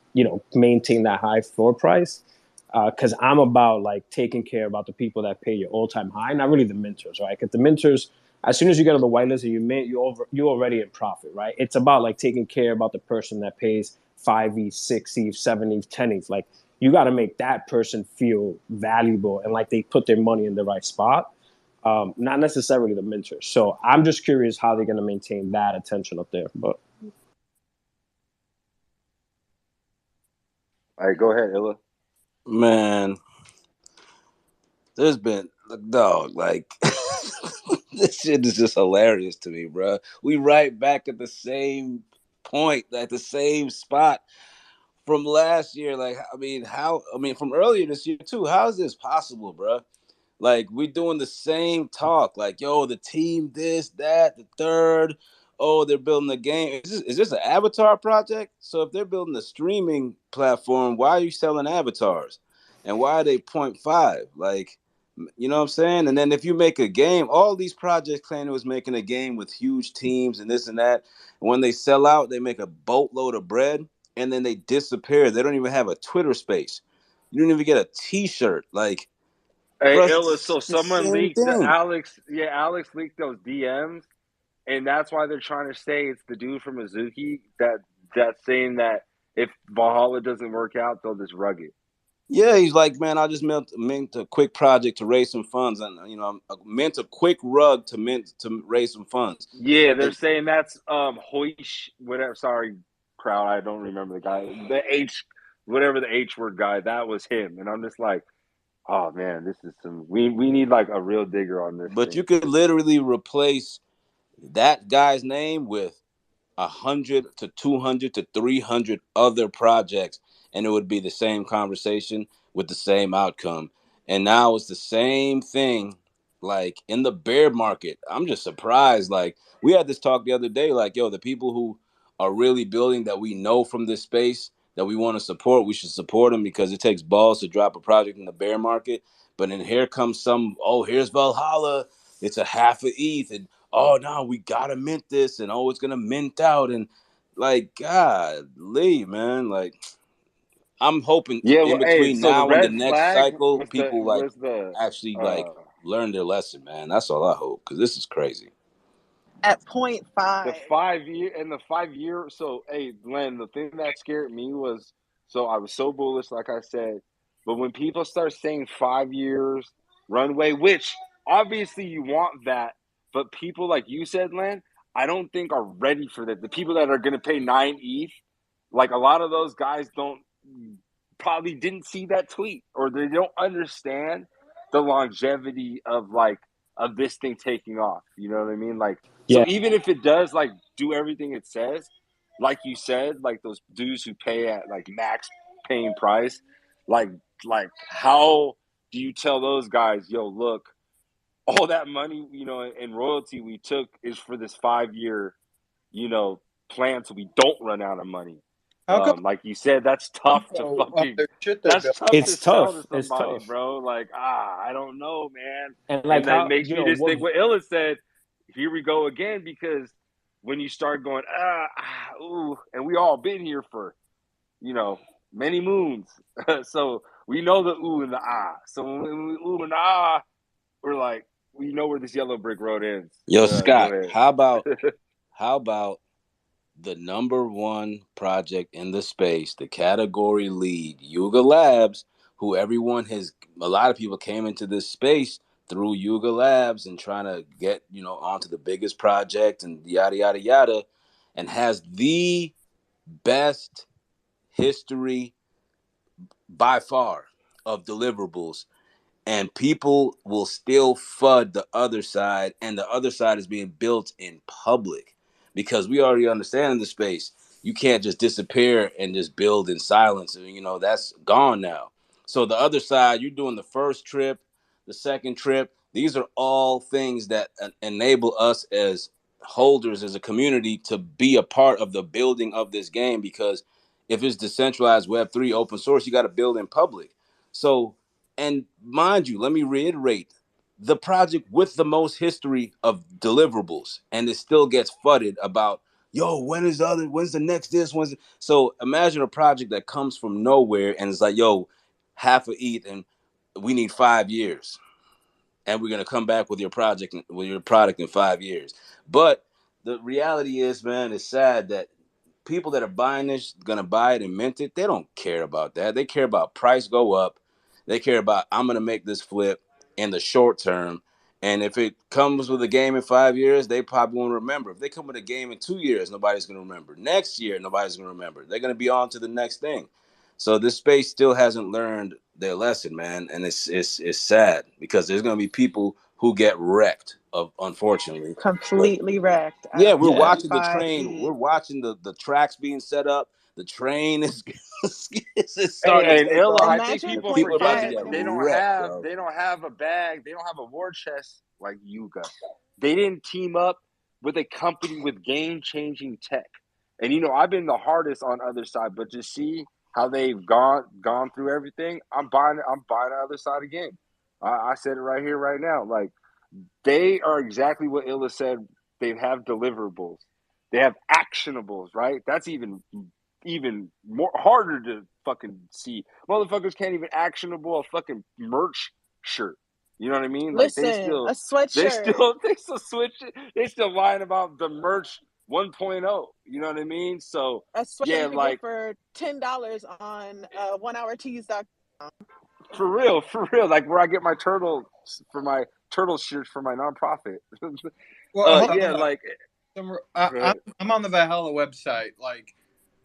maintain that high floor price? Because I'm about like taking care about the people that pay your all-time high, not really the minters, right? Because the minters, as soon as you get on the whitelist and you mint, you're already in profit, right? It's about like taking care about the person that pays 5 ETH, 6 ETH, 7 ETH, 10 ETH. Like you got to make that person feel valuable and like they put their money in the right spot. Not necessarily the minters. So I'm just curious how they're going to maintain that attention up there. But All right, go ahead, Illa. Man, there's been dog like this shit is just hilarious to me, bro. We right back at the same point, at the same spot from last year. Like, I mean, from earlier this year too. How is this possible, bro? Like, we doing the same talk. Like, yo, the team, this, that, the third. Oh, they're building a game. Is this an avatar project? So if they're building a streaming platform, why are you selling avatars? And why are they 0.5? Like, you know what I'm saying? And then if you make a game, all these projects claim it was making a game with huge teams and this and that. And when they sell out, they make a boatload of bread and then they disappear. They don't even have a Twitter space. You don't even get a T-shirt. Like, Hey, bro, Illa. it's So the someone same leaked the thing. Alex. Yeah, Alex leaked those DMs, and that's why they're trying to say it's the dude from Azuki that's saying that if Valhalla doesn't work out, they'll just rug it. Yeah, he's like, man, I just meant a quick project to raise some funds, and I meant a quick rug to raise some funds. Yeah, they're And, saying that's Hoish, whatever. Sorry, crowd, I don't remember the guy. The H, whatever the H word guy, that was him. And I'm just like, oh man, this is some. We need like a real digger on this but you thing. could literally replace that guy's name with 100 to 200 to 300 other projects, and it would be the same conversation with the same outcome. And now it's the same thing. Like in the bear market, I'm just surprised. Like we had this talk the other day, like, yo, the people who are really building that we know from this space that we want to support, we should support them because it takes balls to drop a project in the bear market. But then here comes here's Valhalla, it's a half a ETH, and oh no, we gotta mint this, and oh, it's gonna mint out, and like, God, man, like, I'm hoping Yeah, in well, hey, between so the now and the red next flag cycle, was the people like was the actually like uh learn their lesson, man. That's all I hope, because this is crazy. At 0.5. the 5 year and the 5 year. So, hey, Glenn, the thing that scared me was so I was so bullish, like I said, but when people start saying 5 years runway, which obviously you want that, but people like you said, Len, I don't think are ready for that. The people that are going to pay 9 ETH, like a lot of those guys don't probably didn't see that tweet or they don't understand the longevity of this thing taking off. You know what I mean? Like, so yeah, even if it does like do everything it says, like you said, like those dudes who pay at like max paying price, like like how do you tell those guys, yo, look, all that money, and royalty we took is for this 5 year, plan so we don't run out of money. How come Like you said, that's tough to of fucking. their shit they're That's building? tough to It's sell to tough. It's somebody, tough. bro. Like, I don't know, man. And like And that how makes me just what think what Illa said. Here we go again, because when you start going, ooh, and we all been here for, many moons, so we know the ooh and the ah. So when we ooh and ah, we're like, we know where this yellow brick road ends. Yo, Go Scott, ahead. how about the number one project in the space, the category lead, Yuga Labs, who a lot of people came into this space through Yuga Labs and trying to get, onto the biggest project and yada, yada, yada, and has the best history by far of deliverables, and people will still FUD the other side, and the other side is being built in public, because we already understand in the space you can't just disappear and just build in silence. That's gone now. So the other side, you're doing the first trip, the second trip. These are all things that enable us as holders, as a community, to be a part of the building of this game, because if it's decentralized Web3 open source, you got to build in public. So, and mind you, let me reiterate, the project with the most history of deliverables, and it still gets fudded about, yo, when's the next this, so imagine a project that comes from nowhere and it's like, yo, half of ETH and we need 5 years. And we're gonna come back with your product in 5 years. But the reality is, man, it's sad that people that are buying this, gonna buy it and mint it, they don't care about that. They care about price go up. They care about, I'm gonna make this flip in the short term. And if it comes with a game in 5 years, they probably won't remember. If they come with a game in 2 years, nobody's gonna remember. Next year, nobody's gonna remember. They're gonna be on to the next thing. So this space still hasn't learned their lesson, man, and it's sad, because there's gonna be people who get wrecked, unfortunately. But Completely wrecked. I yeah, don't we're care. Yeah. watching the Five train. feet. We're watching the tracks being set up. The train is it's starting to And take Illa, off, I think Imagine and people people are about to forget get Point5. they don't wrecked, have bro. they don't have a bag, they don't have a war chest like Yuga. They didn't team up with a company with game changing tech. And I've been the hardest on other side, but to see how they've gone through everything, I'm buying the other side again. I said it right here, right now. Like, they are exactly what Illa said. They have deliverables. They have actionables, right? That's even more harder to fucking see. Motherfuckers can't even actionable a fucking merch shirt. You know what I mean? Like, Listen, a sweatshirt. they still switch it. They still lying about the merch 1.0. You know what I mean? So A sweatshirt yeah, you could get like, for $10 on 1hourtees.com. for real. Like, where I get my turtle shirts for my nonprofit. Well, hold Yeah, on. like, go ahead. I'm on the Valhalla website. Like,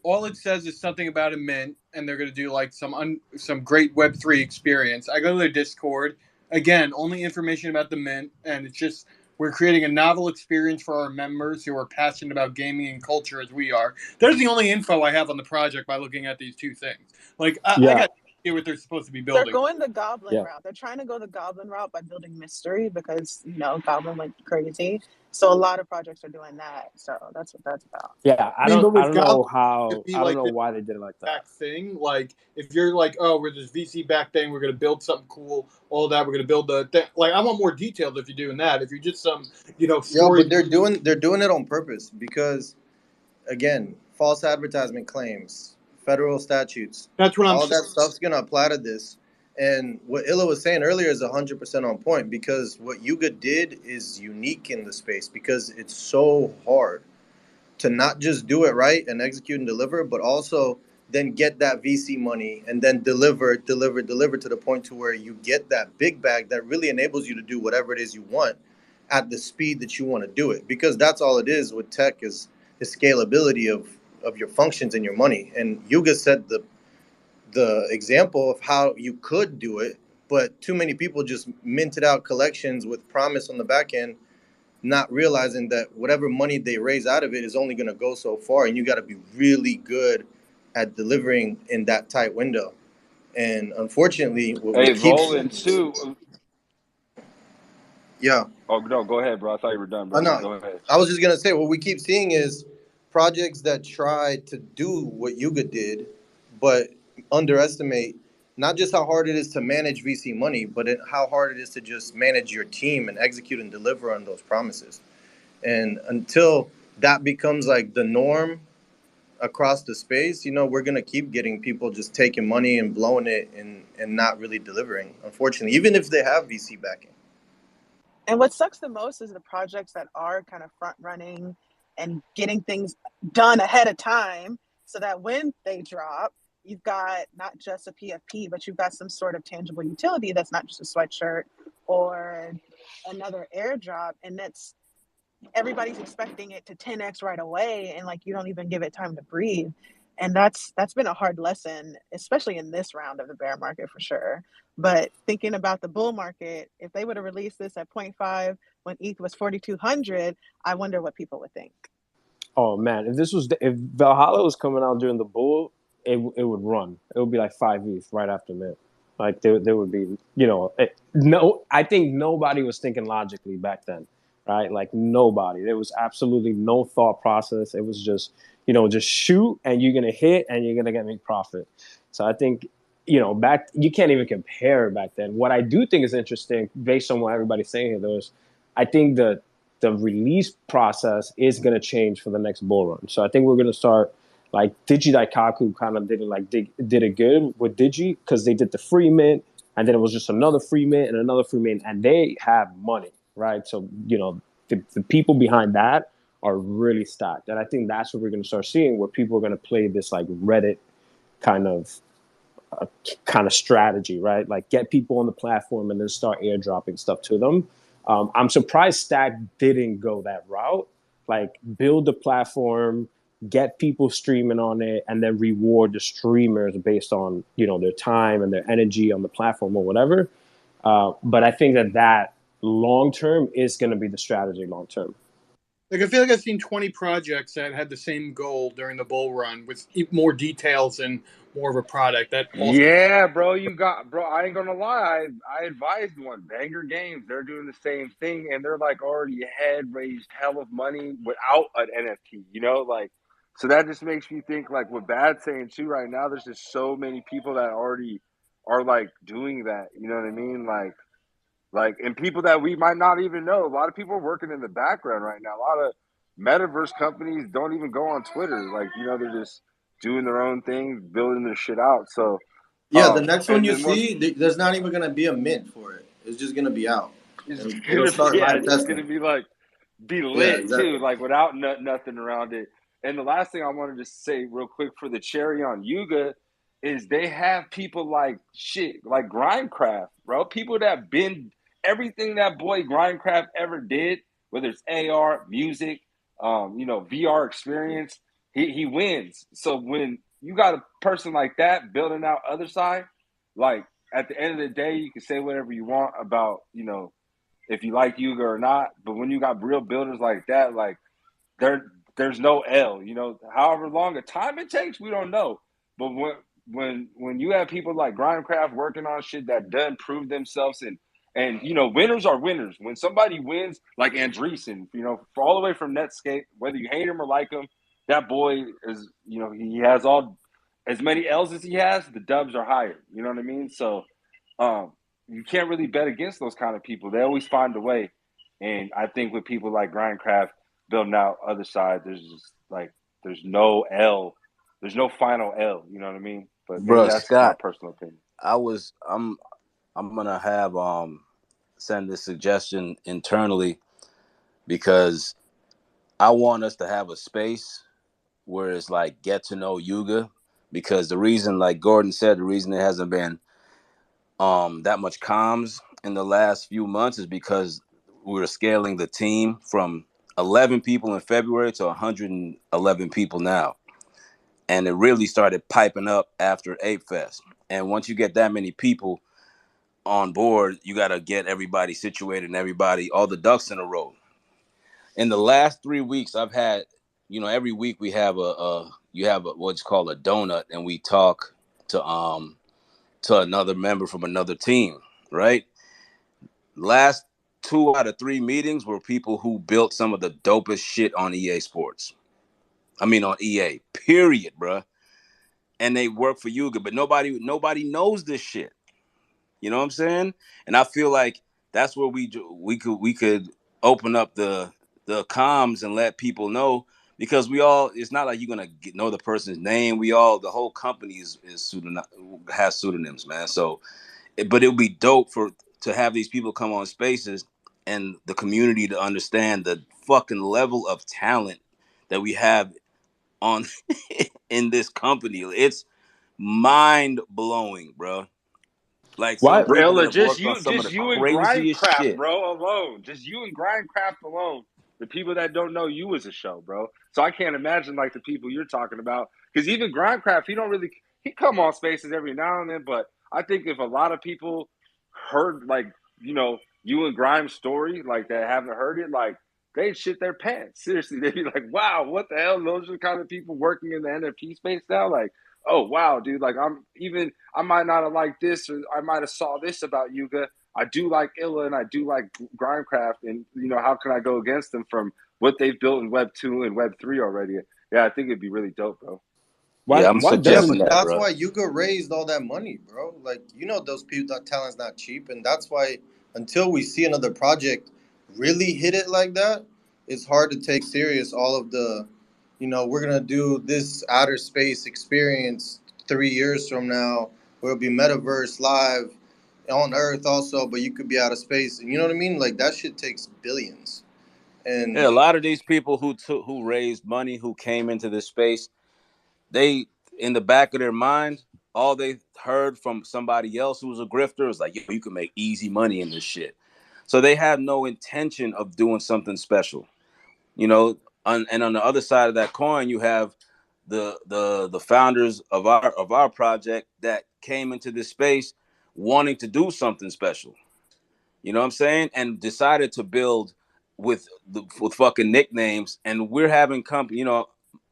all it says is something about a mint, and they're gonna do like some great Web3 experience. I go to their Discord. Again, only information about the mint, and it's just we're creating a novel experience for our members who are passionate about gaming and culture as we are. There's the only info I have on the project by looking at these two things. Like, I Yeah. got no idea what they're supposed to be They're building. going the goblin Yeah. route. They're trying to go the goblin route by building mystery because, goblin went crazy. So a lot of projects are doing that. So that's what that's about. Yeah. I mean, but I with don't Goblin, know to how. be I don't like know this why they did it like that. back thing. Like, if you're like, oh, we're this VC back thing, we're gonna build something cool, all that, we're gonna build the thing. Like, I want more details if you're doing that. If you're just some, Yo, story. but they're doing it on purpose because, again, false advertisement claims, federal statutes, That's what I'm all saying. that stuff's gonna apply to this. And what Illa was saying earlier is 100% on point, because what Yuga did is unique in the space, because it's so hard to not just do it right and execute and deliver, but also then get that VC money and then deliver to the point to where you get that big bag that really enables you to do whatever it is you want at the speed that you want to do it. Because that's all it is with tech, is the scalability of your functions and your money. And Yuga set the example of how you could do it, but too many people just minted out collections with promise on the back end, not realizing that whatever money they raise out of it is only going to go so far, and you got to be really good at delivering in that tight window. And unfortunately, what we Hey, keep Roland, too. yeah. Oh, no, go ahead, bro. I thought you were done, Oh brother. no, Go ahead. I was just gonna say what we keep seeing is projects that try to do what Yuga did, but underestimate not just how hard it is to manage VC money, but how hard it is to just manage your team and execute and deliver on those promises. And until that becomes like the norm across the space, we're gonna keep getting people just taking money and blowing it and not really delivering, unfortunately, even if they have VC backing. And what sucks the most is the projects that are kind of front running and getting things done ahead of time so that when they drop, you've got not just a PFP, but you've got some sort of tangible utility that's not just a sweatshirt or another airdrop. And that's everybody's expecting it to 10x right away, and like you don't even give it time to breathe. And that's been a hard lesson, especially in this round of the bear market for sure. But thinking about the bull market, if they would have released this at 0.5 when ETH was 4,200, I wonder what people would think. Oh man, if Valhalla was coming out during the bull, it would run. It would be like 5 ETH right after mint. Like there would be, no. I think nobody was thinking logically back then, right? Like nobody. There was absolutely no thought process. It was just, just shoot and you're gonna hit and you're gonna make profit. So I think, back you can't even compare back then. What I do think is interesting, based on what everybody's saying here, though, is I think the release process is going to change for the next bull run. So I think we're going to start like Daikaku kind of did it good with Digi because they did the free mint and then it was just another free mint and another free mint and they have money, right? So, the people behind that are really stacked. And I think that's what we're going to start seeing where people are going to play this like Reddit kind of strategy, right? Like get people on the platform and then start airdropping stuff to them. I'm surprised Stack didn't go that route. Like build the platform, get people streaming on it, and then reward the streamers based on their time and their energy on the platform or whatever. But I think that long term is going to be the strategy long term. Like I feel like I've seen 20 projects that had the same goal during the bull run with more details and more of a product. That also Yeah, bro, I ain't gonna lie, I advised one, Banger Games. They're doing the same thing, and they're like already ahead, raised hell of money without an NFT. Like, so that just makes me think like what Bad's saying too. Right now, there's just so many people that already are like doing that. You know what I mean? Like, and people that we might not even know. A lot of people are working in the background right now. A lot of metaverse companies don't even go on Twitter. Like, they're just doing their own thing, building their shit out. So, Yeah, the next one and you then once see, there's not even going to be a mint for it. It's just going to be out. it's And it'll start live it's testing. gonna be like be Yeah, lit too, exactly. like without nothing around it. And the last thing I wanted to say real quick for the cherry on Yuga is they have people like shit, like Grindcraft, bro. People that been everything that boy Grindcraft ever did, whether it's AR, music, VR experience, he wins. So when you got a person like that building out other side, like at the end of the day, you can say whatever you want about, if you like Yuga or not. But when you got real builders like that, like there's no L. However long a time it takes, we don't know. But when you have people like Grindcraft working on shit that doesn't prove themselves and winners are winners. When somebody wins, like Andreessen, for all the way from Netscape, whether you hate him or like him, that boy is, he has all as many L's as he has, the dubs are higher. You know what I mean? So you can't really bet against those kind of people. They always find a way. And I think with people like Grindcraft building out other side, there's just like there's no L, there's no final L. You know what I mean? But maybe Bro, that's my Scott, personal opinion. I'm gonna have send this suggestion internally because I want us to have a space where it's like get to know Yuga, because the reason, like Gordon said, the reason it hasn't been that much comms in the last few months is because we were scaling the team from 11 people in February to 111 people now. And it really started piping up after Ape Fest. And once you get that many people on board, you got to get everybody situated and all the ducks in a row. In the last 3 weeks, I've had, every week we have what's called a donut, and we talk to another member from another team, right? Last 2 out of 3 meetings were people who built some of the dopest shit on EA Sports. I mean on EA. Period, bro. And they work for Yuga, but nobody knows this shit. You know what I'm saying? And I feel like that's where we could open up the comms and let people know, because we all, it's not like you're gonna know the person's name. We all, the whole company is has pseudonyms, man. So, but it would be dope to have these people come on Spaces and the community to understand the fucking level of talent that we have on in this company. It's mind blowing, bro. Like some Why? people that Ella, have worked on some of just the you and craziest Grindcraft, shit. bro, alone. Just you and Grindcraft alone. The people that don't know you as a show, bro. So I can't imagine like the people you're talking about. Because even Grindcraft, he come on Spaces every now and then. But I think if a lot of people heard like you and Grime's story, like that haven't heard it, like they'd shit their pants. Seriously, they'd be like, "Wow, what the hell? Those are the kind of people working in the NFT space now." Like, oh wow, dude, like I might not have liked this, or I might have saw this about Yuga. I do like Illa and I do like Grindcraft, and how can I go against them from what they've built in Web 2 and Web 3 already? Yeah, I think it'd be really dope, bro. Yeah, I'm Why Yeah, but suggesting doesn't that, that's bro. why Yuga raised all that money, bro. Like, those people, that talent's not cheap, and that's why until we see another project really hit it like that, it's hard to take serious all of the, we're gonna do this outer space experience 3 years from now, where it'll be metaverse live on Earth also, but you could be out of space, and you know what I mean? Like that shit takes billions, Yeah, and a lot of these people who raised money, who came into this space, they, in the back of their mind, all they heard from somebody else who was a grifter was like, "Yo, you can make easy money in this shit." So they have no intention of doing something special, you know. And on the other side of that coin, you have the founders of our project that came into this space wanting to do something special. You know what I'm saying? And decided to build with fucking nicknames. And we're having company.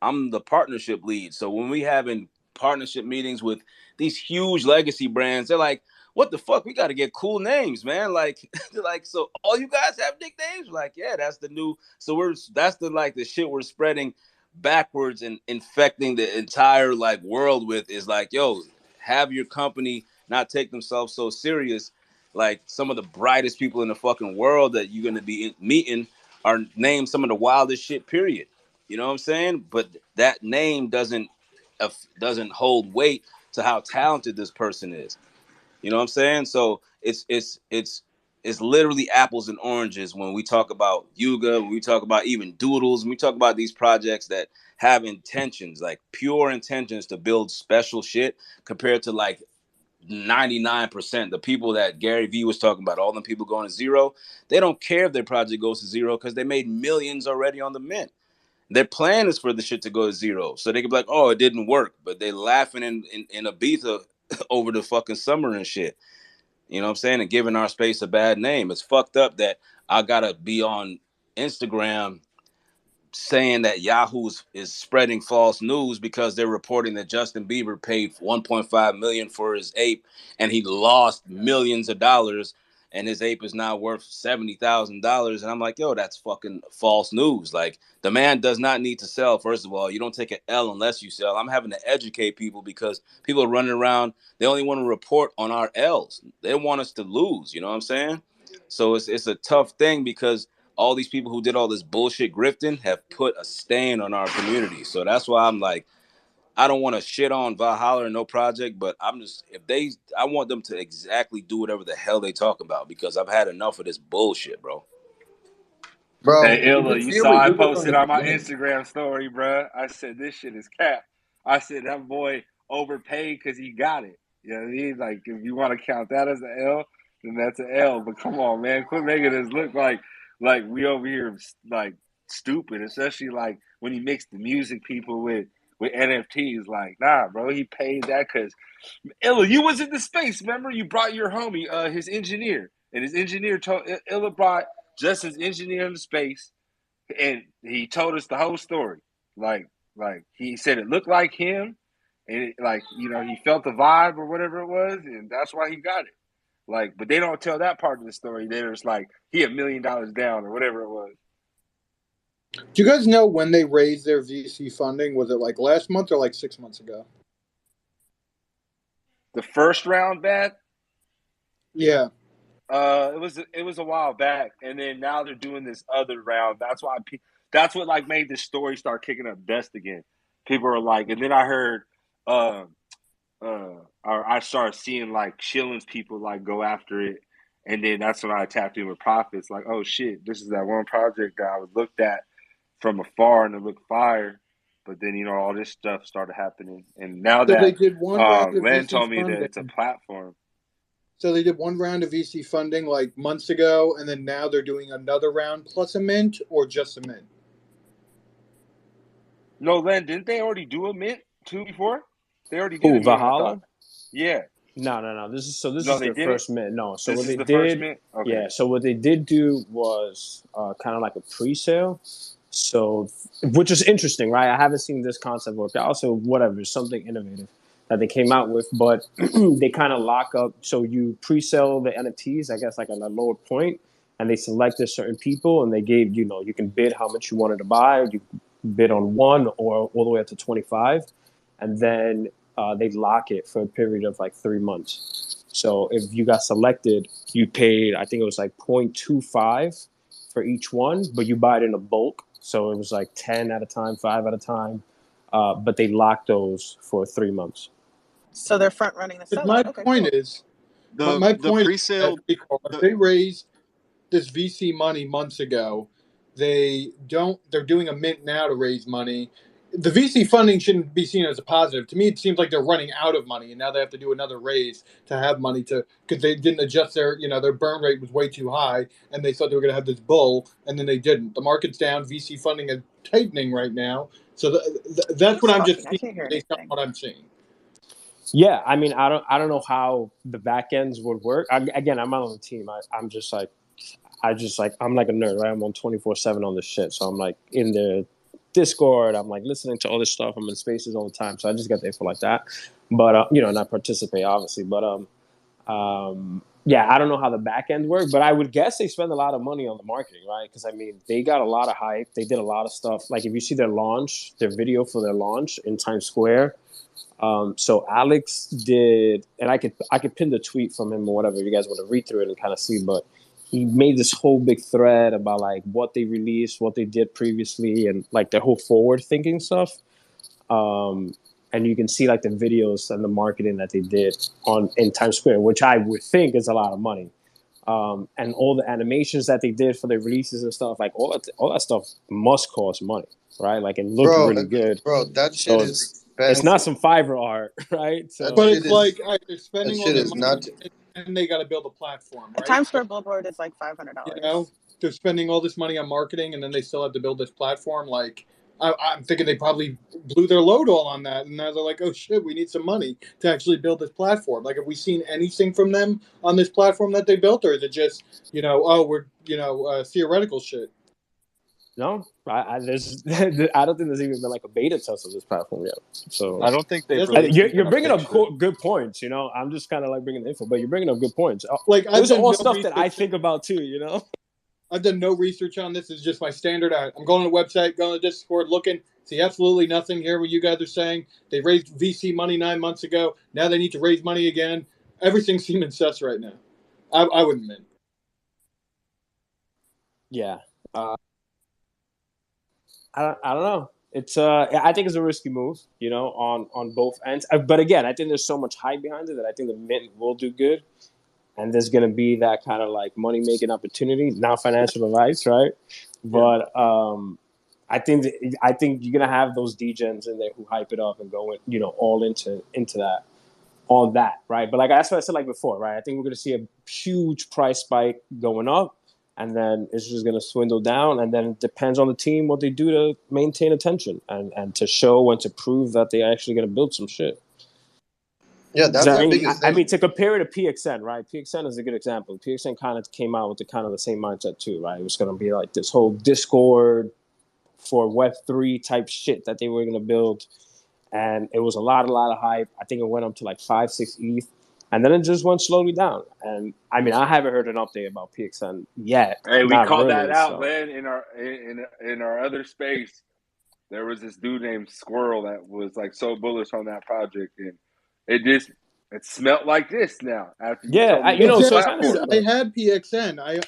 I'm the partnership lead. So when we having partnership meetings with these huge legacy brands, they're like, "What the fuck? We got to get cool names, man." Like, they're like, "So all you guys have nicknames?" Like, yeah, that's the new. So that's the shit we're spreading backwards and infecting the entire like world with, is like, yo, have your company not take themselves so serious. Like, some of the brightest people in the fucking world that you're gonna be meeting are named some of the wildest shit. Period. You know what I'm saying? But that name doesn't hold weight to how talented this person is. You know what I'm saying? So it's literally apples and oranges when we talk about Yuga, when we talk about even Doodles, when we talk about these projects that have intentions, like pure intentions to build special shit, compared to like 99%, the people that Gary Vee was talking about, all them people going to zero, they don't care if their project goes to zero because they made millions already on the mint. Their plan is for the shit to go to zero, so they could be like, "Oh, it didn't work," but they laughing in Ibiza over the fucking summer and shit. You know what I'm saying? And giving our space a bad name. It's fucked up that I gotta be on Instagram saying that Yahoo is spreading false news because they're reporting that Justin Bieber paid 1.5 million for his ape and he lost millions of dollars, and his ape is now worth $70,000. And I'm like, yo, that's fucking false news. Like, the man does not need to sell. First of all, you don't take an L unless you sell. I'm having to educate people because people are running around. They only want to report on our L's. They want us to lose. You know what I'm saying? So it's a tough thing because all these people who did all this bullshit grifting have put a stain on our community. So that's why I'm like, I don't want to shit on Valhalla or no project, but I want them to exactly do whatever the hell they talk about, because I've had enough of this bullshit, bro. bro, Hey, you Illa, can you see it saw with I Yuga from posted the on my beginning. Instagram story, bruh. I said, this shit is cap. I said, that boy overpaid because he got it. You know what I mean? Like, if you want to count that as an L, then that's an L. But come on, man. Quit making us look like we over here, like, stupid, especially, like, when he mixed the music people with NFTs. Like, nah, bro, he paid that because, Illa, you was in the space, remember? You brought your homie, his engineer. And his engineer told Illa brought Justin's engineer into space, and he told us the whole story. Like he said, it looked like him, and he felt the vibe or whatever it was, and that's why he got it. Like, but they don't tell that part of the story. They're just like he $1 million down or whatever it was. Do you guys know when they raised their VC funding? Was it like last month or like 6 months ago? The first round bet, Yeah. it was a while back, and then now they're doing this other round. That's what like made this story start kicking up dust again. People are like, and then I heard, uh, or I started seeing like Shillings people like go after it, and then that's when I tapped in with profits. Like, oh shit, this is that one project that I was looked at from afar and it looked fire, but then all this stuff started happening, and now So they that did one round of Len VC told me that it's a funding. platform. So they did one round of VC funding like months ago, and then now they're doing another round plus a mint or just a mint. No, Len, didn't they already do a mint too before? They already did Who, a mint, I thought. Valhalla? Yeah. No. This No, is they their didn't. first mint. No. So This what is they the first did, mint. Okay. yeah. So what they did do was kind of like a pre-sale. So, which is interesting, right? I haven't seen this concept work out. So whatever, it's something innovative that they came out with, but they kind of lock up. So you pre-sell the NFTs, I guess, like at a lower point, and they selected certain people, and they gave you can bid how much you wanted to buy. You bid on one or all the way up to 25, and then they lock it for a period of like 3 months. So if you got selected, you paid, I think it was like 0.25 for each one, but you buy it in a bulk. So it was like 10 at a time, 5 at a time. But they locked those for 3 months. So they're front running the But sellers. my Okay, point cool. is, The my the point is pre-sale that if they raised this VC money months ago, they're doing a mint now to raise money. The VC funding shouldn't be seen as a positive. To me, it seems like they're running out of money, and now they have to do another raise to have money because they didn't adjust their burn rate was way too high, and they thought they were going to have this bull, and then they didn't. The market's down. VC funding is tightening right now, so that's Who's what I'm just talking? I seeing can't hear based on anything. what I'm seeing. Yeah, I mean, I don't know how the back ends would work. Again, I'm not on the team. I'm just like, I'm like a nerd, right? I'm on 24/7 on this shit. So I'm like in the Discord. I'm like listening to all this stuff. I'm in spaces all the time. So I just got the info like that. But and I participate obviously. But yeah, I don't know how the back end work, but I would guess they spend a lot of money on the marketing, right? Because I mean, they got a lot of hype. They did a lot of stuff. Like if you see their video for their launch in Times Square. So Alex did, and I could pin the tweet from him or whatever if you guys want to read through it and kind of see. But he made this whole big thread about like what they released, what they did previously, and like their whole forward thinking stuff. And you can see like the videos and the marketing that they did in Times Square, which I would think is a lot of money. And all the animations that they did for the releases and stuff, like all that stuff must cost money, right? Like it looked Bro, really good. that shit So is it's not expensive. some Fiverr art, right? That But So shit it's like is they're that spending all shit their is money, not. and they got to build a platform, A right? Times Square billboard is like You $500. know, they're spending all this money on marketing, and then they still have to build this platform. Like, I'm thinking they probably blew their load all on that, and now they're like, "Oh shit, we need some money to actually build this platform." Like, have we seen anything from them on this platform that they built, or is it just we're theoretical shit? no, there's I don't think there's even been like a beta test of this platform yet. So I don't think they've That's what, released you're even a bringing up picture. good points. I'm just kind of like bringing the info, but you're bringing up good points. like I've Those are done all no stuff that I research. think about too. I've done no research on this. It's just my standard. I'm going to the website, going to Discord, looking, see absolutely nothing here. What you guys are saying, they raised VC money 9 months ago. Now they need to raise money again. Everything's seeming sus right now. I wouldn't mint. Yeah, I don't know. It's I think it's a risky move, on both ends. But again, I think there's so much hype behind it that I think the mint will do good, and there's gonna be that kind of like money making opportunity, not financial advice, right? Yeah. But I think you're gonna have those degens in there who hype it up and go all into that on that, right? But like that's what I said like before, right? I think we're gonna see a huge price spike going up, and then it's just gonna swindle down, and then it depends on the team what they do to maintain attention and to show and to prove that they're actually gonna build some shit. Yeah, Because that's I the mean, biggest I thing. mean, to compare it to PXN, right? PXN is a good example. PXN kind of came out with the same mindset too, right? It was going to be like this whole Discord for Web3 type shit that they were going to build, and it was a lot of hype. I think it went up to like 5-6 ETH, and then it just went slowly down. And I mean, I haven't heard an update about PXN yet. Hey, we Not called really. that out, So man. In our other space, there was this dude named Squirrel that was like so bullish on that project, and it smelt like this now after you yeah, told me you about know, the so it Exactly, kind of dude. platform. I look. had PXN. I